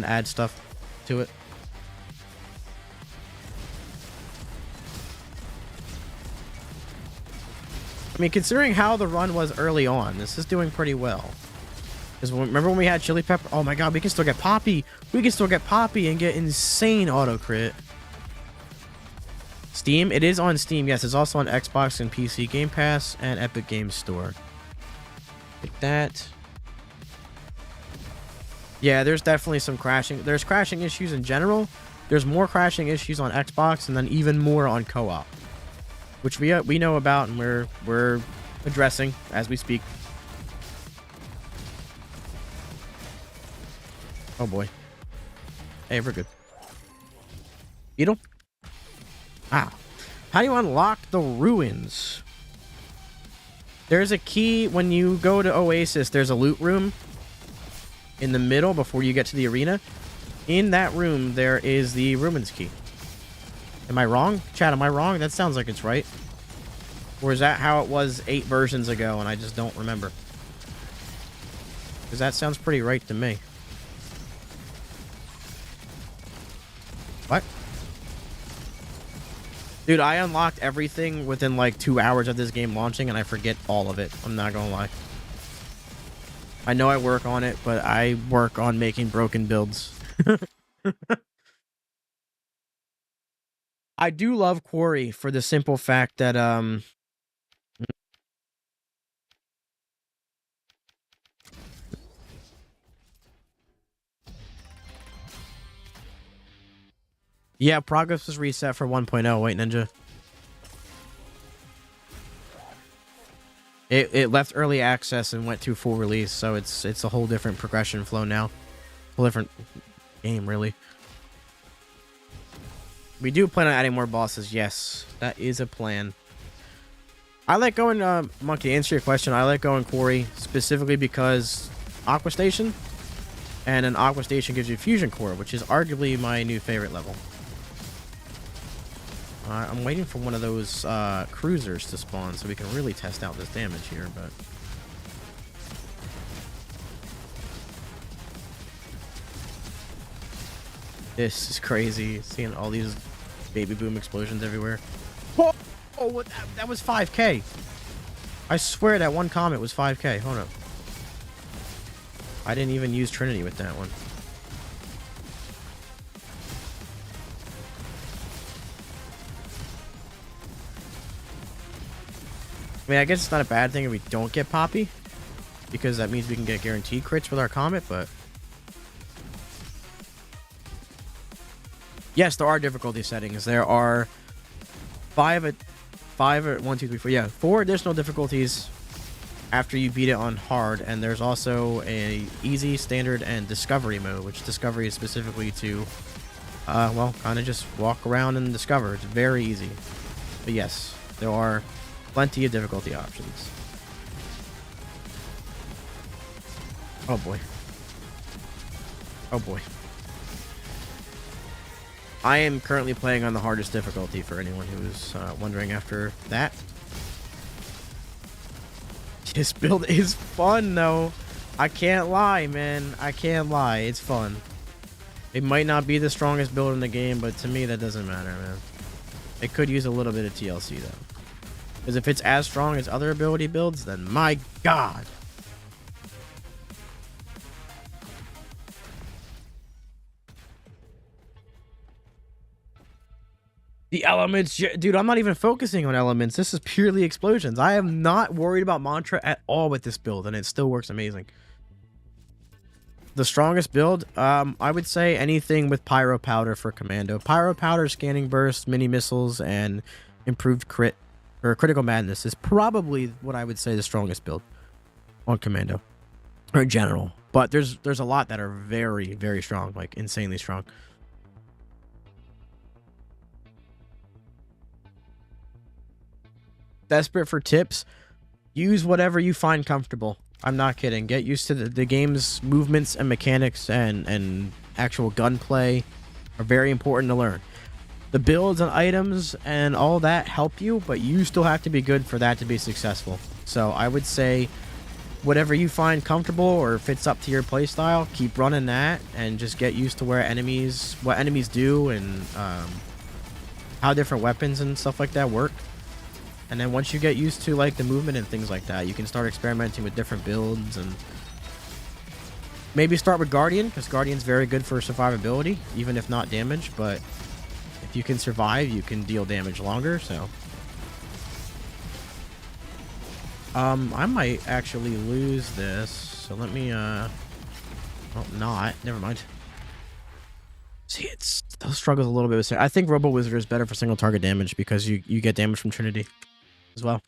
add stuff to it. I mean, considering how the run was early on, this is doing pretty well. Because remember when we had Chili Pepper? Oh my god, we can still get Poppy. We can still get Poppy and get insane auto crit. Steam? It is on Steam. Yes, it's also on Xbox and PC Game Pass and Epic Games Store. Like that. Yeah, there's definitely some crashing. There's crashing issues in general. There's more crashing issues on Xbox, and then even more on co-op, which we know about and we're addressing as we speak. Oh boy. Hey, we're good. Beetle? Ah. How do you unlock the ruins? There's a key when you go to Oasis. There's a loot room in the middle before you get to the arena. In that room, there is the ruins key. Am I wrong? Chat, am I wrong? That sounds like it's right. Or is that how it was 8 versions ago and I just don't remember? Because that sounds pretty right to me. What? Dude, I unlocked everything within like 2 hours of this game launching and I forget all of it. I'm not gonna lie. I know I work on it, but I work on making broken builds. I do love Quarry for the simple fact that yeah, progress was reset for 1.0. Wait, Ninja. It left early access and went to full release, so it's a whole different progression flow now. Whole different game, really. We do plan on adding more bosses. Yes, that is a plan. I like going Monkey, to answer your question, I like going Quarry specifically because Aqua Station, and an Aqua Station gives you Fusion Core, which is arguably my new favorite level. I'm waiting for one of those cruisers to spawn so we can really test out this damage here, but this is crazy, seeing all these baby boom explosions everywhere. Oh, what, that was 5k. I swear that one comet was 5k. Hold up. I didn't even use Trinity with that one. I mean, I guess it's not a bad thing if we don't get Poppy, because that means we can get guaranteed crits with our Comet, but yes, there are difficulty settings. There are 4 additional difficulties after you beat it on hard, and there's also a easy, standard, and discovery mode, which discovery is specifically to well, kind of just walk around and discover. It's very easy. But yes, there are plenty of difficulty options. Oh boy. Oh boy. I am currently playing on the hardest difficulty for anyone who's wondering after that. This build is fun though. I can't lie, man. I can't lie. It's fun. It might not be the strongest build in the game, but to me that doesn't matter, man. It could use a little bit of TLC though. Because if it's as strong as other ability builds, then my god. The elements, dude, I'm not even focusing on elements. This is purely explosions. I am not worried about Mantra at all with this build, and it still works amazing. The strongest build, I would say anything with Pyro Powder for Commando. Pyro Powder, Scanning Burst, Mini Missiles, and improved crit or Critical Madness is probably what I would say the strongest build on Commando or in general. But there's a lot that are very, very strong, like insanely strong. Desperate for tips, use whatever you find comfortable. I'm not kidding. Get used to the game's movements and mechanics and actual gunplay are very important to learn. The builds and items and all that help you, but you still have to be good for that to be successful. So I would say whatever you find comfortable or fits up to your playstyle, keep running that and just get used to what enemies do and how different weapons and stuff like that work. And then once you get used to like the movement and things like that, you can start experimenting with different builds and maybe start with Guardian, because Guardian's very good for survivability, even if not damage. But if you can survive, you can deal damage longer. So I might actually lose this. So let me oh, not. Never mind. See, it's those struggles a little bit with. I think Robo Wizard is better for single target damage because you get damage from Trinity as well.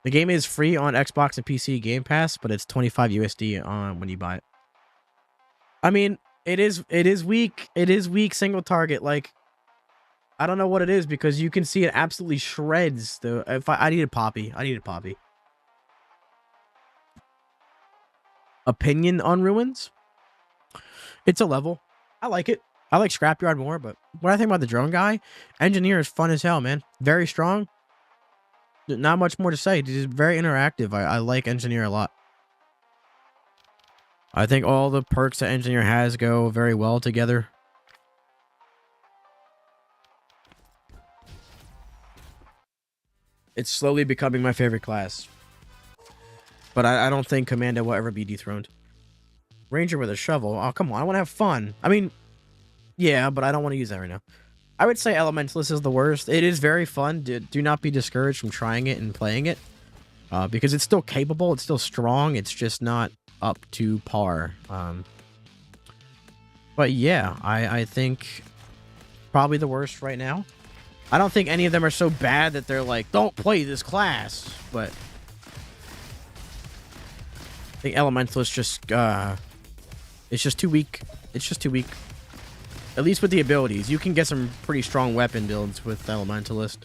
The game is free on Xbox and PC Game Pass, but it's 25 USD on when you buy it. I mean, it is weak. It is weak single target. Like, I don't know what it is because you can see it absolutely shreds the. If I needed Poppy, Opinion on Ruins. It's a level. I like it. I like Scrapyard more, but what I think about the drone guy, Engineer is fun as hell, man. Very strong. Not much more to say. He's very interactive. I like Engineer a lot. I think all the perks that Engineer has go very well together. It's slowly becoming my favorite class. But I don't think Commando will ever be dethroned. Ranger with a shovel. Oh, come on. I want to have fun. I mean, yeah, but I don't want to use that right now. I would say Elementalist is the worst. It is very fun. Do not be discouraged from trying it and playing it. Because it's still capable. It's still strong. It's just not up to par. But yeah, I think probably the worst right now. I don't think any of them are so bad that they're like, don't play this class. But I think Elementalist just, it's just too weak. It's just too weak. At least with the abilities. You can get some pretty strong weapon builds with Elementalist.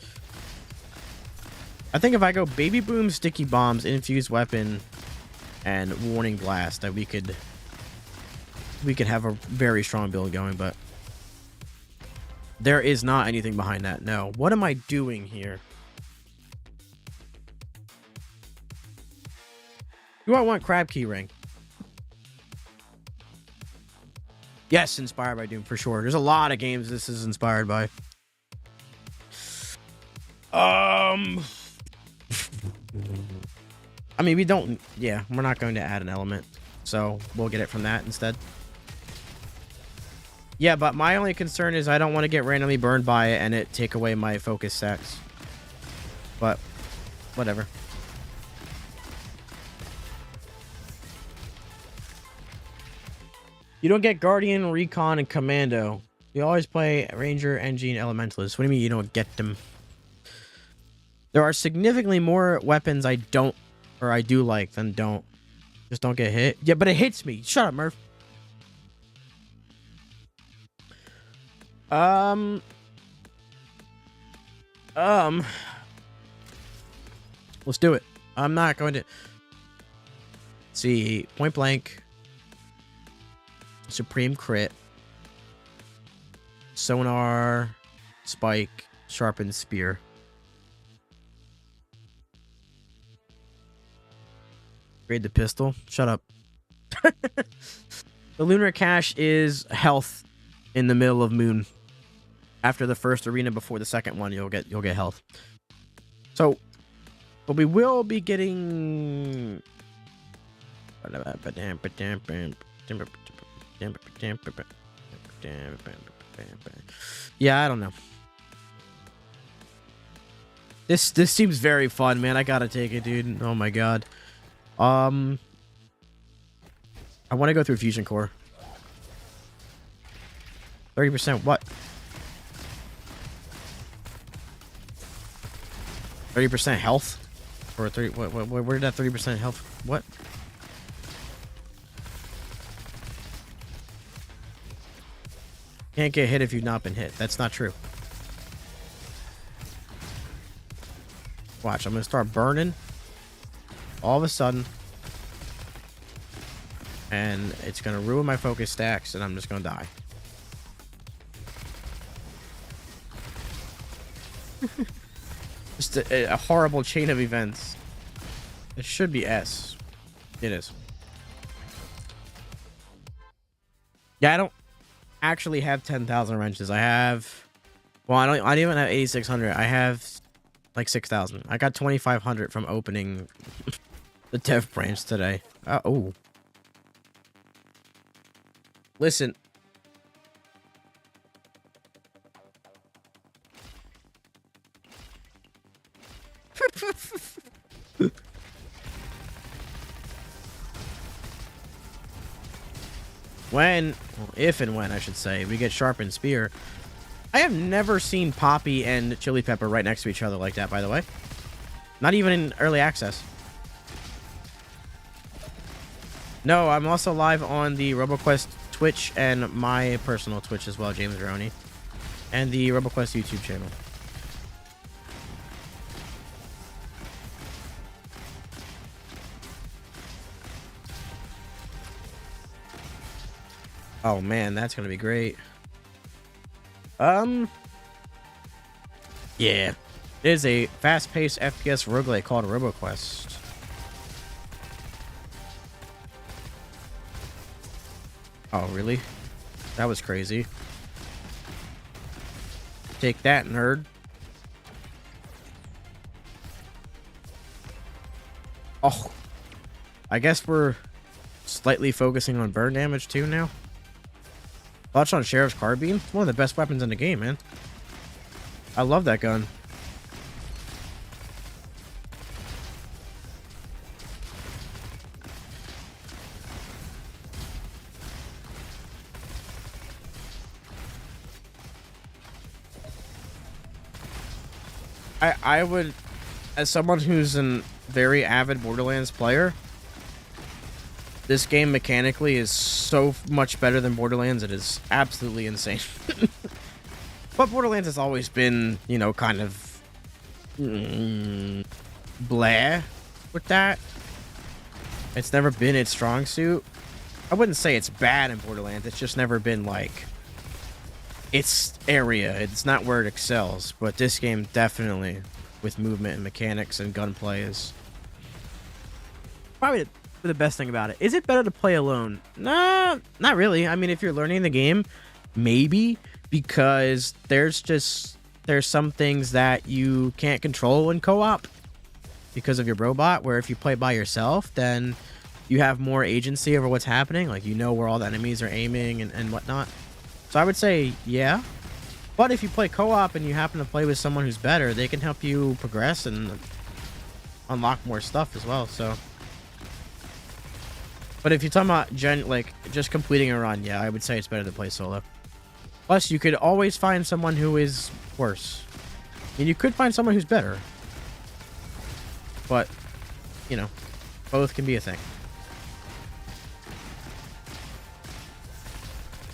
I think if I go Baby Boom, Sticky Bombs, Infused Weapon, and Warning Blast, that we could have a very strong build going, but there is not anything behind that. No. What am I doing here? Do I want Crab Key Ring? Yes, inspired by Doom, for sure. There's a lot of games this is inspired by. I mean, we don't... Yeah, we're not going to add an element. So, we'll get it from that instead. Yeah, but my only concern is I don't want to get randomly burned by it and it take away my focus stacks. But, whatever. You don't get Guardian, Recon, and Commando. You always play Ranger, Engine, Elementalist. What do you mean you don't get them? There are significantly more weapons I don't, or I do like than don't. Just don't get hit. Yeah, but it hits me. Shut up, Murph. Let's do it. I'm not going to... see, Point Blank... Supreme Crit, Sonar, Spike, Sharpened Spear. Grade the pistol. Shut up. The Lunar Cache is health in the middle of Moon. After the first arena, before the second one, you'll get health. So, but we will be getting. Yeah, I don't know. This seems very fun, man. I gotta take it, dude. Oh my god. I want to go through Fusion Core. 30% what? 30% health? Or 30? Where did that 30% health? What? Can't get hit if you've not been hit. That's not true. Watch, I'm gonna start burning all of a sudden. And it's gonna ruin my focus stacks, and I'm just gonna die. Just a horrible chain of events. It should be S. It is. Yeah, I don't actually have 10,000 wrenches. I have... Well, I don't even have 8,600. I have like 6,000. I got 2,500 from opening the dev branch today. Oh. Listen. If and when, I should say, we get Sharpened Spear. I have never seen Poppy and Chili Pepper right next to each other like that, by the way. Not even in early access. No, I'm also live on the RoboQuest Twitch and my personal Twitch as well, James Veroni. And the RoboQuest YouTube channel. Oh man, that's gonna be great. Yeah. It is a fast-paced FPS roguelike called RoboQuest. Oh, really? That was crazy. Take that, nerd. Oh. I guess we're slightly focusing on burn damage too now. Watch on Sheriff's Carbine. It's one of the best weapons in the game, man. I love that gun. I would, as someone who's a very avid Borderlands player, this game mechanically is so much better than Borderlands. It is absolutely insane. But Borderlands has always been, you know, kind of blah with that. It's never been its strong suit. I wouldn't say it's bad in Borderlands. It's just never been like its area. It's not where it excels. But this game definitely, with movement and mechanics and gunplay, is probably the best thing about it. Is it better to play alone? Nah, not really. I mean, if you're learning the game, maybe, because there's some things that you can't control in co-op because of your robot, where if you play by yourself, then you have more agency over what's happening. Like, you know where all the enemies are aiming and whatnot. So I would say, yeah. But if you play co-op and you happen to play with someone who's better, they can help you progress and unlock more stuff as well, so... But if you're talking about just completing a run, yeah, I would say it's better to play solo. Plus, you could always find someone who is worse. And you could find someone who's better. But, you know, both can be a thing.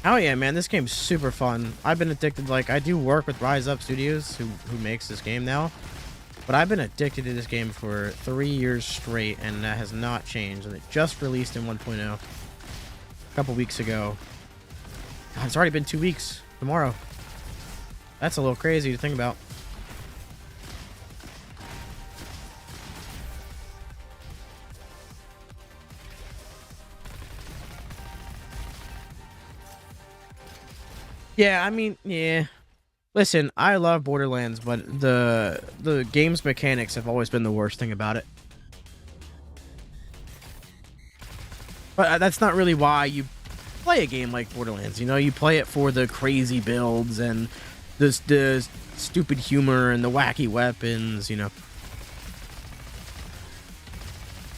Oh yeah, man, this game's super fun. I've been addicted. Like, I do work with Rise Up Studios, who makes this game now. But I've been addicted to this game for 3 years straight, and that has not changed. And it just released in 1.0 a couple weeks ago. God, it's already been 2 weeks. Tomorrow. That's a little crazy to think about. Yeah, I mean, yeah. Listen, I love Borderlands, but the game's mechanics have always been the worst thing about it. But that's not really why you play a game like Borderlands. You know, you play it for the crazy builds and the stupid humor and the wacky weapons, you know.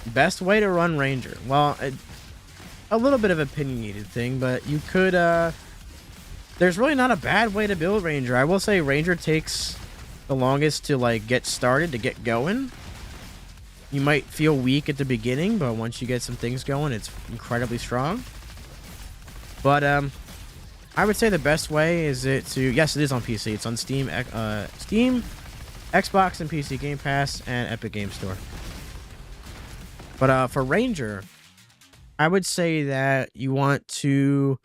Best way to run Ranger. Well, a little bit of an opinionated thing, but you could, there's really not a bad way to build Ranger. I will say Ranger takes the longest to, like, get started, to get going. You might feel weak at the beginning, but once you get some things going, it's incredibly strong. But, I would say the best way is yes, it is on PC. It's on Steam, Xbox and PC Game Pass and Epic Game Store. But for Ranger, I would say that you want to.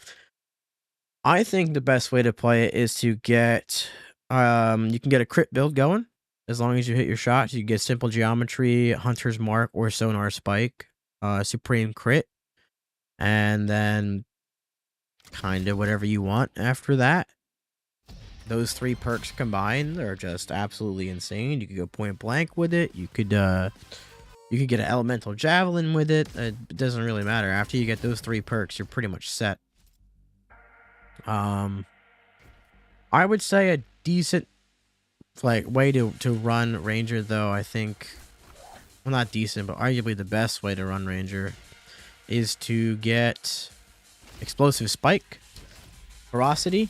I think the best way to play it is to get. You can get a crit build going as long as you hit your shots. You get Simple Geometry, Hunter's Mark, or Sonar Spike, Supreme Crit, and then kind of whatever you want after that. Those 3 perks combined are just absolutely insane. You could go point blank with it. You could get an elemental javelin with it. It doesn't really matter. After you get those 3 perks, you're pretty much set. I would say a decent way to run Ranger, though, I think, well, not decent, but arguably the best way to run Ranger is to get Explosive Spike, Ferocity,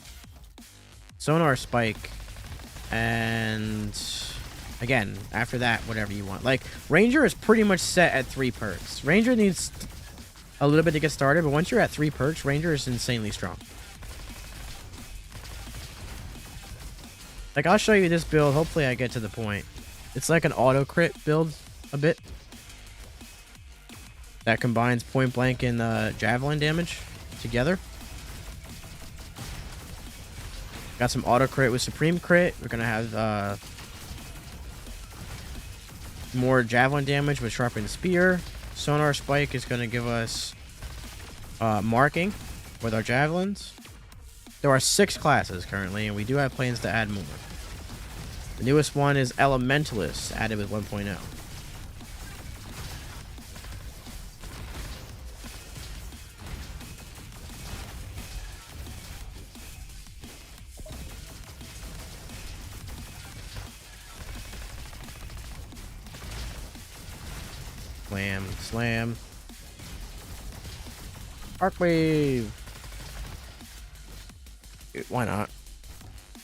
Sonar Spike, and again, after that, whatever you want. Like, Ranger is pretty much set at 3 perks. Ranger needs a little bit to get started, but once you're at 3 perks, Ranger is insanely strong. Like, I'll show you this build. Hopefully I get to the point. It's like an auto crit build a bit. That combines point blank and javelin damage together. Got some auto crit with Supreme Crit. We're going to have more javelin damage with Sharpened Spear. Sonar Spike is going to give us marking with our javelins. There are 6 classes currently, and we do have plans to add more. The newest one is Elementalist, added with 1.0. Slam, slam. Arcwave. Why not?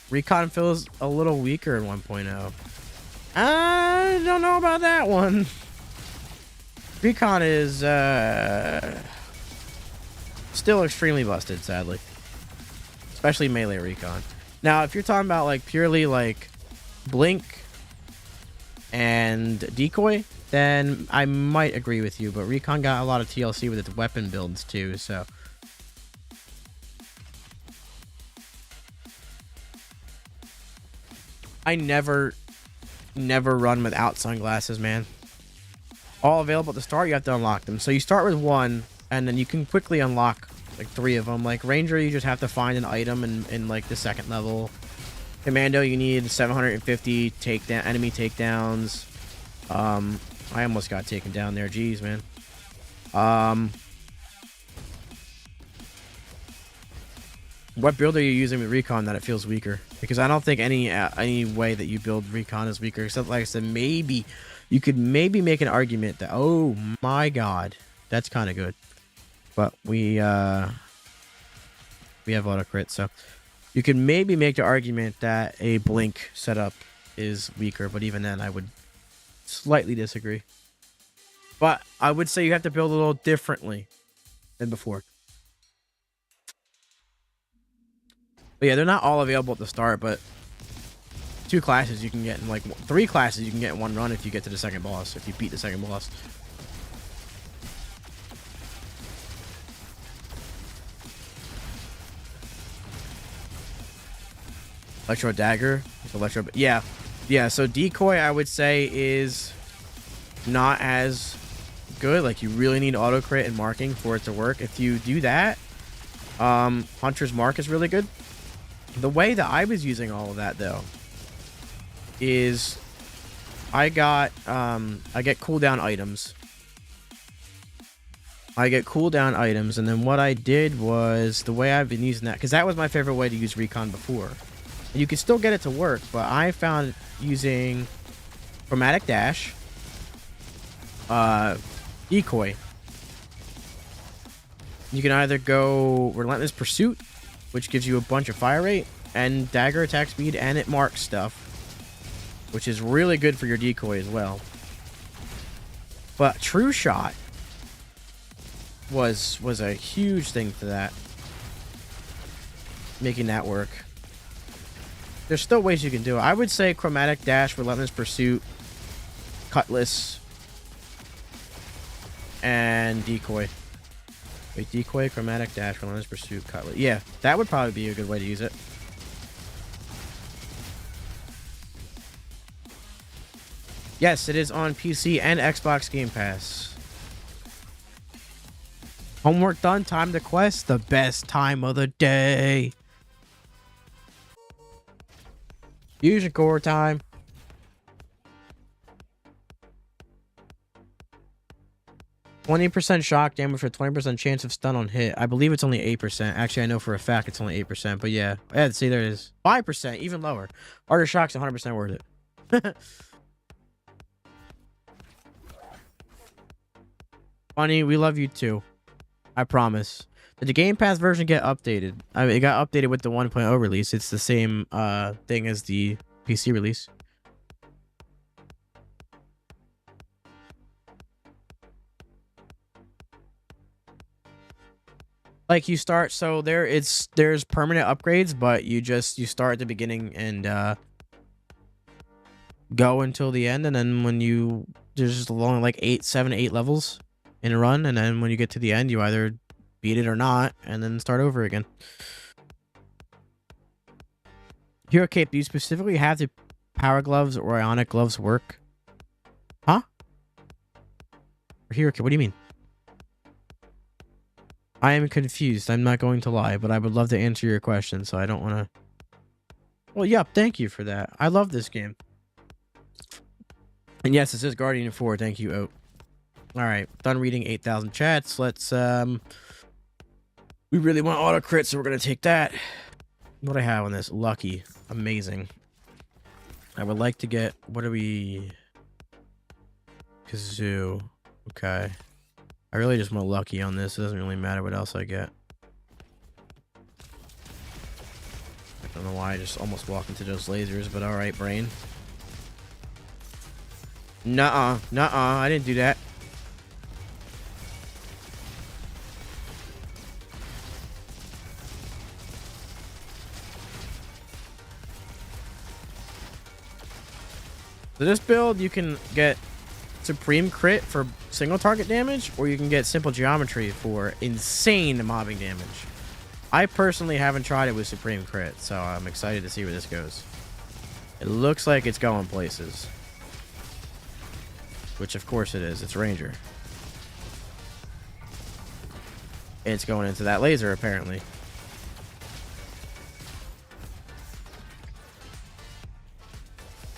Recon feels a little weaker in 1.0. I don't know about that one. Recon is still extremely busted, sadly. Especially melee Recon. Now, if you're talking about like purely like Blink and Decoy, then I might agree with you. But Recon got a lot of TLC with its weapon builds too, so. I never run without sunglasses, man. All available at the start, you have to unlock them. So you start with 1, and then you can quickly unlock like 3 of them. Like Ranger, you just have to find an item in like the 2nd level. Commando, you need 750 enemy takedowns. I almost got taken down there. Jeez, man. What build are you using with Recon that it feels weaker? Because I don't think any way that you build Recon is weaker, except like I said, maybe you could make an argument that, oh my god, that's kind of good. But we have auto crit, so you could maybe make the argument that a Blink setup is weaker, but even then I would slightly disagree. But I would say you have to build a little differently than before. But yeah, they're not all available at the start, but 2 classes you can get in, like 3 classes you can get in 1 run if you get to the 2nd boss, if you beat the 2nd boss. Electro Dagger. Yeah, so Decoy I would say is not as good. Like, you really need auto crit and marking for it to work. If you do that, Hunter's Mark is really good. The way that I was using all of that, though, is I get cooldown items. And then what I did was, the way I've been using that, because that was my favorite way to use Recon before. And you can still get it to work, but I found using Chromatic Dash, Decoy. You can either go Relentless Pursuit, which gives you a bunch of fire rate and dagger attack speed, and it marks stuff, which is really good for your decoy as well. But True Shot was a huge thing for that, making that work. There's still ways you can do it. I would say Chromatic Dash, Relentless Pursuit, Cutlass, and Decoy. Wait, Decoy, Chromatic Dash, Relentless Pursuit, Cutlass. Yeah, that would probably be a good way to use it. Yes, it is on PC and Xbox Game Pass. Homework done, time to quest, the best time of the day. Fusion Core time. %20 shock damage for 20% chance of stun on hit. I believe it's only 8%. Actually, I know for a fact it's only 8%, but yeah. Yeah, see, there it is. 5%, even lower. Arter Shock's 100% worth it. Funny, we love you too. I promise. Did the Game Pass version get updated? I mean, it got updated with the 1.0 release. It's the same thing as the PC release. Like you start, so there's permanent upgrades, but you start at the beginning and go until the end, and then when there's just along like 7 8 levels in a run, and then when you get to the end, you either beat it or not, and then start over again. Hero Cape, do you specifically have the Power Gloves or Ionic Gloves work? Huh? Or Hero Cape, what do you mean? I am confused. I'm not going to lie, but I would love to answer your question, so I don't want to... Well, yep, thank you for that. I love this game. And yes, it says Guardian 4. Thank you, Oat. Alright, done reading 8,000 chats. Let's, we really want auto crit, so we're going to take that. What do I have on this? Lucky. Amazing. I would like to get... What are we... Kazoo. Okay. I really just want lucky on this. It doesn't really matter what else I get. I don't know why I just almost walked into those lasers, but alright, brain. Nuh-uh. Nuh-uh. I didn't do that. So this build, you can get Supreme Crit for single target damage, or you can get Simple Geometry for insane mobbing damage. I personally haven't tried it with Supreme Crit, so I'm excited to see where this goes. It looks like it's going places. Which of course it is. It's Ranger. It's going into that laser, apparently.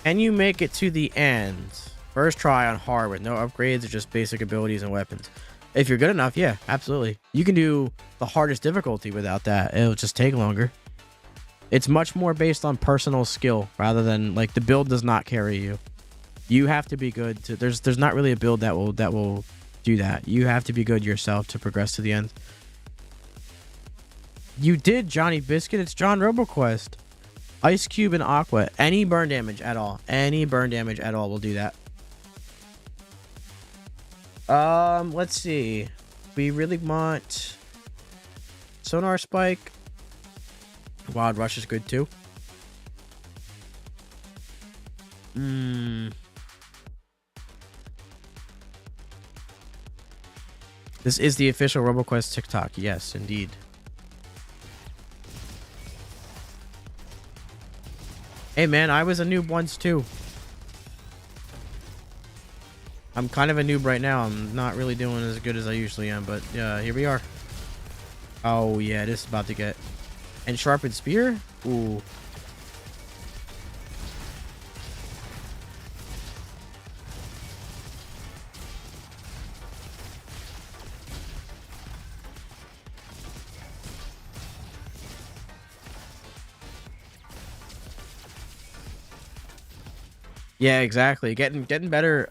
Can you make it to the end? First try on hard with no upgrades or just basic abilities and weapons. If you're good enough, yeah, absolutely. You can do the hardest difficulty without that. It'll just take longer. It's much more based on personal skill rather than like the build does not carry you. You have to be good to there's not really a build that will do that. You have to be good yourself to progress to the end. You did, Johnny Biscuit. It's John RoboQuest. Ice Cube and Aqua. Any burn damage at all. Any burn damage at all will do that. Let's see. We really want Sonar Spike. Wild Rush is good too. This is the official RoboQuest TikTok. Yes, indeed. Hey man, I was a noob once too. I'm kind of a noob right now. I'm not really doing as good as I usually am, but here we are. Oh yeah, this is about to get... And Sharpened Spear? Ooh. Yeah, exactly. Getting better.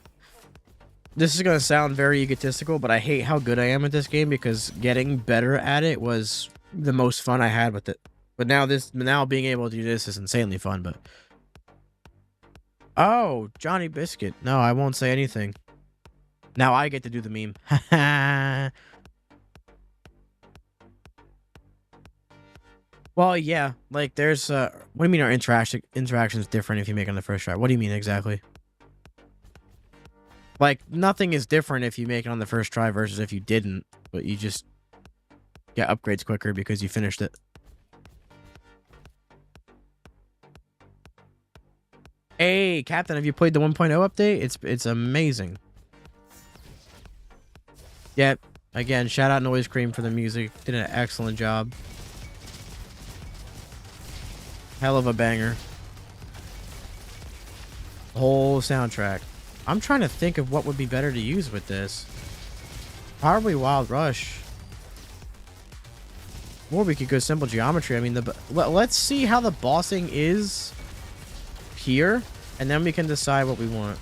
This is gonna sound very egotistical, but I hate how good I am at this game because getting better at it was the most fun I had with it. But now being able to do this is insanely fun. But oh, Johnny Biscuit. No, I won't say anything. Now I get to do the meme. Well, yeah, like there's what do you mean our interactions different if you make it on the first try? What do you mean exactly? Like nothing is different if you make it on the first try versus if you didn't, but you just get upgrades quicker because you finished it. Hey, Captain, have you played the 1.0 update? It's amazing. Yep. Again, shout out Noise Cream for the music. Did an excellent job. Hell of a banger. Whole soundtrack. I'm trying to think of what would be better to use with this. Probably Wild Rush. Or we could go Simple Geometry. I mean, let's see how the bossing is here, and then we can decide what we want.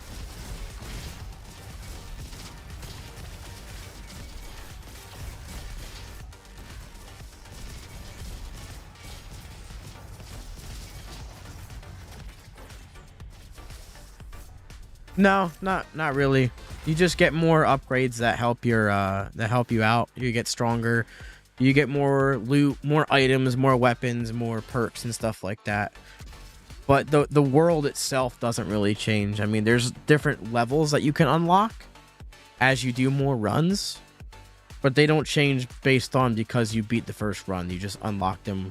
No, not really. You just get more upgrades that help your that help you out. You get stronger. You get more loot, more items, more weapons, more perks and stuff like that. But the world itself doesn't really change. I mean, there's different levels that you can unlock as you do more runs, but they don't change based on because you beat the first run. You just unlock them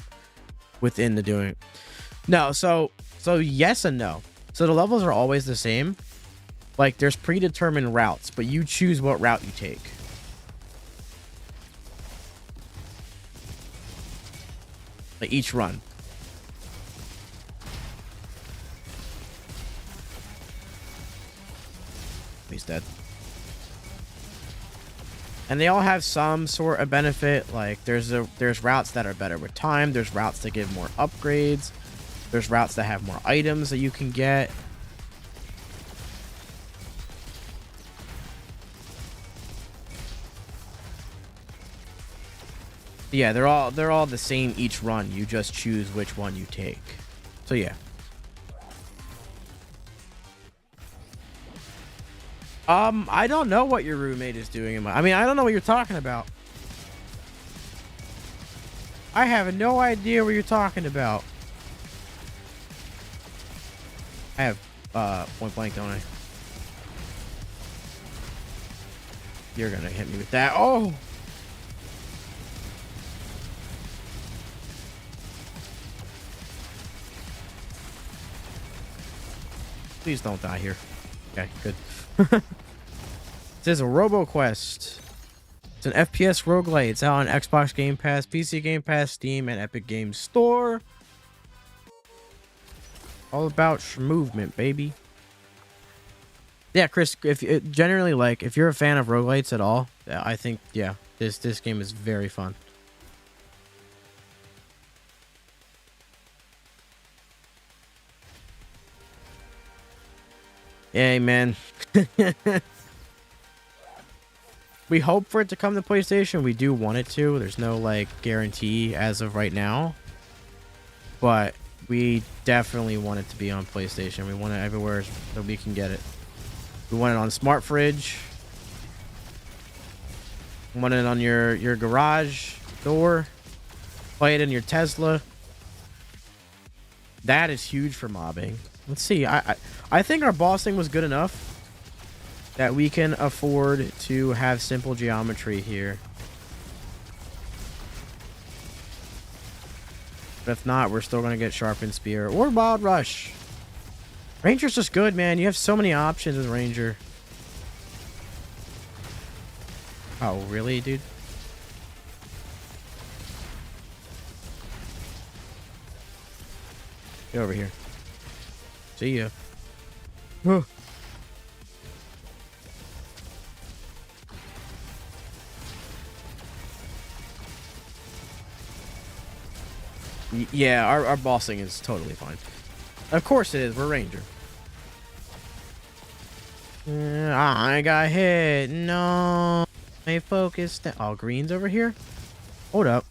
within the doing. No, so yes and no. So the levels are always the same. Like there's predetermined routes, but you choose what route you take. Like each run. He's dead. And they all have some sort of benefit. Like there's routes that are better with time. There's routes that give more upgrades. There's routes that have more items that you can get. Yeah, they're all the same each run. You just choose which one you take. So yeah. I don't know what your roommate is doing. I mean, I don't know what you're talking about. I have no idea what you're talking about. I have point blank, don't I? You're gonna hit me with that. Oh. Please don't die here. Okay, good. This is a RoboQuest. It's an FPS roguelite. It's out on Xbox Game Pass, PC Game Pass, Steam, and Epic Games Store. All about movement, baby. Yeah, Chris, if generally like if you're a fan of roguelites at all, I think yeah, this game is very fun. Hey, man. We hope for it to come to PlayStation. We do want it to. There's no, like, guarantee as of right now. But we definitely want it to be on PlayStation. We want it everywhere that we can get it. We want it on Smart Fridge. We want it on your garage door. Play it in your Tesla. That is huge for mobbing. Let's see. I think our bossing was good enough that we can afford to have simple geometry here. But if not, we're still gonna get Sharpened Spear or Wild Rush. Ranger's just good, man. You have so many options with Ranger. Oh, really, dude? Get over here. See ya. Yeah, our bossing is totally fine. Of course it is. We're Ranger. I got hit. No. I focused. Oh, green's over here? Hold up.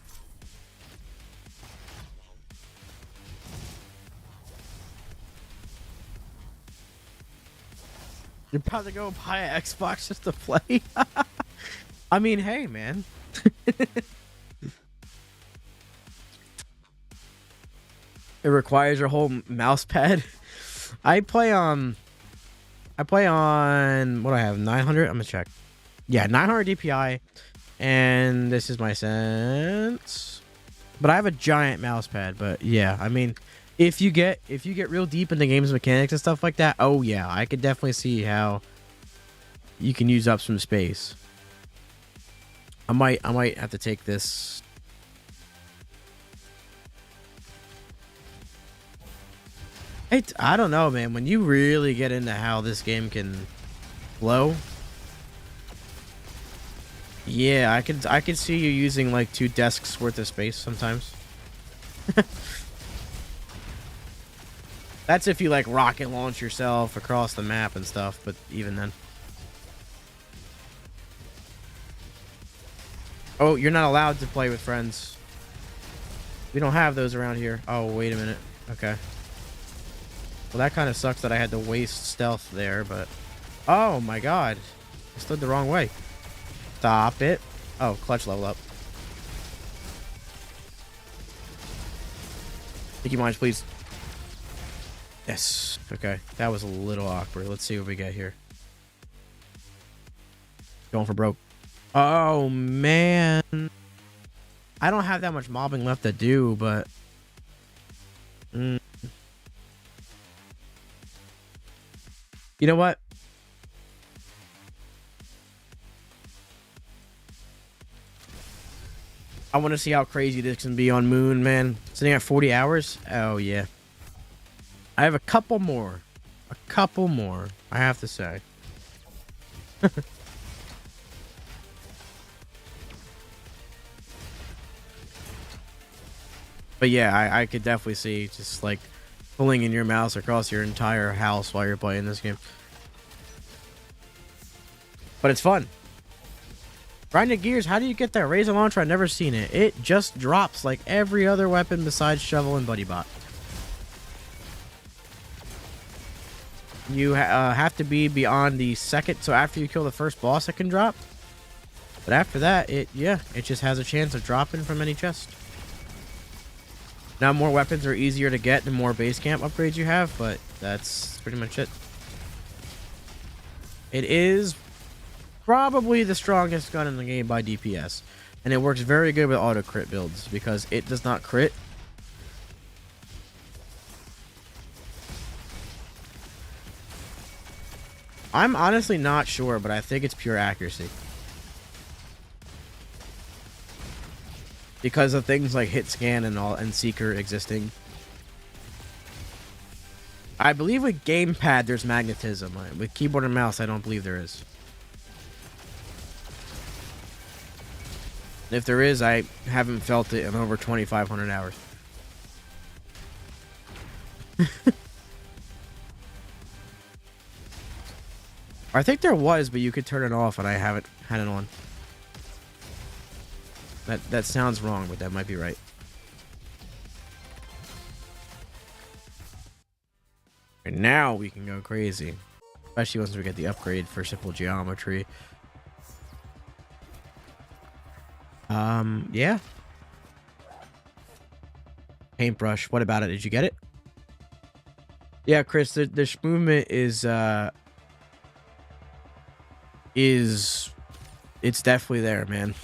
You're about to go buy an Xbox just to play? I mean, hey, man. It requires your whole mouse pad. I play on what do I have? 900. I'm gonna check. Yeah, 900 DPI, and this is my sense. But I have a giant mouse pad. But yeah, I mean, if you get real deep into games mechanics and stuff like that, oh yeah, I could definitely see how you can use up some space. I might have to take this. I don't know, man. When you really get into how this game can flow, yeah, I could see you using like 2 desks worth of space sometimes. That's if you like rocket launch yourself across the map and stuff, but even then. Oh, you're not allowed to play with friends. We don't have those around here. Oh, wait a minute. Okay. Well, that kind of sucks that I had to waste stealth there, but... Oh, my God. I stood the wrong way. Stop it. Oh, clutch level up. Sticky mines, please. Yes. Okay. That was a little awkward. Let's see what we get here. Going for broke. Oh, man. I don't have that much mobbing left to do, but... You know what? I want to see how crazy this can be on Moon, man. Sitting at 40 hours? Oh, yeah. I have a couple more. A couple more, I have to say. But yeah, I could definitely see just like pulling in your mouse across your entire house while you're playing this game. But it's fun. Grinding Gears, how do you get that Razor Launcher? I've never seen it. It just drops like every other weapon besides Shovel and Buddy Bot. You have to be beyond the second, so after you kill the first boss, it can drop. But after that, it just has a chance of dropping from any chest. Now, more weapons are easier to get the more base camp upgrades you have, but that's pretty much it. It is probably the strongest gun in the game by DPS, and it works very good with auto crit builds because it does not crit. I'm honestly not sure, but I think it's pure accuracy. Because of things like hit scan and seeker existing. I believe with gamepad there's magnetism. With keyboard and mouse, I don't believe there is. If there is, I haven't felt it in over 2,500 hours. I think there was, but you could turn it off, and I haven't had it on. That sounds wrong, but that might be right. And now we can go crazy. Especially once we get the upgrade for simple geometry. Yeah. Paintbrush, what about it? Did you get it? Yeah, Chris, the movement is it's definitely there, man.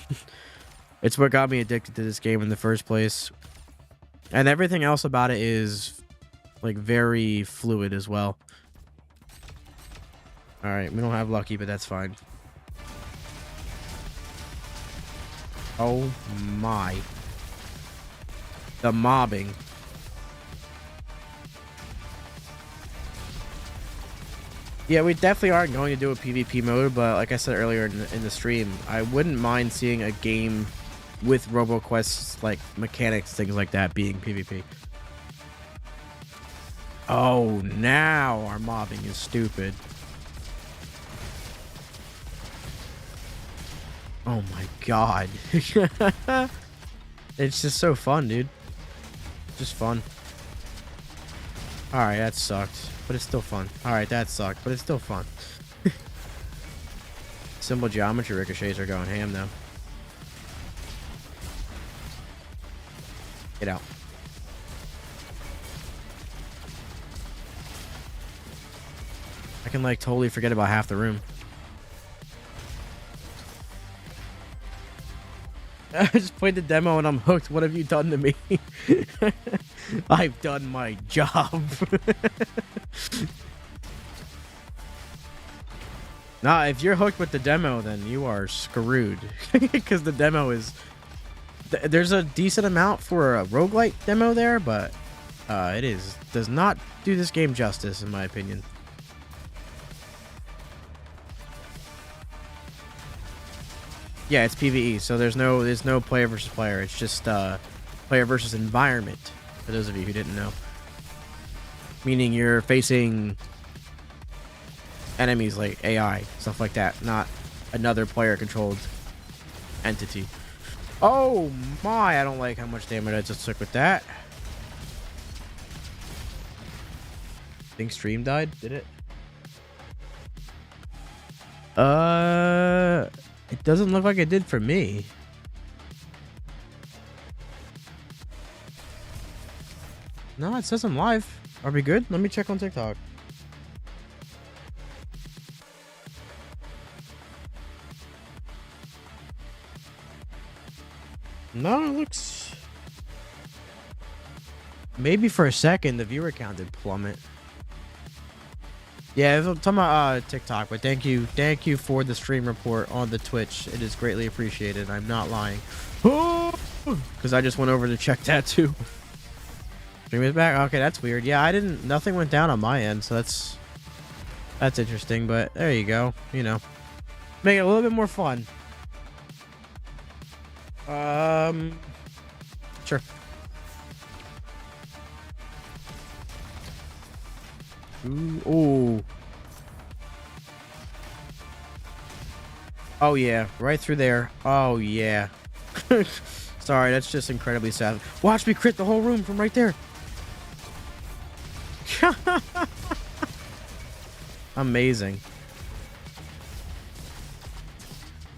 It's what got me addicted to this game in the first place. And everything else about it is like very fluid as well. Alright, we don't have Lucky, but that's fine. Oh my. The mobbing. Yeah, we definitely aren't going to do a PvP mode, but like I said earlier in the stream, I wouldn't mind seeing a game with RoboQuest's like mechanics, things like that, being PvP. Oh, now our mobbing is stupid. Oh my god. It's just so fun, dude. Just fun. Alright, that sucked. But it's still fun. Alright, that sucked. But it's still fun. Simple geometry ricochets are going ham, though. Get out. I can like totally forget about half the room. I just played the demo and I'm hooked. What have you done to me? I've done my job. Nah, if you're hooked with the demo, then you are screwed. Because the demo is... There's a decent amount for a roguelite demo there, but does not do this game justice, in my opinion. Yeah, it's PvE, so there's no player versus player. It's just player versus environment, for those of you who didn't know. Meaning you're facing enemies like AI, stuff like that, not another player-controlled entity. Oh my, I don't like how much damage I just took with that. I think stream died, did it? It doesn't look like it did for me. No, it says I'm live. Are we good? Let me check on TikTok. No, it looks... Maybe for a second the viewer count did plummet. Yeah, I'm talking about TikTok, but thank you for the stream report on the Twitch. It is greatly appreciated. I'm not lying. Because I just went over to check that too. Stream is back. Okay, that's weird. Yeah, nothing went down on my end, so that's interesting. But there you go. You know, make it a little bit more fun. Sure. Ooh. Oh yeah, right through there. Oh yeah. Sorry, that's just incredibly sad. Watch me crit the whole room from right there. Amazing.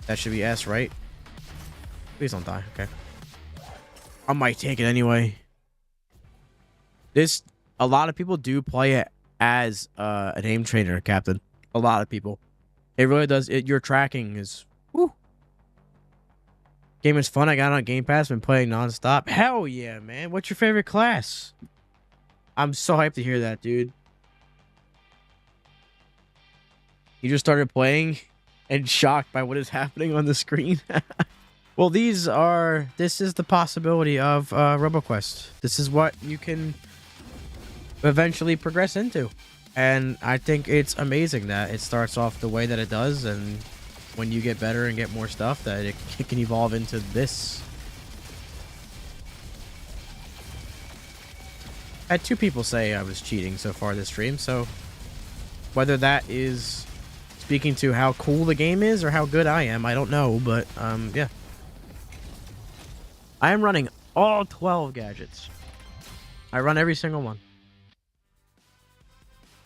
That should be S, right? Please don't die. Okay. I might take it anyway. A lot of people do play it as an aim trainer, Captain. A lot of people. It really does. Your tracking is... Woo. Game is fun. I got it on Game Pass. Been playing nonstop. Hell yeah, man. What's your favorite class? I'm so hyped to hear that, dude. You just started playing and shocked by what is happening on the screen. Well, this is the possibility of RoboQuest. This is what you can eventually progress into. And I think it's amazing that it starts off the way that it does, and when you get better and get more stuff, that it can evolve into this. I had 2 people say I was cheating so far this stream, so whether that is speaking to how cool the game is or how good I am, I don't know, but yeah. I am running all 12 gadgets. I run every single one.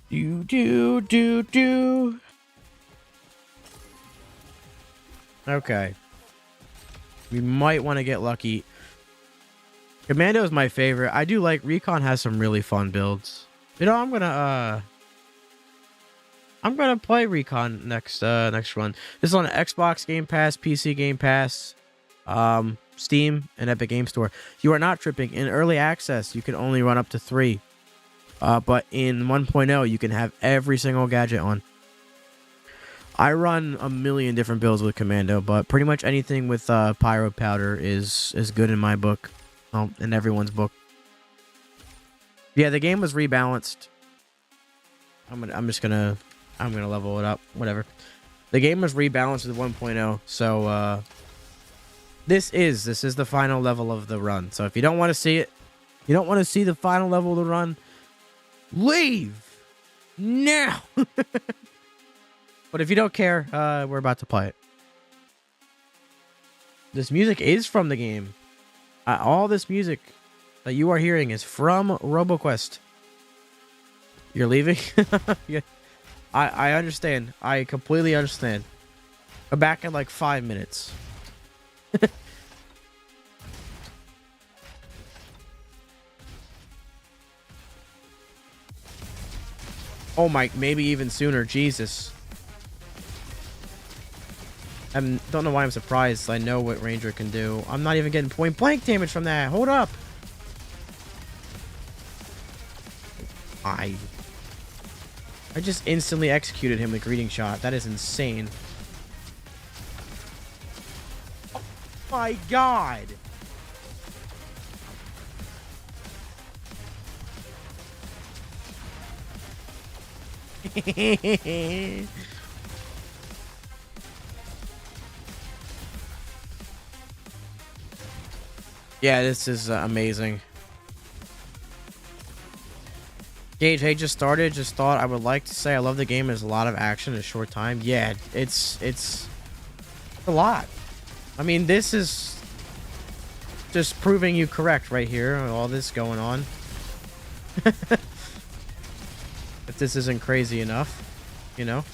Do. Okay. We might want to get lucky. Commando is my favorite. I do like Recon has some really fun builds. You know, I'm gonna play Recon next run. This is on Xbox Game Pass, PC Game Pass, Steam, and Epic Game Store. You are not tripping. In early access, you can only run up to 3. But in 1.0, you can have every single gadget on. I run a million different builds with Commando, but pretty much anything with Pyro Powder is good in my book. In everyone's book. Yeah, the game was rebalanced. I'm gonna level it up. Whatever. The game was rebalanced with 1.0, so this is the final level of the run. So if you don't want to see it, you don't want to see the final level of the run, leave now. But if you don't care, we're about to play it. This music is from the game. All this music that you are hearing is from RoboQuest. You're leaving? Yeah. I understand. I completely understand. I'm back in like 5 minutes. Oh my, maybe even sooner. Jesus. I don't know why I'm surprised. I know what Ranger can do. I'm not even getting point blank damage from that. Hold up. I just instantly executed him with greeting shot. That is insane. Oh my god. Yeah, this is amazing. Gage, hey, just started. Just thought I would like to say I love the game. There's a lot of action in a short time. Yeah, it's a lot. I mean, this is just proving you correct right here. All this going on. If this isn't crazy enough, you know.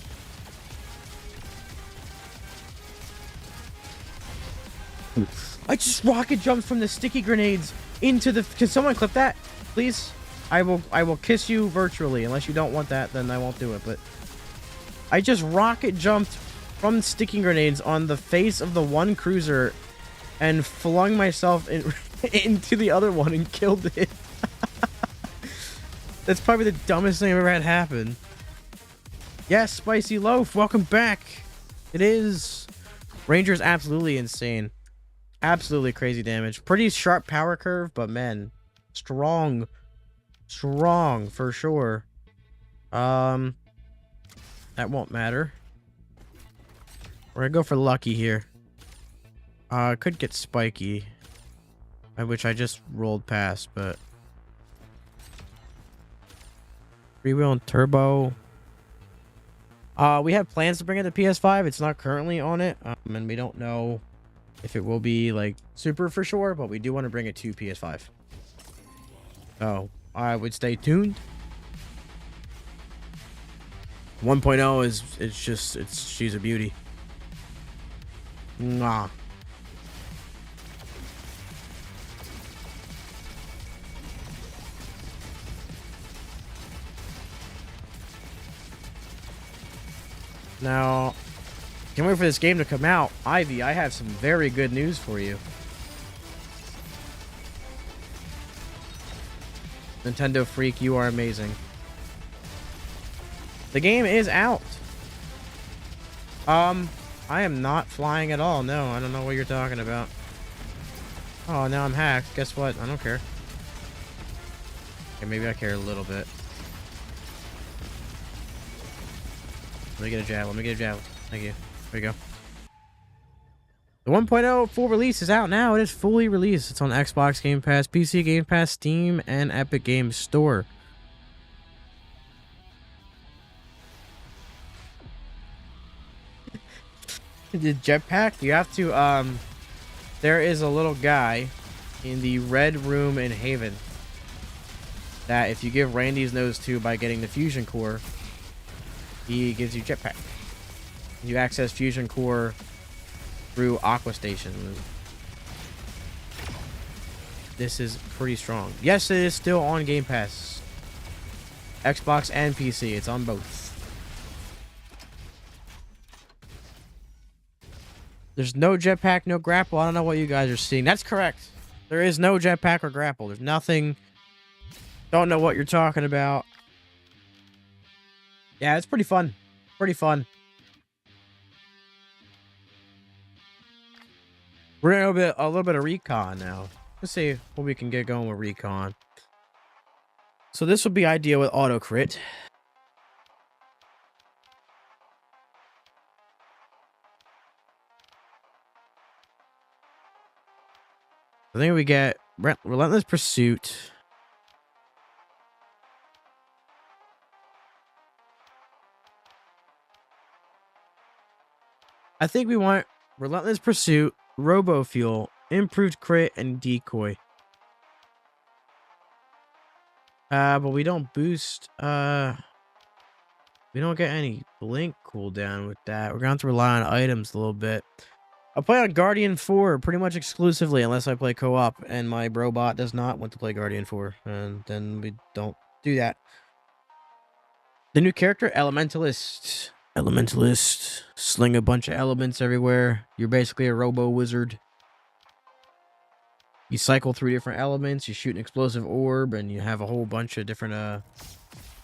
I just rocket jumped from the sticky grenades into the. Can someone clip that, please? I will kiss you virtually. Unless you don't want that, then I won't do it. But I just rocket jumped from sticky grenades on the face of the one cruiser and flung myself into the other one and killed it. That's probably the dumbest thing I've ever had happen. Yes, Spicy Loaf, welcome back. It is. Ranger's absolutely insane. Absolutely crazy damage. Pretty sharp power curve, but man, strong. Strong for sure. That won't matter. We're gonna go for lucky here. Could get spiky, which I just rolled past, but freewheel and turbo. We have plans to bring it to PS5. It's not currently on it, and we don't know if it will be like super for sure, but we do want to bring it to PS5. So I would stay tuned. 1.0 is she's a beauty. Mwah. Now, can't wait for this game to come out. Ivy, I have some very good news for you. Nintendo Freak, you are amazing. The game is out. I am not flying at all. No, I don't know what you're talking about. Oh, now I'm hacked. Guess what? I don't care. Okay, maybe I care a little bit. Let me get a jab. Let me get a jab. Thank you. There we go. The 1.0 full release is out now. It is fully released. It's on Xbox Game Pass, PC Game Pass, Steam, and Epic Games Store. The jetpack, you have to, there is a little guy in the red room in Haven that if you give Randy's nose to by getting the fusion core, he gives you jetpack. You access fusion core through Aqua Station. This is pretty strong. Yes, it is still on Game Pass. Xbox and PC. It's on both. There's no jetpack, no grapple. I don't know what you guys are seeing. That's correct. There is no jetpack or grapple. There's nothing. Don't know what you're talking about. Yeah, it's pretty fun. Pretty fun. We're gonna do a little bit of recon now. Let's see what we can get going with recon. So this would be ideal with auto crit. I think we get Relentless Pursuit. I think we want Relentless Pursuit, Robo Fuel, Improved Crit, and Decoy. But we don't boost, we don't get any blink cooldown with that. We're gonna have to rely on items a little bit. I'll play on Guardian 4 pretty much exclusively unless I play co-op and my robot does not want to play Guardian 4. And then we don't do that. The new character, Elementalist. Elementalist. Sling a bunch of elements everywhere. You're basically a robo wizard. You cycle through different elements. You shoot an explosive orb, and you have a whole bunch of different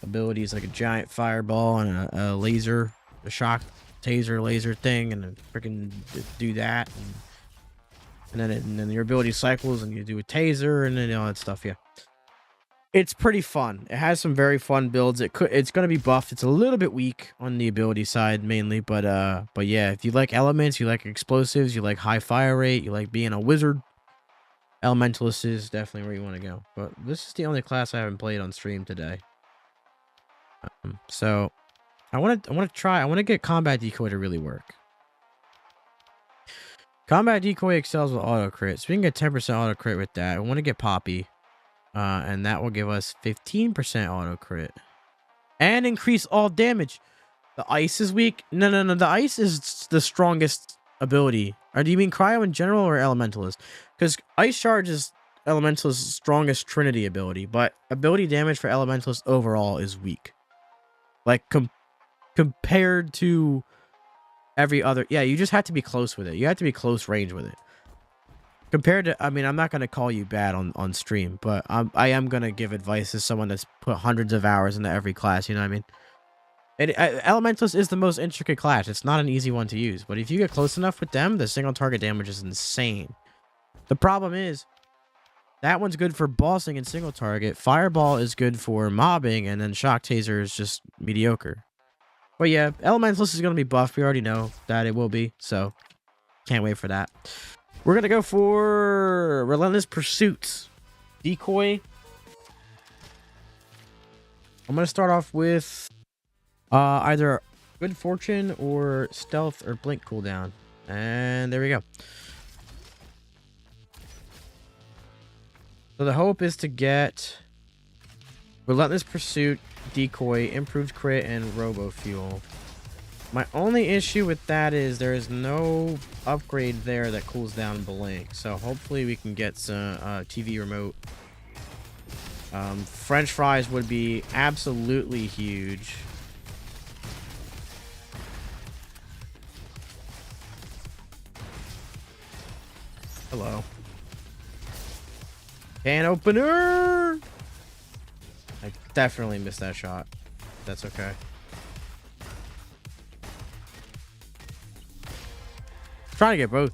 abilities, like a giant fireball and a laser, a shock taser laser thing, and freaking do that. And then your ability cycles, and you do a taser, and then all that stuff. Yeah. It's pretty fun. It has some very fun builds. It's going to be buffed. It's a little bit weak on the ability side mainly, but yeah, if you like elements, you like explosives, you like high fire rate, you like being a wizard, Elementalist is definitely where you want to go. But this is the only class I haven't played on stream today. So I want to get Combat Decoy to really work. Combat Decoy excels with auto crit, so we can get 10% auto crit with that. I want to get Poppy. And that will give us 15% auto crit. And increase all damage. The ice is weak. No. The ice is the strongest ability. Or do you mean Cryo in general or Elementalist? Because Ice Charge is Elementalist's strongest Trinity ability. But ability damage for Elementalist overall is weak. Like, compared to every other... Yeah, you just have to be close with it. You have to be close range with it. Compared to, I mean, I'm not going to call you bad on stream, but I am going to give advice as someone that's put hundreds of hours into every class, you know what I mean? Elementalist is the most intricate class. It's not an easy one to use, but if you get close enough with them, the single target damage is insane. The problem is, that one's good for bossing and single target. Fireball is good for mobbing, and then Shock Taser is just mediocre. But yeah, Elementalist is going to be buffed. We already know that it will be, so can't wait for that. We're going to go for Relentless Pursuit. Decoy. I'm going to start off with either Good Fortune or Stealth or Blink cooldown. And there we go. So the hope is to get Relentless Pursuit, Decoy, Improved Crit, and Robo Fuel. My only issue with that is there is no upgrade there that cools down Blink. So hopefully we can get some TV remote. French fries would be absolutely huge. Hello. Can opener! I definitely missed that shot. That's okay. Trying to get both.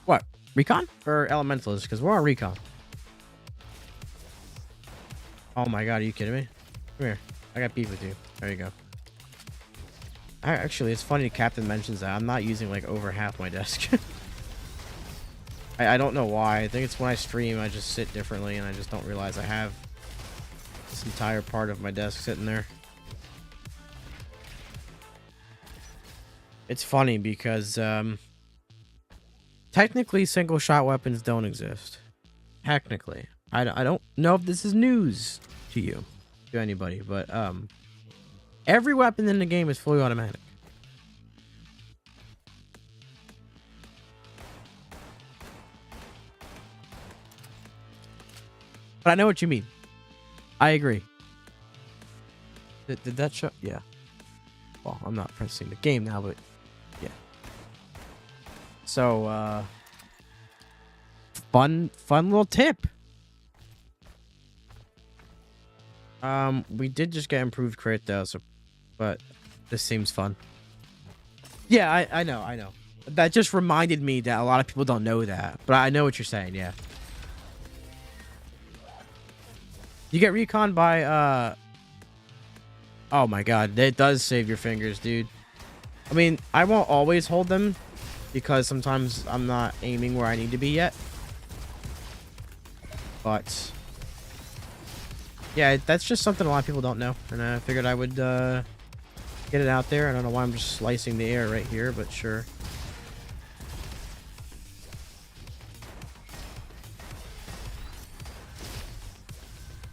What? Recon? Or Elementalist? Because we're on Recon. Oh my god, are you kidding me? Come here. I got beef with you. There you go. Actually, it's funny Captain mentions that. I'm not using like over half my desk. I don't know why. I think it's when I stream, I just sit differently and I just don't realize I have this entire part of my desk sitting there. It's funny because technically single shot weapons don't exist. Technically. I don't know if this is news to you, to anybody, but every weapon in the game is fully automatic. But I know what you mean. I agree. Did that show? Yeah. Well, I'm not pressing the game now, but yeah. So, fun little tip. We did just get improved crit though, so, but this seems fun. Yeah, I know. That just reminded me that a lot of people don't know that, but I know what you're saying, yeah. You get recon by, oh my god, it does save your fingers, dude. I mean, I won't always hold them, because sometimes I'm not aiming where I need to be yet. But yeah, that's just something a lot of people don't know, and I figured I would get it out there. I don't know why I'm just slicing the air right here, but sure.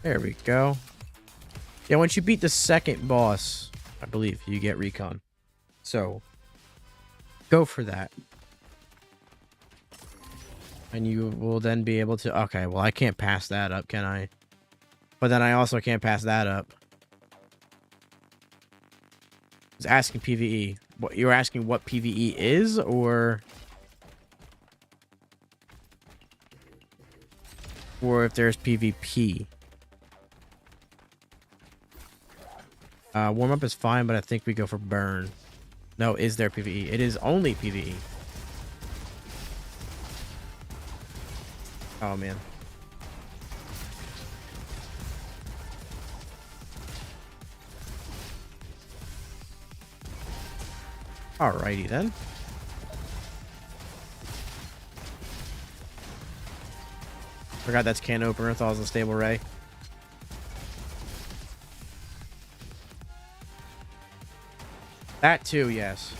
There we go. Yeah, once you beat the second boss, I believe, you get recon. So, go for that. And you will then be able to... Okay, well, I can't pass that up, can I? But then I also can't pass that up. was asking PvE. What you're asking what PvE is, or if there's PvP? Warm up is fine, but I think we go for burn. No, is there PvE? It is only PvE. Oh man. Alrighty then. Forgot that's can opener. Thought it was a stable ray. That too, yes.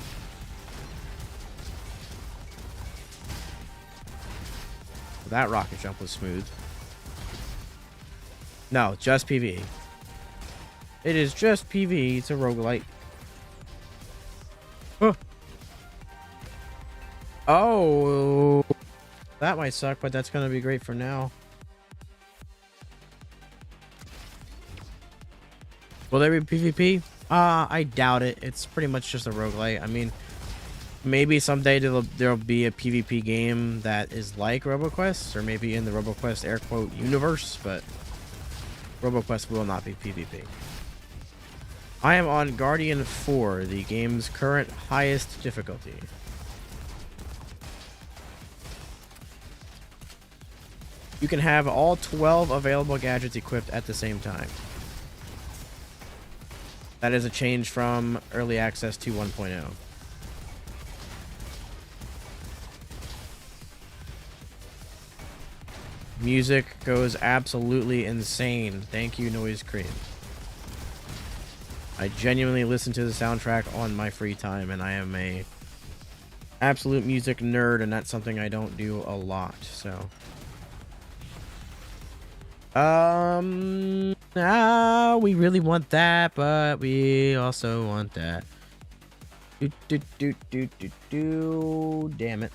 That rocket jump was smooth. No, just PvE. It is just PvE. It's a roguelite. Oh, that might suck, but that's gonna be great for now. Will there be PvP? I doubt it. It's pretty much just a roguelite. I mean, maybe someday there'll be a PvP game that is like RoboQuest, or maybe in the RoboQuest air quote universe, but RoboQuest will not be PvP. I am on Guardian 4, the game's current highest difficulty. You can have all 12 available gadgets equipped at the same time. That is a change from early access to 1.0. Music goes absolutely insane. Thank you, Noise Cream. I genuinely listen to the soundtrack on my free time, and I am a absolute music nerd, and that's something I don't do a lot, so. We really want that, but we also want that. Damn it.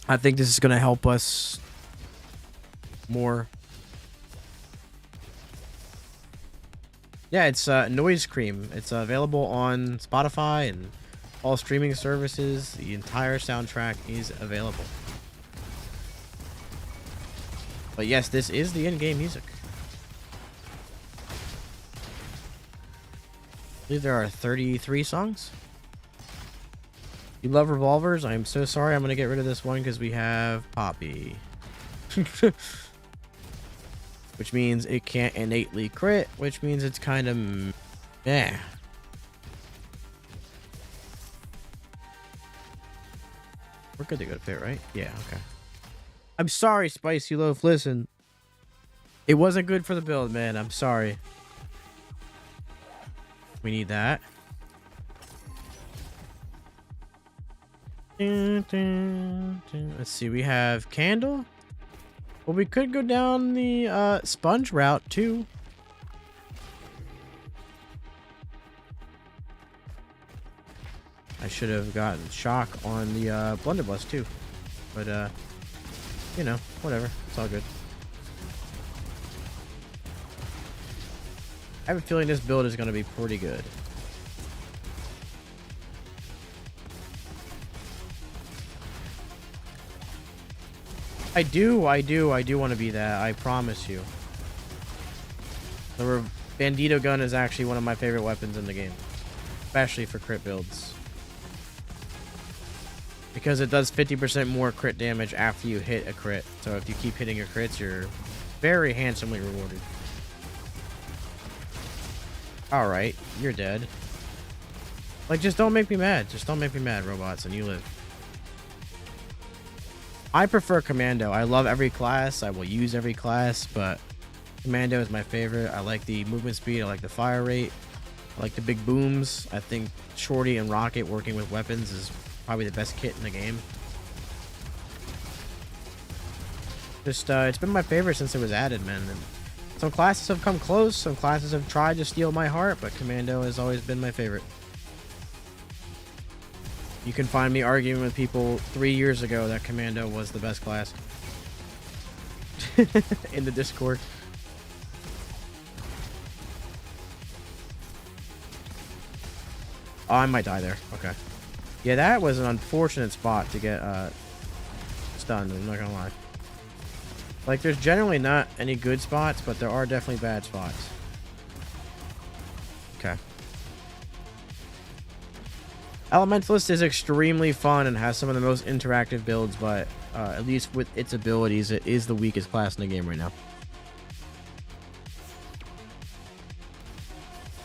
I think this is gonna help us more. Yeah, it's Noise Cream. It's available on Spotify and all streaming services. The entire soundtrack is available. But yes, this is the in-game music. I believe there are 33 songs. You love revolvers? I'm so sorry. I'm going to get rid of this one because we have Poppy. Which means it can't innately crit, which means it's kind of meh. We're good to go to pit, right? Yeah, okay. I'm sorry, Spicy Loaf. Listen, it wasn't good for the build, man. I'm sorry. We need that. Let's see. We have Candle. Well, we could go down the sponge route too. I should have gotten shock on the blunderbuss too, but you know, whatever. It's all good. I have a feeling this build is going to be pretty good. I do want to be that. I promise you. The Bandito gun is actually one of my favorite weapons in the game, especially for crit builds. Because it does 50% more crit damage after you hit a crit. So if you keep hitting your crits, you're very handsomely rewarded. Alright, you're dead. Like, just don't make me mad. Just don't make me mad, robots, and you live. I prefer Commando. I love every class. I will use every class, but Commando is my favorite. I like the movement speed. I like the fire rate. I like the big booms. I think Shorty and Rocket working with weapons is probably the best kit in the game. Just, it's been my favorite since it was added, man. And some classes have come close. Some classes have tried to steal my heart, but Commando has always been my favorite. You can find me arguing with people 3 years ago that Commando was the best class. In the Discord. Oh, I might die there. Okay. Yeah, that was an unfortunate spot to get stunned. I'm not gonna lie. Like, there's generally not any good spots, but there are definitely bad spots. Okay. Elementalist is extremely fun and has some of the most interactive builds, but at least with its abilities, it is the weakest class in the game right now.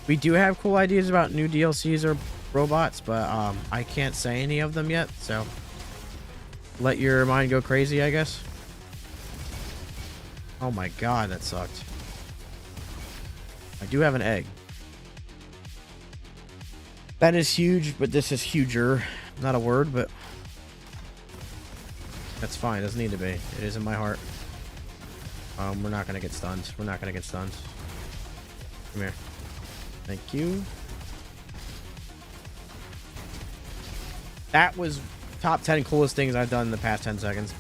We do have cool ideas about new DLCs or robots, but I can't say any of them yet, so let your mind go crazy, I guess. Oh my god, that sucked. I do have an egg. That is huge, but this is huger. Not a word, but that's fine. It doesn't need to be. It is in my heart. We're not gonna get stunned. We're not gonna get stunned. Come here. Thank you. That was top 10 coolest things I've done in the past 10 seconds.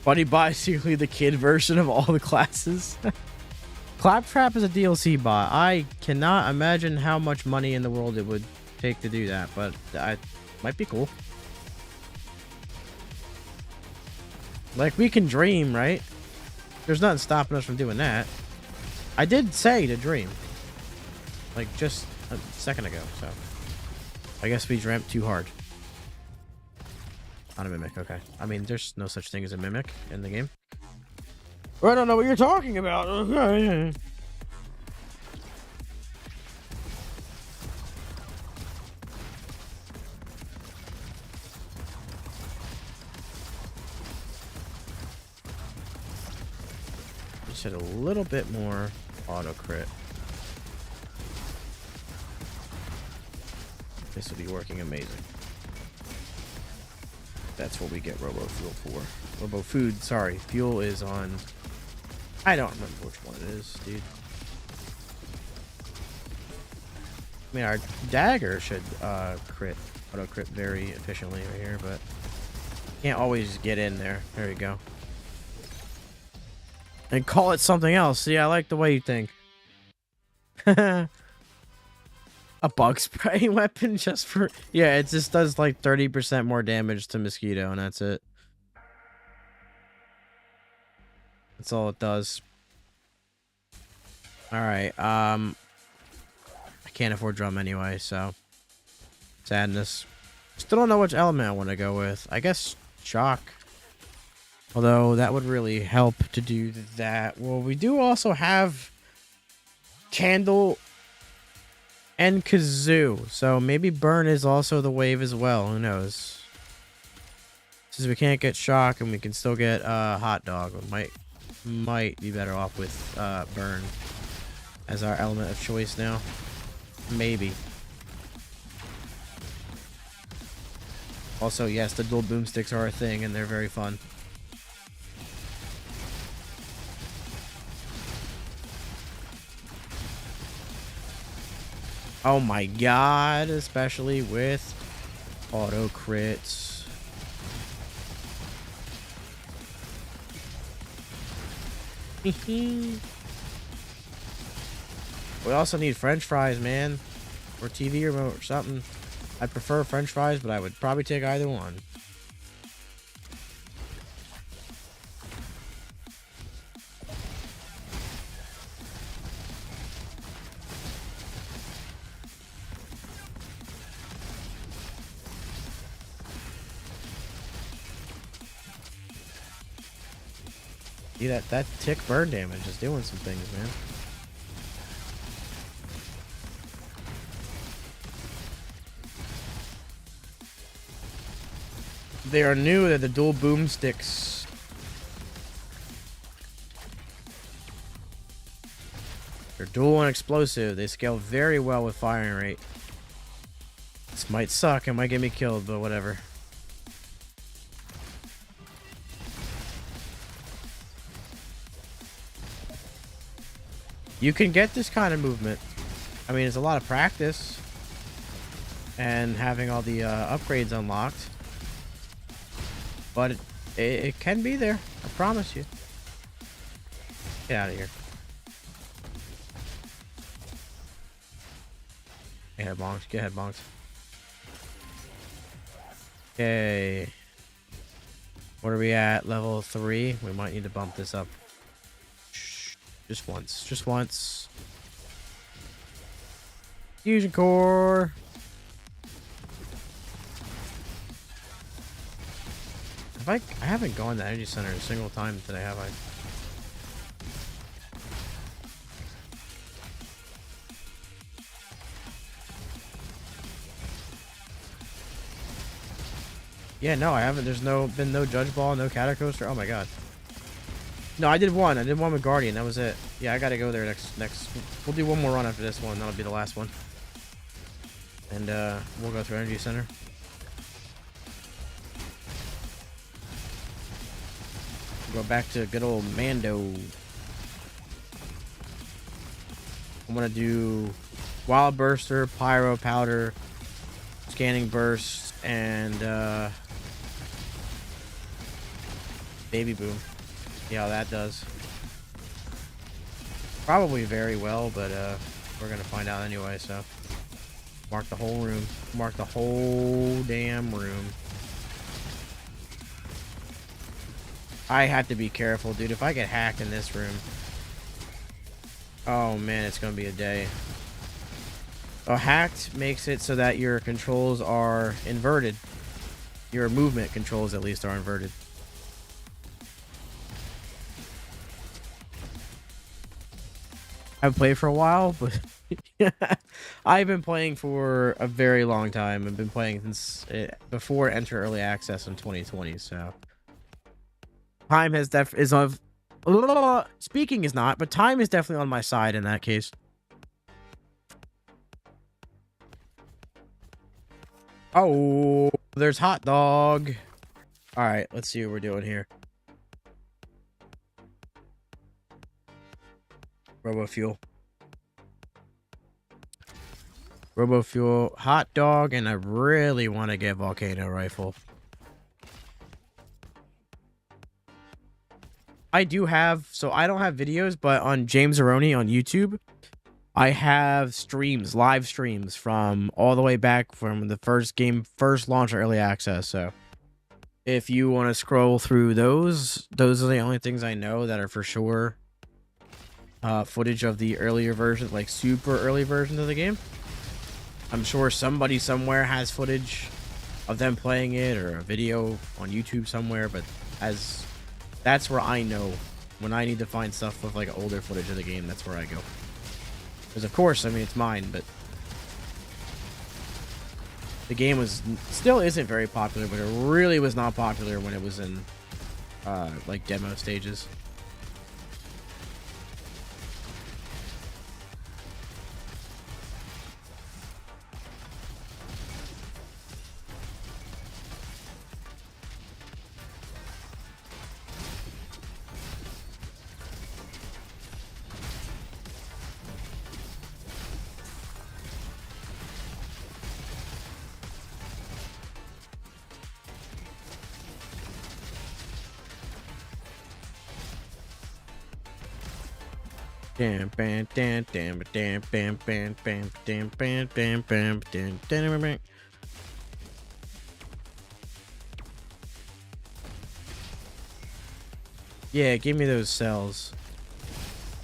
Buddy basically the kid version of all the classes. Claptrap is a DLC bot. I cannot imagine how much money in the world it would take to do that, but I might be cool. Like, we can dream, right? There's nothing stopping us from doing that. I did say to dream. Like, just a second ago, so. I guess we dreamt too hard. Not a mimic, okay. I mean, there's no such thing as a mimic in the game. I don't know what you're talking about. Okay. Just hit a little bit more auto crit. This will be working amazing. That's what we get Robo Fuel for. Robo Food, sorry. Fuel is on... I don't remember which one it is, dude. I mean, our dagger should crit, auto crit very efficiently right here, but can't always get in there. There you go. And call it something else. See, I like the way you think. A bug spraying weapon just for... Yeah, it just does like 30% more damage to mosquito, and that's it. That's all it does. Alright, I can't afford drum anyway, so... Sadness. Still don't know which element I want to go with. I guess shock. Although, that would really help to do that. Well, we do also have... Candle... and kazoo, so maybe burn is also the wave as well. Who knows? Since we can't get shock and we can still get hot dog, we might be better off with burn as our element of choice now. Maybe. Also, yes, the dual boomsticks are a thing and they're very fun. Oh my god, especially with auto crits. We also need french fries, man. Or TV remote or something. I prefer french fries, but I would probably take either one. See, that tick burn damage is doing some things, man. They are new. They're the dual boomsticks. They're dual and explosive. They scale very well with firing rate. This might suck. It might get me killed, but whatever. You can get this kind of movement. I mean, it's a lot of practice. And having all the upgrades unlocked. But it can be there. I promise you. Get out of here. Get ahead, bonks. Get ahead, bonks. Okay. What are we at? Level 3? We might need to bump this up. Just once. Just once. Fusion core. I haven't gone to the energy center a single time today, have I? Yeah, no, I haven't. There's been no Judge Ball, no Catacoaster. Oh my god. No, I did one. I did one with Guardian. That was it. Yeah, I gotta go there next. We'll do one more run after this one. That'll be the last one. And we'll go through Energy Center. Go back to good old Mando. I'm gonna do Wild Burster, Pyro Powder, Scanning Burst, and Baby Boom. See how that does. Probably very well, but we're gonna find out anyway, so. Mark the whole room. Mark the whole damn room. I have to be careful, dude. If I get hacked in this room. Oh man, it's gonna be a day. Hacked makes it so that your controls are inverted. Your movement controls, at least, are inverted. I've played for a while, but I've been playing for a very long time. I've been playing since before Enter Early Access in 2020, so time has speaking is not, but time is definitely on my side in that case. Oh, there's Hot Dog. All right, let's see what we're doing here. Robofuel. Robofuel, Hot Dog, and I really want to get Volcano Rifle. I do have, so I don't have videos, but on James Aroni on YouTube, I have streams, live streams from all the way back from the first launch of Early Access. So if you want to scroll through those are the only things I know that are for sure footage of the earlier version, like super early versions of the game. I'm sure somebody somewhere has footage of them playing it or a video on YouTube somewhere, but that's where I know when I need to find stuff with like older footage of the game. That's where I go. Because of course, I mean, it's mine, but the game still isn't very popular, but it really was not popular when it was in like demo stages. Damn, bam, damn, damn, damn, bam, bam, bam, damn, bam, bam, bam, damn, damn, bam. Yeah, give me those cells.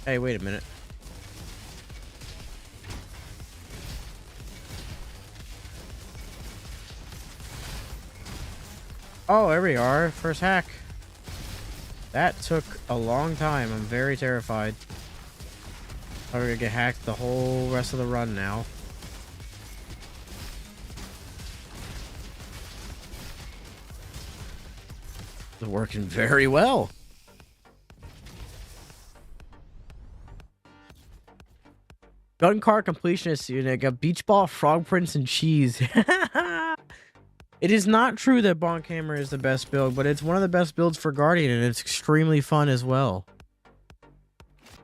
Hey, wait a minute. Oh, there we are. First hack. That took a long time. I'm very terrified. We're gonna get hacked the whole rest of the run now. It's working very well. Gun car completionist unit got beach ball, frog prints, and cheese. It is not true that Bonk Hammer is the best build, but it's one of the best builds for Guardian, and it's extremely fun as well.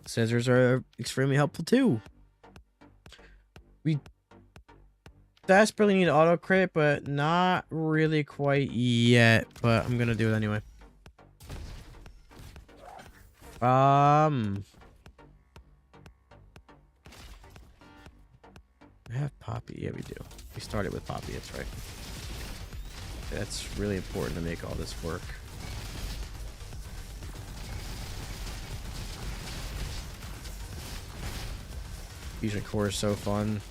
Scissors are extremely helpful too. We desperately need auto crit, but not really quite yet. But I'm gonna do it anyway. I have Poppy. Yeah, we do. We started with Poppy. That's right. That's really important to make all this work. Fusion Core is so fun.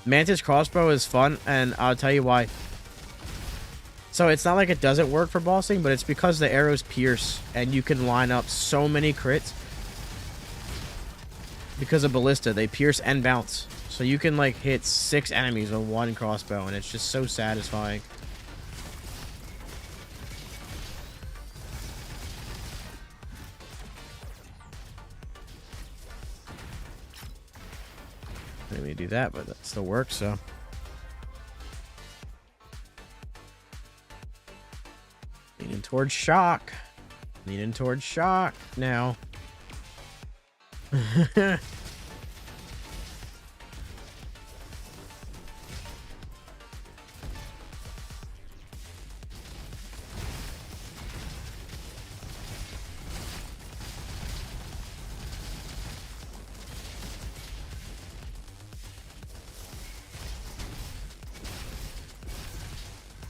Mantis Crossbow is fun, and I'll tell you why. So it's not like it doesn't work for bossing, but it's because the arrows pierce, and you can line up so many crits. Because of Ballista, they pierce and bounce. So you can like hit 6 enemies with one crossbow, and it's just so satisfying. I didn't mean to do that, but that still works, so. Leaning towards shock. Leaning towards shock now.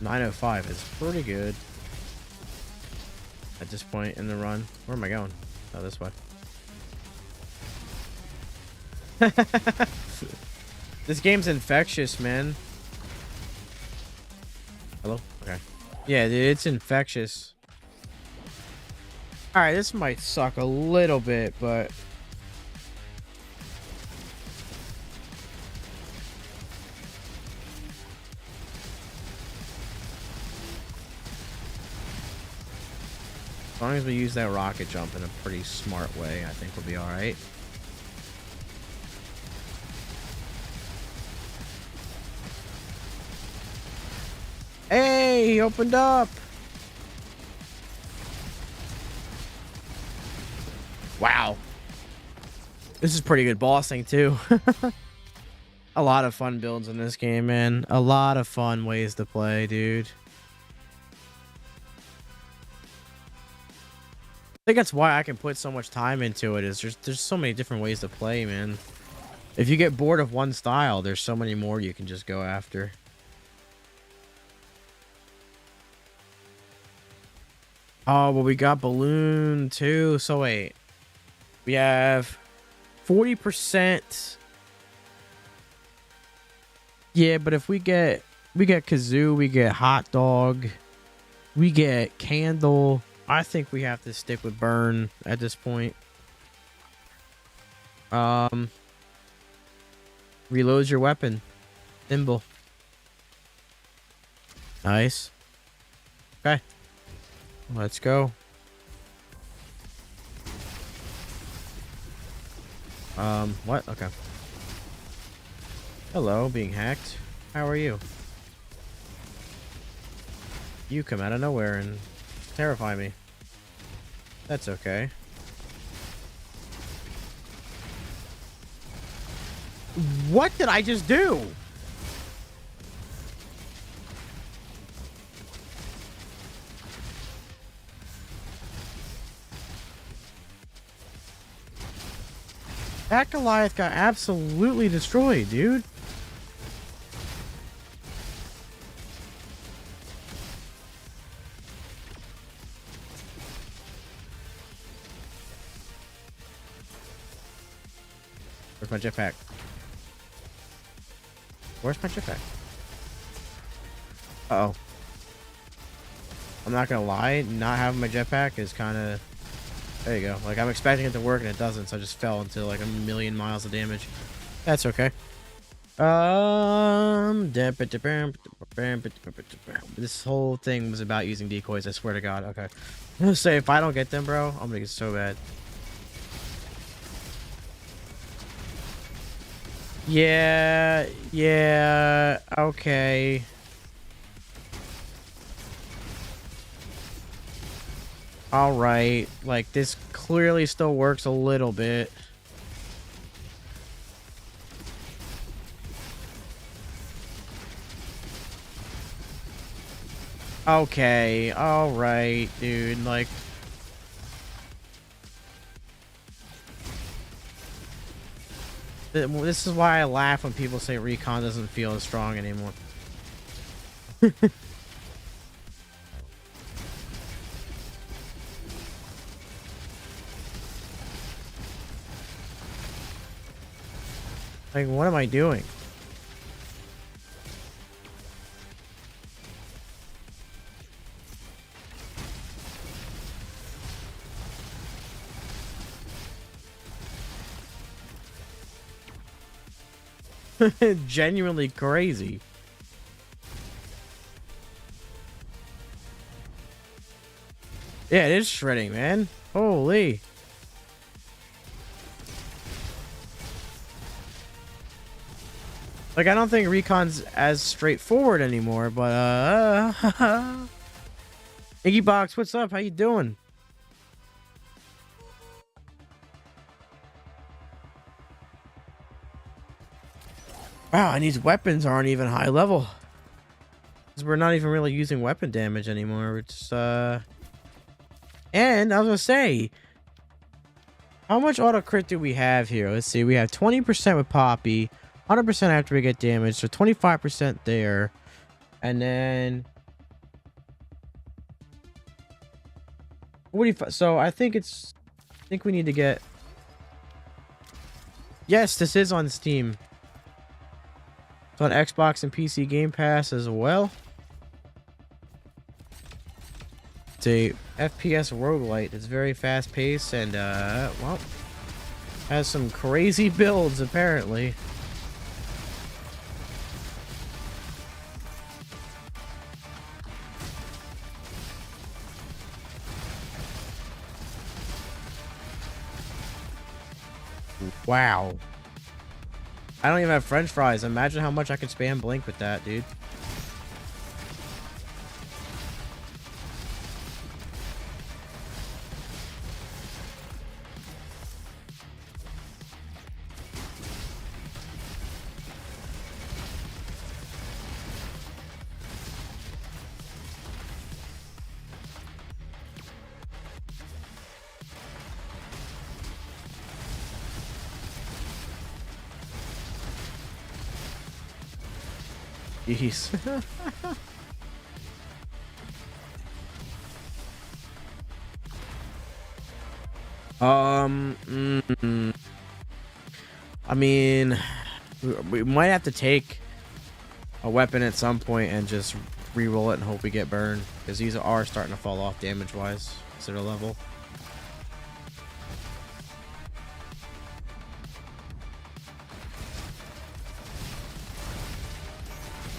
905 is pretty good at this point in the run. Where am I going? Oh, this way. This game's infectious, man. Hello? Okay. Yeah, dude, it's infectious. Alright, this might suck a little bit, but... as long as we use that rocket jump in a pretty smart way, I think we'll be alright. Hey, he opened up! Wow. This is pretty good bossing, too. A lot of fun builds in this game, man. A lot of fun ways to play, dude. I think that's why I can put so much time into it, is there's so many different ways to play, man. If you get bored of one style, there's so many more you can just go after. Oh, well, we got Balloon too. So wait, we have 40%. Yeah, but if we get Kazoo, we get Hot Dog, we get Candle. I think we have to stick with Burn at this point. Reload your weapon. Thimble. Nice. Okay. Let's go. What? Okay. Hello, being hacked. How are you? You come out of nowhere and terrify me. That's okay. What did I just do? That Goliath got absolutely destroyed, dude. Where's my jetpack? Where's my jetpack? Uh-oh. I'm not gonna lie, not having my jetpack is kind of... There you go. Like, I'm expecting it to work and it doesn't, so I just fell into like 1,000,000 miles of damage. That's okay. This whole thing was about using decoys, I swear to God. Okay. I'm gonna say, if I don't get them, bro, I'm gonna get so bad. Yeah, okay. Alright, like, this clearly still works a little bit. Okay, alright, dude, like... This is why I laugh when people say Recon doesn't feel as strong anymore. Like, what am I doing? Genuinely crazy. Yeah, it is shredding, man. Holy. Like, I don't think Recon's as straightforward anymore, but Iggy Box, what's up? How you doing? Wow, and these weapons aren't even high level. 'Cause we're not even really using weapon damage anymore. It's and I was gonna say, how much auto crit do we have here? Let's see, we have 20% with Poppy, 100% after we get damaged, so 25% there. And then 45. So I think we need to get. Yes, this is on Steam. It's on Xbox and PC Game Pass as well. It's a FPS roguelite. It's very fast paced and well, has some crazy builds apparently. Wow. I don't even have French fries. Imagine how much I could spam Blink with that, dude. Jeez. I mean, we might have to take a weapon at some point and just re-roll it and hope we get burned, because these are starting to fall off damage-wise to their level.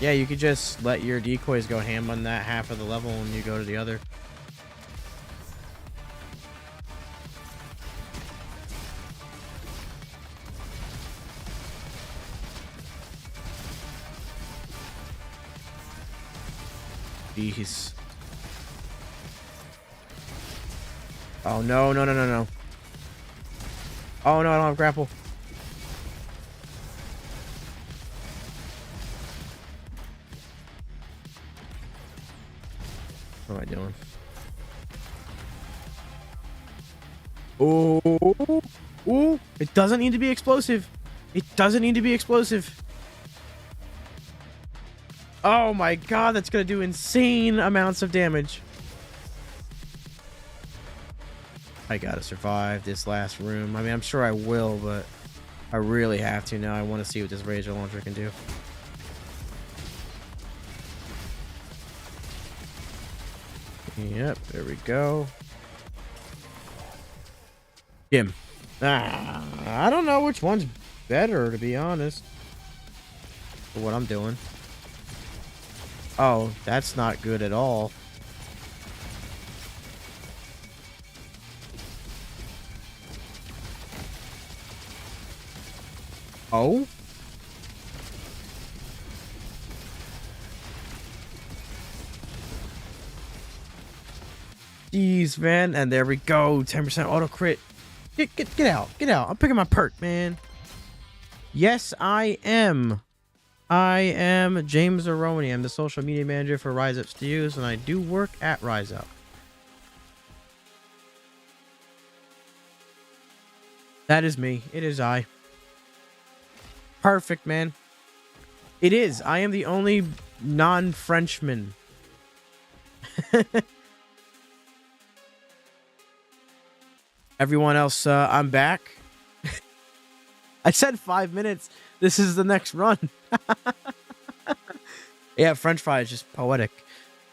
Yeah, you could just let your decoys go ham on that half of the level and you go to the other. Jeez. Oh, no, no, no, no, no. Oh, no, I don't have grapple. What am I doing? Oh, ooh, it doesn't need to be explosive. It doesn't need to be explosive. Oh my god, that's gonna do insane amounts of damage. I gotta survive this last room. I mean, I'm sure I will, but I really have to now. I want to see what this Razor Launcher can do. Yep, there we go. Him. I don't know which one's better, to be honest, for what I'm doing. Oh, that's not good at all. Oh? Jeez, man. And there we go. 10% auto crit. Get out. Get out. I'm picking my perk, man. Yes, I am. I am James Aroni. I'm the social media manager for Rise Up Studios, and I do work at Rise Up. That is me. It is I. Perfect, man. It is. I am the only non-Frenchman. Everyone else, I'm back. I said 5 minutes. This is the next run. Yeah, French fry is just poetic.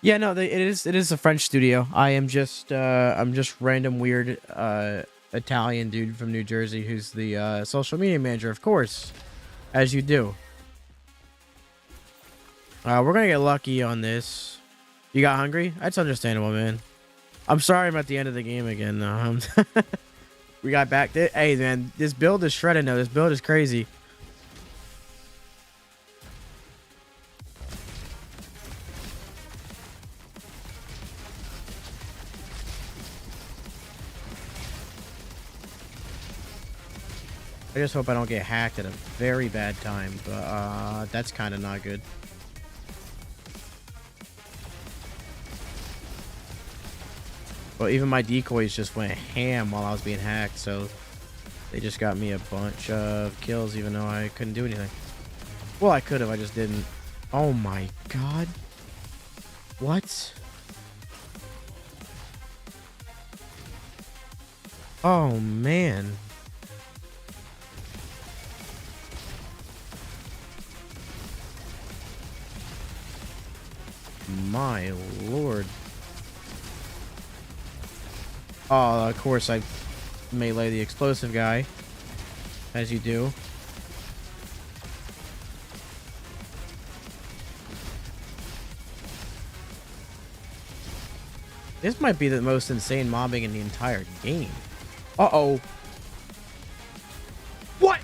Yeah, no, it is a French studio. I'm just random weird Italian dude from New Jersey who's the social media manager, of course, as you do. We're gonna get lucky on this. You got hungry? That's understandable, man. I'm sorry I'm at the end of the game again, though. We got back. Hey, man, this build is shredded, though. This build is crazy. I just hope I don't get hacked at a very bad time, but that's kind of not good. Well, even my decoys just went ham while I was being hacked, so they just got me a bunch of kills even though I couldn't do anything. Well, I could have, I just didn't. Oh my god. What? Oh man. My lord. Oh, of course I melee the explosive guy, as you do. This might be the most insane mobbing in the entire game. Uh-oh. What?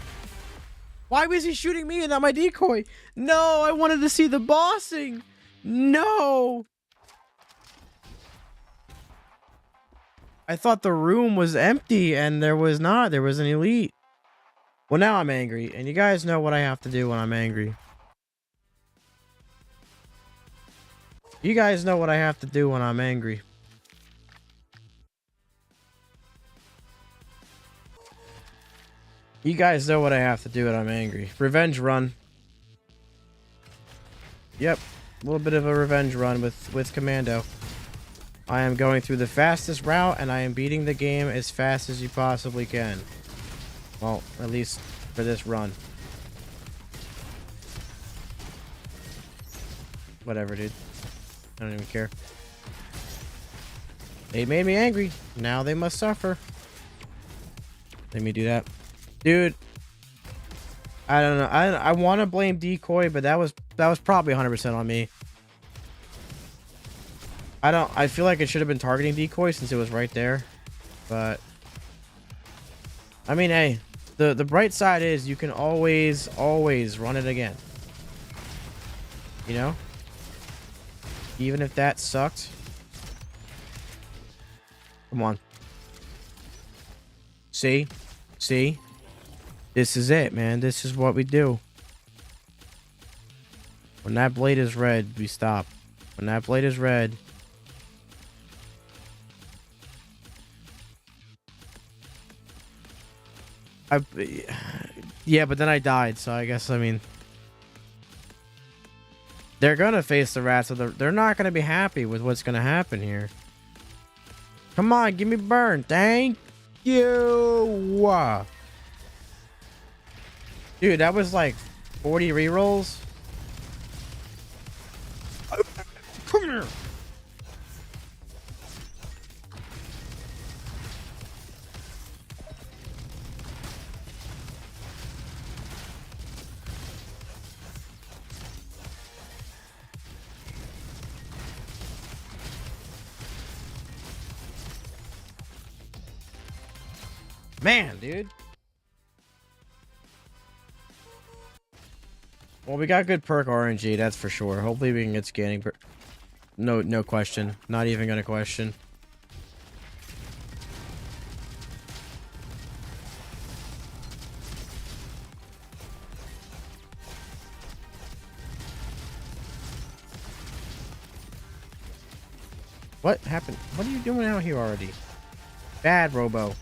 Why was he shooting me and not my decoy? No, I wanted to see the bossing. No. I thought the room was empty and there was not. There was an elite. Well, now I'm angry. And you guys know what I have to do when I'm angry. You guys know what I have to do when I'm angry. You guys know what I have to do when I'm angry. Revenge run. Yep. A little bit of a revenge run with Commando. I am going through the fastest route, and I am beating the game as fast as you possibly can. Well, at least for this run. Whatever, dude. I don't even care. They made me angry. Now they must suffer. Let me do that. Dude. I don't know. I want to blame decoy, but that was probably 100% on me. I feel like it should have been targeting decoy since it was right there. But I mean, hey, the bright side is you can always run it again. You know? Even if that sucked. Come on. See? See? This is it, man. This is what we do. When that blade is red, we stop. When that blade is red. Yeah, but then I died, so I guess, I mean, they're gonna face the rats, so they're not gonna be happy with what's gonna happen here. Come on, give me burn. Thank you. Dude, that was like 40 rerolls. Come here. Man, dude. Well, we got good perk RNG, that's for sure. Hopefully we can get scanning. No question. Not even gonna question. What happened? What are you doing out here already? Bad, Robo.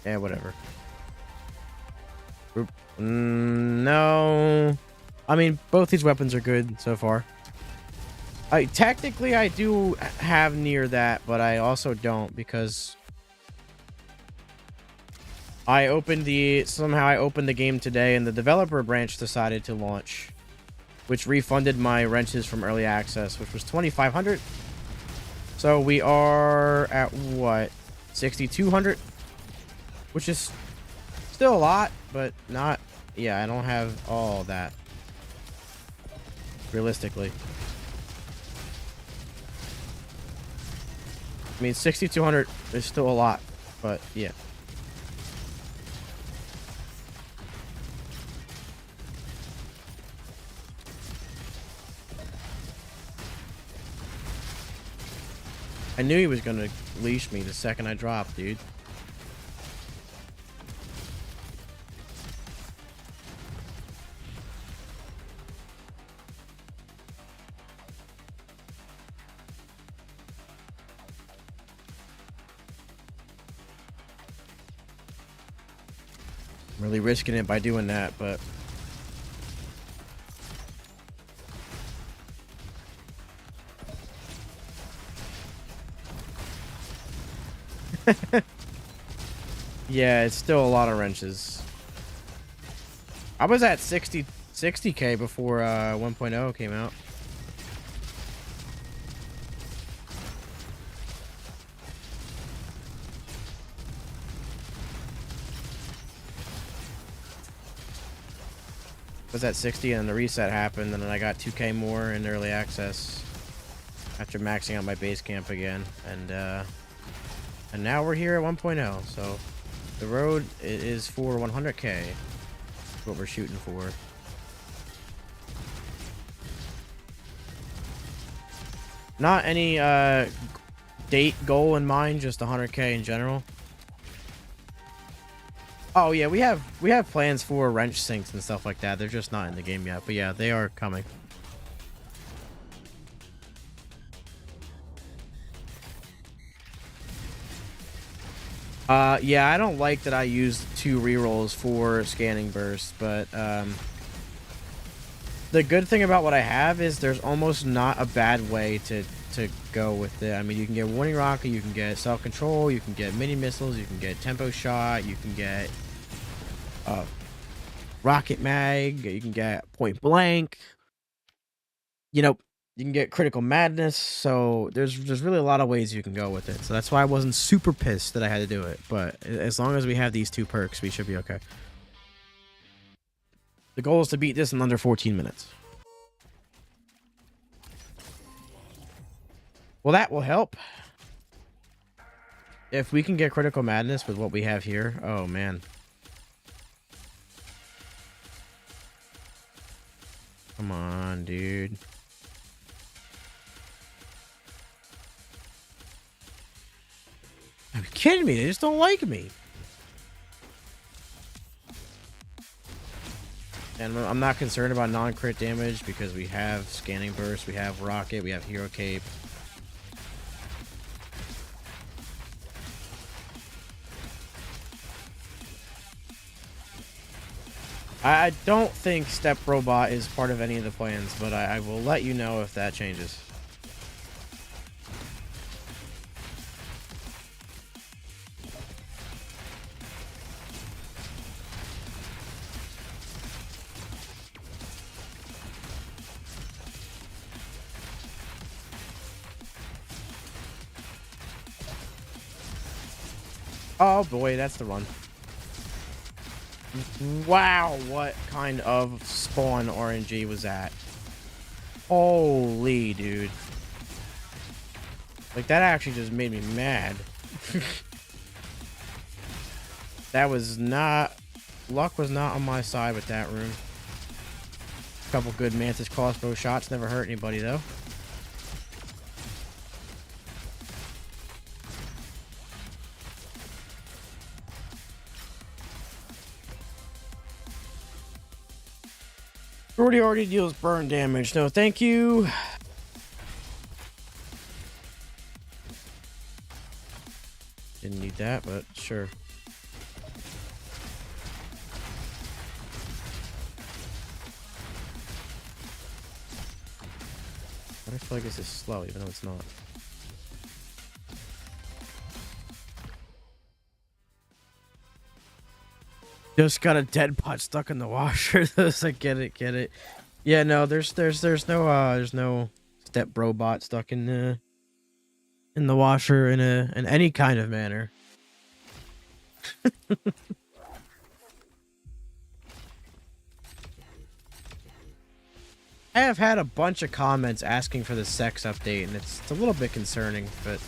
Yeah, whatever. No. I mean, both these weapons are good so far. Technically, I do have near that, but I also don't because somehow I opened the game today and the developer branch decided to launch, which refunded my wrenches from early access, which was 2,500. So we are at what? 6,200, which is still a lot, but not. Yeah, I don't have all that realistically. I mean, 6,200 is still a lot, but yeah. I knew he was gonna leash me the second I dropped, dude. I'm really risking it by doing that, but yeah, it's still a lot of wrenches. I was at 60k before 1.0 came out. Was at 60 and the reset happened, and then I got 2k more in early access after maxing out my base camp again, and now we're here at 1.0. So the road is for 100k. What we're shooting for. Not any date goal in mind, just 100k in general. Oh yeah, we have plans for wrench sinks and stuff like that. They're just not in the game yet, but yeah, they are coming. Yeah, I don't like that I used 2 rerolls for scanning burst, but the good thing about what I have is there's almost not a bad way to go with it. I mean, you can get warning rocket, you can get self control, you can get mini missiles, you can get tempo shot, you can get rocket mag, you can get point blank. You know, you can get critical madness. So there's really a lot of ways you can go with it. So that's why I wasn't super pissed that I had to do it. But as long as we have these 2 perks, we should be okay. The goal is to beat this in under 14 minutes. Well, that will help. If we can get critical madness with what we have here, oh man. Come on, dude. Are you kidding me? They just don't like me. And I'm not concerned about non-crit damage because we have scanning burst, we have rocket, we have hero cape. I don't think Step Robot is part of any of the plans, but I will let you know if that changes. Oh boy, that's the run. Wow, what kind of spawn RNG was that? Holy dude. Like, that actually just made me mad. That was not... Luck was not on my side with that room. A couple good Mantis crossbow shots. Never hurt anybody, though. Shorty already deals burn damage. No, thank you. Didn't need that, but sure. I feel like this is slow, even though it's not. Just got a dead pot stuck in the washer. It's like, get it. Yeah, no, there's no step robot stuck in the washer in any kind of manner. I have had a bunch of comments asking for the sex update, and it's a little bit concerning, but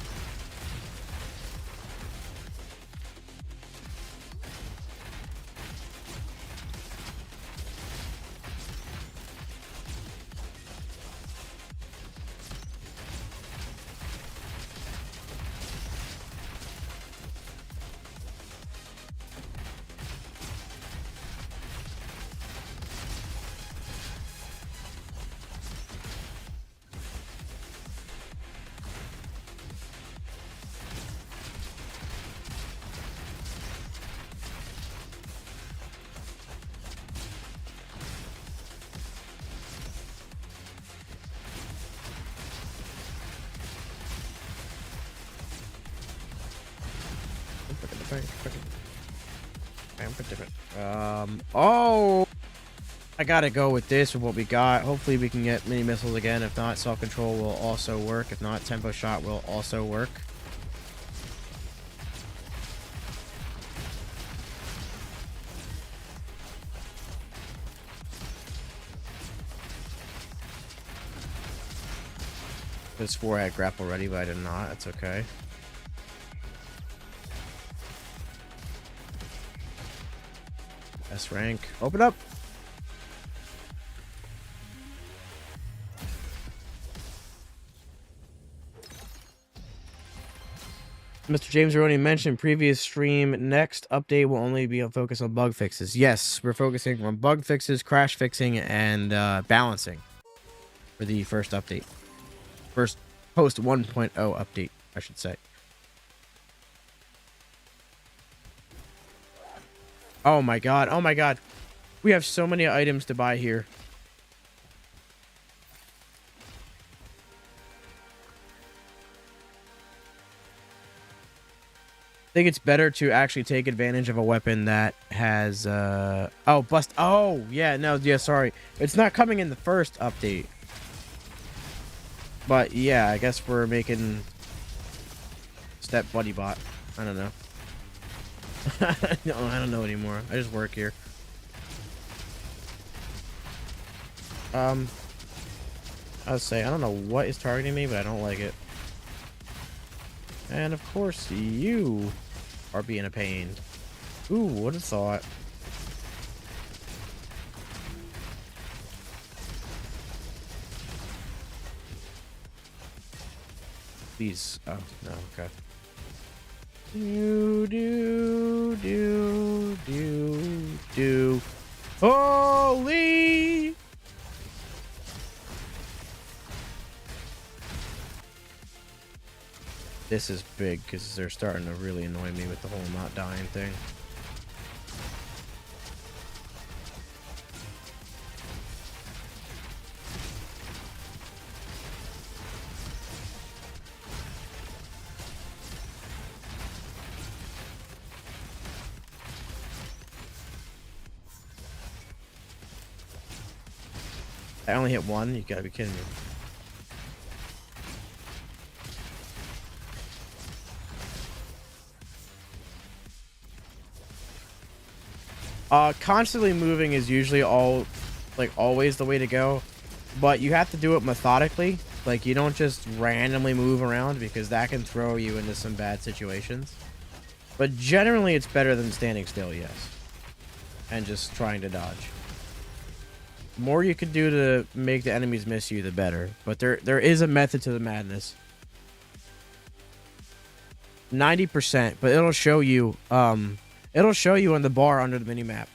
oh, I gotta go with this with what we got. Hopefully we can get mini missiles again. If not, self-control will also work. If not, tempo shot will also work. This 4 had grapple ready, but I did not. That's okay. S rank. Open up. Mr. James Roney mentioned previous stream. Next update will only be on focus on bug fixes. Yes, we're focusing on bug fixes, crash fixing, and balancing for the first update. First post 1.0 update, I should say. Oh my god. Oh my god. We have so many items to buy here. I think it's better to actually take advantage of a weapon that has oh, bust. Oh, yeah, no, yeah, sorry. It's not coming in the first update. But yeah, I guess we're making step buddy bot. I don't know. No, I don't know anymore. I just work here. I would say I don't know what is targeting me, but I don't like it. And of course, you are being a pain. Ooh, what a thought. Please. Oh, no, okay. Do. Holy! This is big because they're starting to really annoy me with the whole not dying thing. I only hit one? You gotta be kidding me. Constantly moving is usually always the way to go, but you have to do it methodically. Like, you don't just randomly move around because that can throw you into some bad situations. But generally, it's better than standing still, yes. And just trying to dodge. The more you can do to make the enemies miss you, the better. But there is a method to the madness. 90%, but it'll show you, it'll show you on the bar under the minimap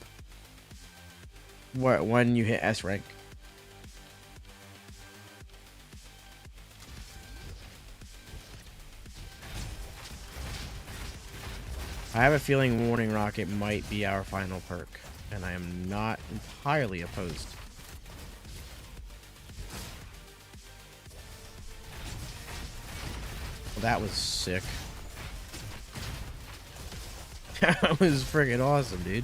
when you hit S rank. I have a feeling Warning Rocket might be our final perk, and I am not entirely opposed. Well, that was sick. That was friggin' awesome, dude.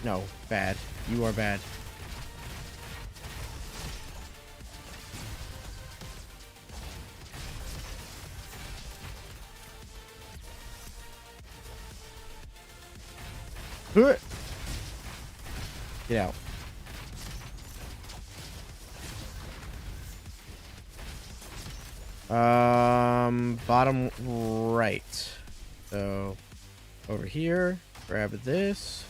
No, bad. You are bad. Get out. Bottom right. So, over here, grab this.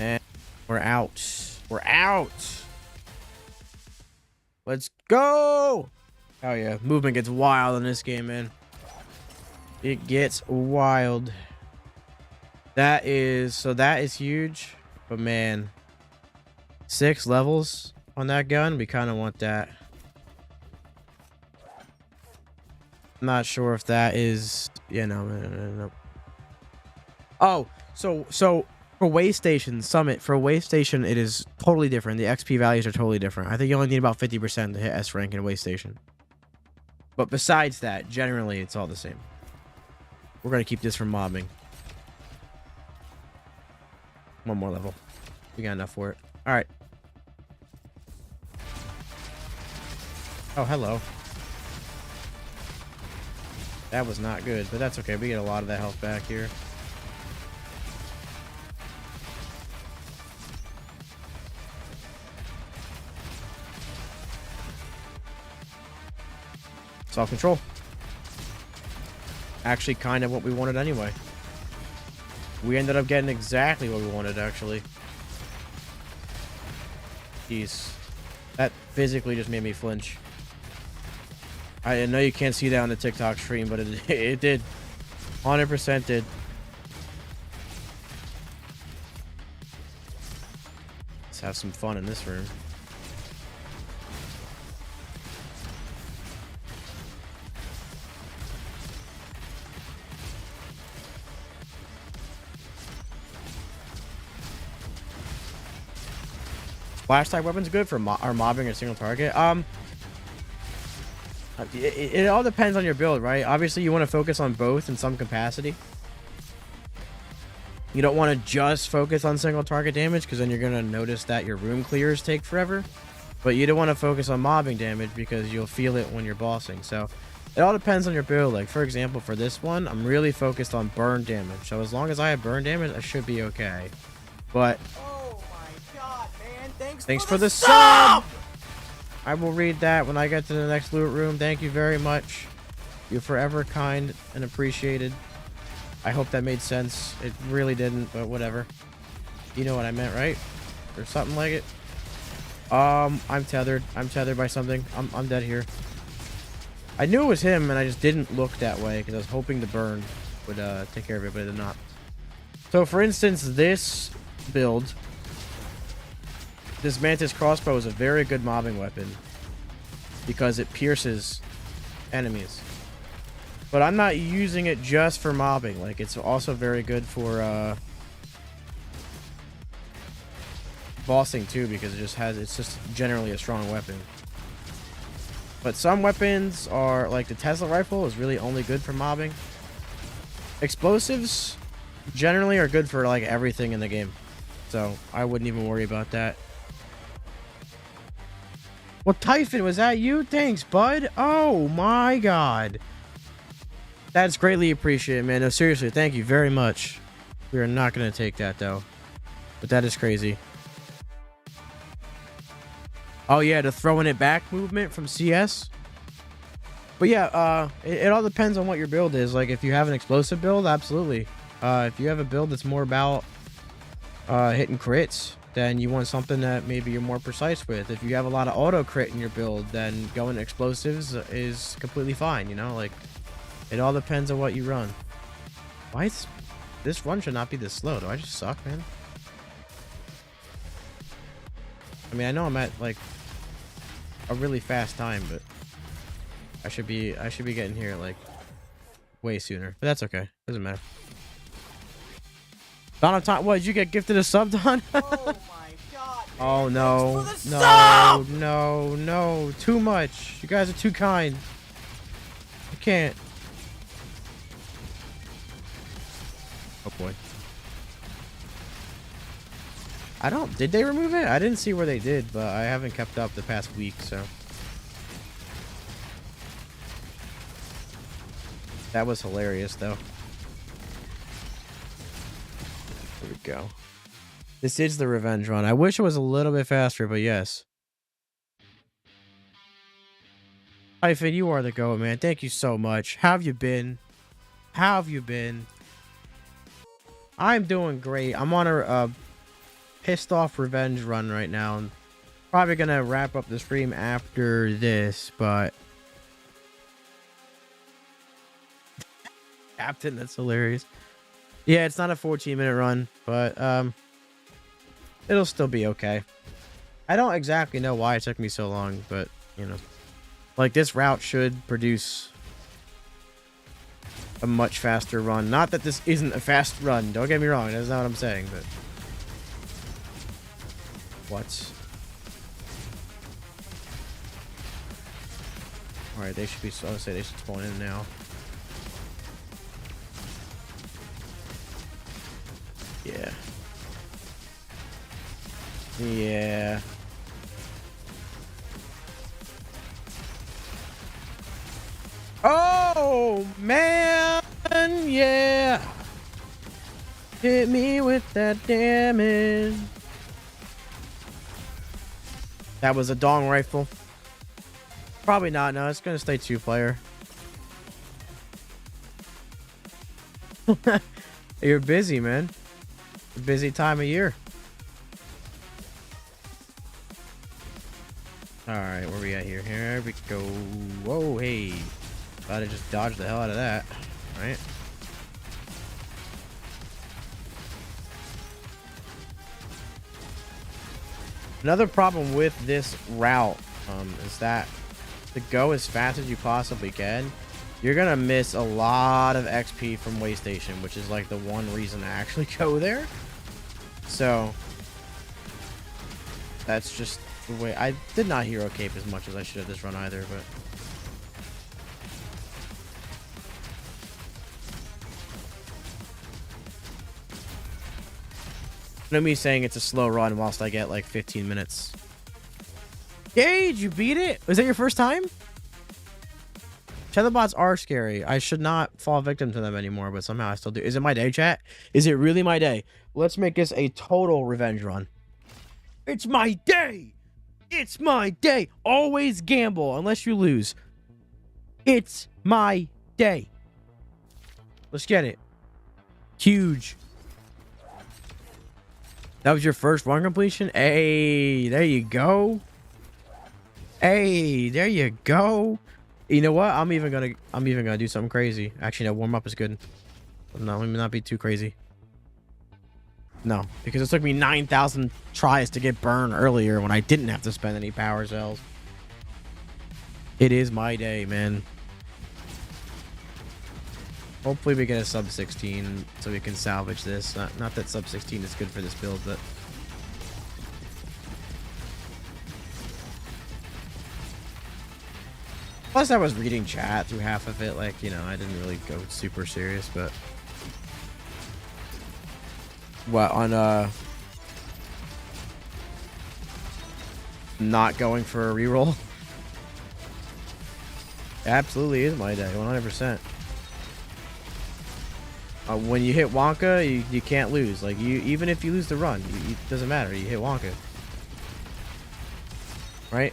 And we're out. We're out. Let's go. Oh yeah, movement gets wild in this game, man. It gets wild. That is huge, but man, 6 levels on that gun, we kind of want that. I'm not sure if that is, no. Oh, so for Way Station Summit, for Way Station, it is totally different. The XP values are totally different. I think you only need about 50% to hit S rank in Way Station. But besides that, generally, it's all the same. We're going to keep this from mobbing. One more level. We got enough for it. All right. Oh, hello. That was not good, but that's okay. We get a lot of that health back here. Self-control. Actually, kind of what we wanted anyway. We ended up getting exactly what we wanted, actually. Jeez. That physically just made me flinch. I know you can't see that on the TikTok stream, but it did. 100% did. Let's have some fun in this room. Flash type weapons good for our mobbing or single target. It all depends on your build, right? Obviously, you want to focus on both in some capacity. You don't want to just focus on single target damage, because then you're going to notice that your room clears take forever. But you don't want to focus on mobbing damage because you'll feel it when you're bossing. So it all depends on your build. Like, for example, for this one, I'm really focused on burn damage. So as long as I have burn damage, I should be okay. But oh my god, man, thanks for the sub! I will read that when I get to the next loot room. Thank you very much. You're forever kind and appreciated. I hope that made sense. It really didn't, but whatever. You know what I meant, right? Or something like it. I'm tethered. I'm tethered by something. I'm dead here. I knew it was him, and I just didn't look that way because I was hoping the burn would take care of it, but it did not. So, for instance, this build, this Mantis crossbow is a very good mobbing weapon because it pierces enemies. But I'm not using it just for mobbing. Like, it's also very good for bossing too, because it's just generally a strong weapon. But some weapons are, like the Tesla rifle is really only good for mobbing. Explosives generally are good for like everything in the game. So I wouldn't even worry about that. Well, Typhon, was that you? Thanks, bud. Oh my god. That's greatly appreciated, man. No, seriously, thank you very much. We are not going to take that, though. But that is crazy. Oh, yeah, the throwing it back movement from CS. But yeah, it all depends on what your build is. Like, if you have an explosive build, absolutely. If you have a build that's more about hitting crits, then you want something that maybe you're more precise with. If you have a lot of auto crit in your build, then going to explosives is completely fine, you know? Like, it all depends on what you run. Why is this run should not be this slow? Do I just suck, man? I mean, I know I'm at like a really fast time, but I should be getting here like way sooner, but that's okay. Doesn't matter. Donathan, what, did you get gifted a sub, Don? Oh my god, man. Oh no. Thanks for the No, sub! no. Too much. You guys are too kind. I can't. Oh boy. Did they remove it? I didn't see where they did, but I haven't kept up the past week, so. That was hilarious, though. There we go. This is the revenge run. I wish it was a little bit faster, but yes. Hyphen, you are the GOAT, man. Thank you so much. How have you been? How have you been? I'm doing great. I'm on a pissed off revenge run right now. I'm probably gonna wrap up the stream after this, but Captain, that's hilarious. Yeah, it's not a 14-minute run, but it'll still be okay. I don't exactly know why it took me so long, but you know, like this route should produce a much faster run. Not that this isn't a fast run, don't get me wrong, that's not what I'm saying, but what? Alright, they should be, I would say they should spawn in now. Yeah. Yeah. Oh, man! Yeah! Hit me with that damage. That was a dong rifle. Probably not. No, it's gonna stay 2-player. You're busy, man. Busy time of year. Alright, where we at here? Here we go. Whoa, hey. Gotta just dodge the hell out of that. Right? Another problem with this route is that to go as fast as you possibly can, you're gonna miss a lot of XP from Waystation, which is like the one reason to actually go there. So that's just the way. I did not hero cape as much as I should have this run either, but no me saying it's a slow run whilst I get like 15 minutes. Gage, you beat it? Was that your first time? Tetherbots are scary. I should not fall victim to them anymore, but somehow I still do. Is it my day, chat? Is it really my day? Let's make this a total revenge run. It's my day! It's my day! Always gamble unless you lose. It's my day. Let's get it. Huge. That was your first run completion? Hey, there you go. Hey, there you go. You know what? I'm even gonna do something crazy. Actually, no, warm up is good. No, let me not be too crazy. No, because it took me 9,000 tries to get burned earlier when I didn't have to spend any power cells. It is my day, man. Hopefully we get a sub 16 so we can salvage this. Not that sub 16 is good for this build, but plus I was reading chat through half of it, like, you know, I didn't really go super serious, but what on not going for a reroll? Absolutely is my day, 100%. When you hit Wonka, you can't lose. Like, even if you lose the run, it doesn't matter. You hit Wonka, right?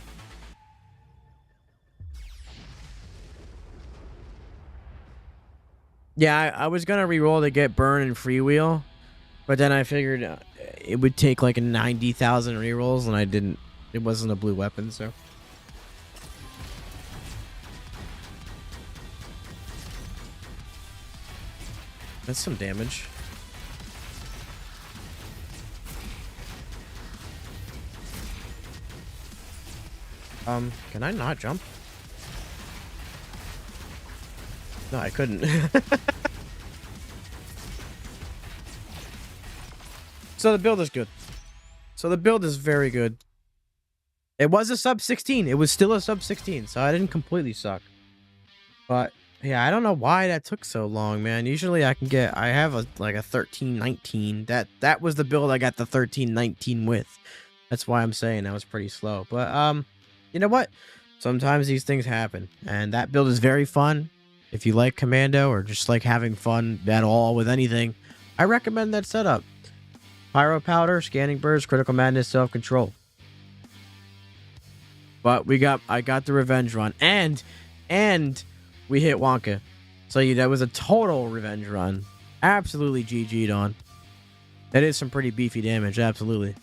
Yeah, I was gonna reroll to get burn and freewheel, but then I figured it would take like 90,000 rerolls, and I didn't. It wasn't a blue weapon, so. That's some damage. Can I not jump? No, I couldn't. So the build is good. So the build is very good. It was a sub 16. It was still a sub 16, so I didn't completely suck. But yeah, I don't know why that took so long, man. Usually I have a 1319. That was the build I got the 1319 with. That's why I'm saying that was pretty slow. But you know what? Sometimes these things happen, and that build is very fun. If you like Commando or just like having fun at all with anything, I recommend that setup. Pyro Powder, Scanning Burst, Critical Madness, Self-Control. But I got the revenge run, and we hit Wonka. So that was a total revenge run. Absolutely GG'd on. That is some pretty beefy damage, absolutely.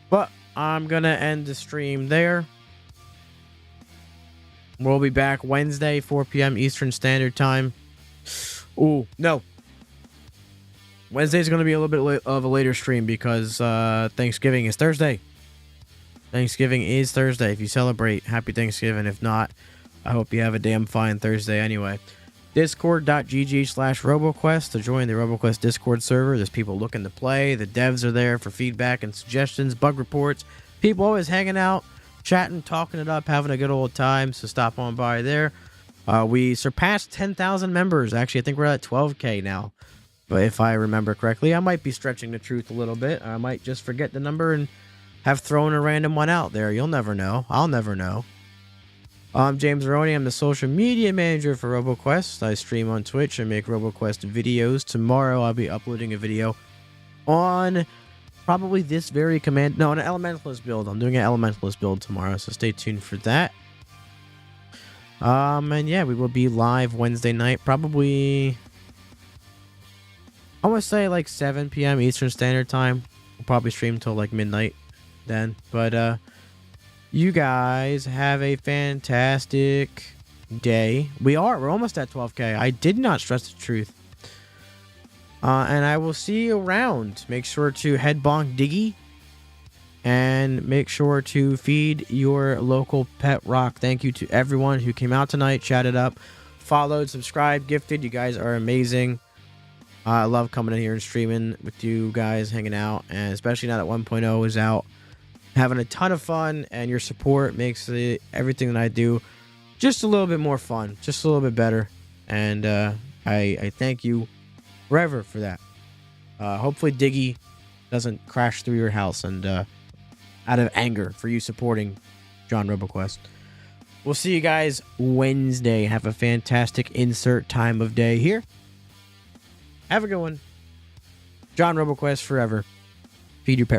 But I'm gonna end the stream there. We'll be back Wednesday, 4 p.m. Eastern Standard Time. Ooh, no. Wednesday's going to be a little bit of a later stream because Thanksgiving is Thursday. Thanksgiving is Thursday. If you celebrate, happy Thanksgiving. If not, I hope you have a damn fine Thursday anyway. Discord.gg/RoboQuest to join the RoboQuest Discord server. There's people looking to play. The devs are there for feedback and suggestions, bug reports. People always hanging out, chatting, talking it up, having a good old time. So stop on by there. We surpassed 10,000 members. Actually, I think we're at 12K now. But if I remember correctly, I might be stretching the truth a little bit. I might just forget the number and have thrown a random one out there. You'll never know. I'll never know. I'm James Roney. I'm the social media manager for RoboQuest. I stream on Twitch and make RoboQuest videos. Tomorrow I'll be uploading a video on probably this very an Elementalist build. I'm doing an Elementalist build tomorrow, so stay tuned for that. And yeah, we will be live Wednesday night, probably... I want to say like 7 p.m. Eastern Standard Time. We'll probably stream till like midnight then. But you guys have a fantastic day. We're almost at 12K. I did not stress the truth. And I will see you around. Make sure to head bonk Diggy. And make sure to feed your local pet rock. Thank you to everyone who came out tonight, chatted up, followed, subscribed, gifted. You guys are amazing. I love coming in here and streaming with you guys, hanging out, and especially now that 1.0 is out, having a ton of fun, and your support makes everything that I do just a little bit more fun, just a little bit better, and I thank you forever for that. Hopefully Diggy doesn't crash through your house and out of anger for you supporting John RoboQuest. We'll see you guys Wednesday. Have a fantastic insert time of day here. Have a good one. John RoboQuest forever. Feed your pet rock.